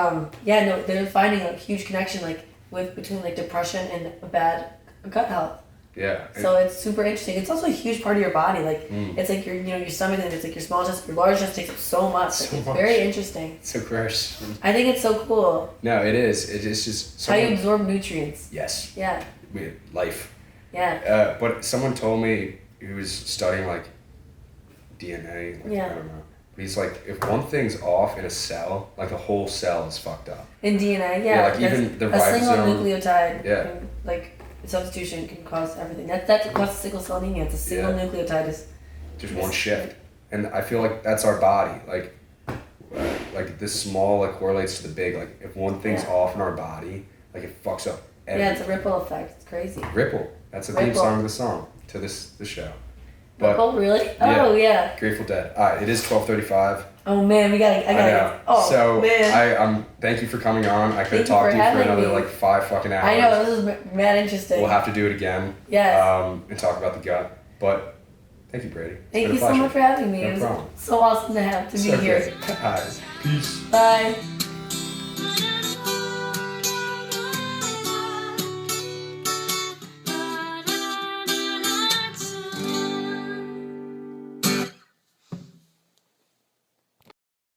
they're finding a huge connection like between like depression and a bad gut health. Yeah. So it's super interesting. It's also a huge part of your body. Like it's like your stomach, and it's like your small intestine, your large intestine takes up so much. Like, it's very interesting. It's so gross. I think it's so cool. No, it is. It's just how you absorb nutrients. Yes. Yeah. Life. Yeah. But someone told me who was studying like DNA. Like, I don't know. He's like, if one thing's off in a cell, like the whole cell is fucked up. In DNA, yeah. Like even the ribosome. A single nucleotide. Yeah. Like substitution can cause everything. That's what causes sickle cell anemia. It's a single nucleotide is just one shift, and I feel like that's our body. Like this small like correlates to the big. Like if one thing's off in our body, like it fucks up everything. Yeah, it's a ripple effect. It's crazy. Ripple. That's the theme song of the song to the show. But, oh really? Oh yeah. Grateful Dead. All right, it is 12:35. Oh man, I gotta. Oh so, man. thank you for coming on. I could have talked to you for another like 5 fucking hours. I know, this is mad interesting. We'll have to do it again. Yes. And talk about the gut. But thank you, Brady. Thank you so much for having me. No it was problem. so awesome to be here. All right. Peace. Bye.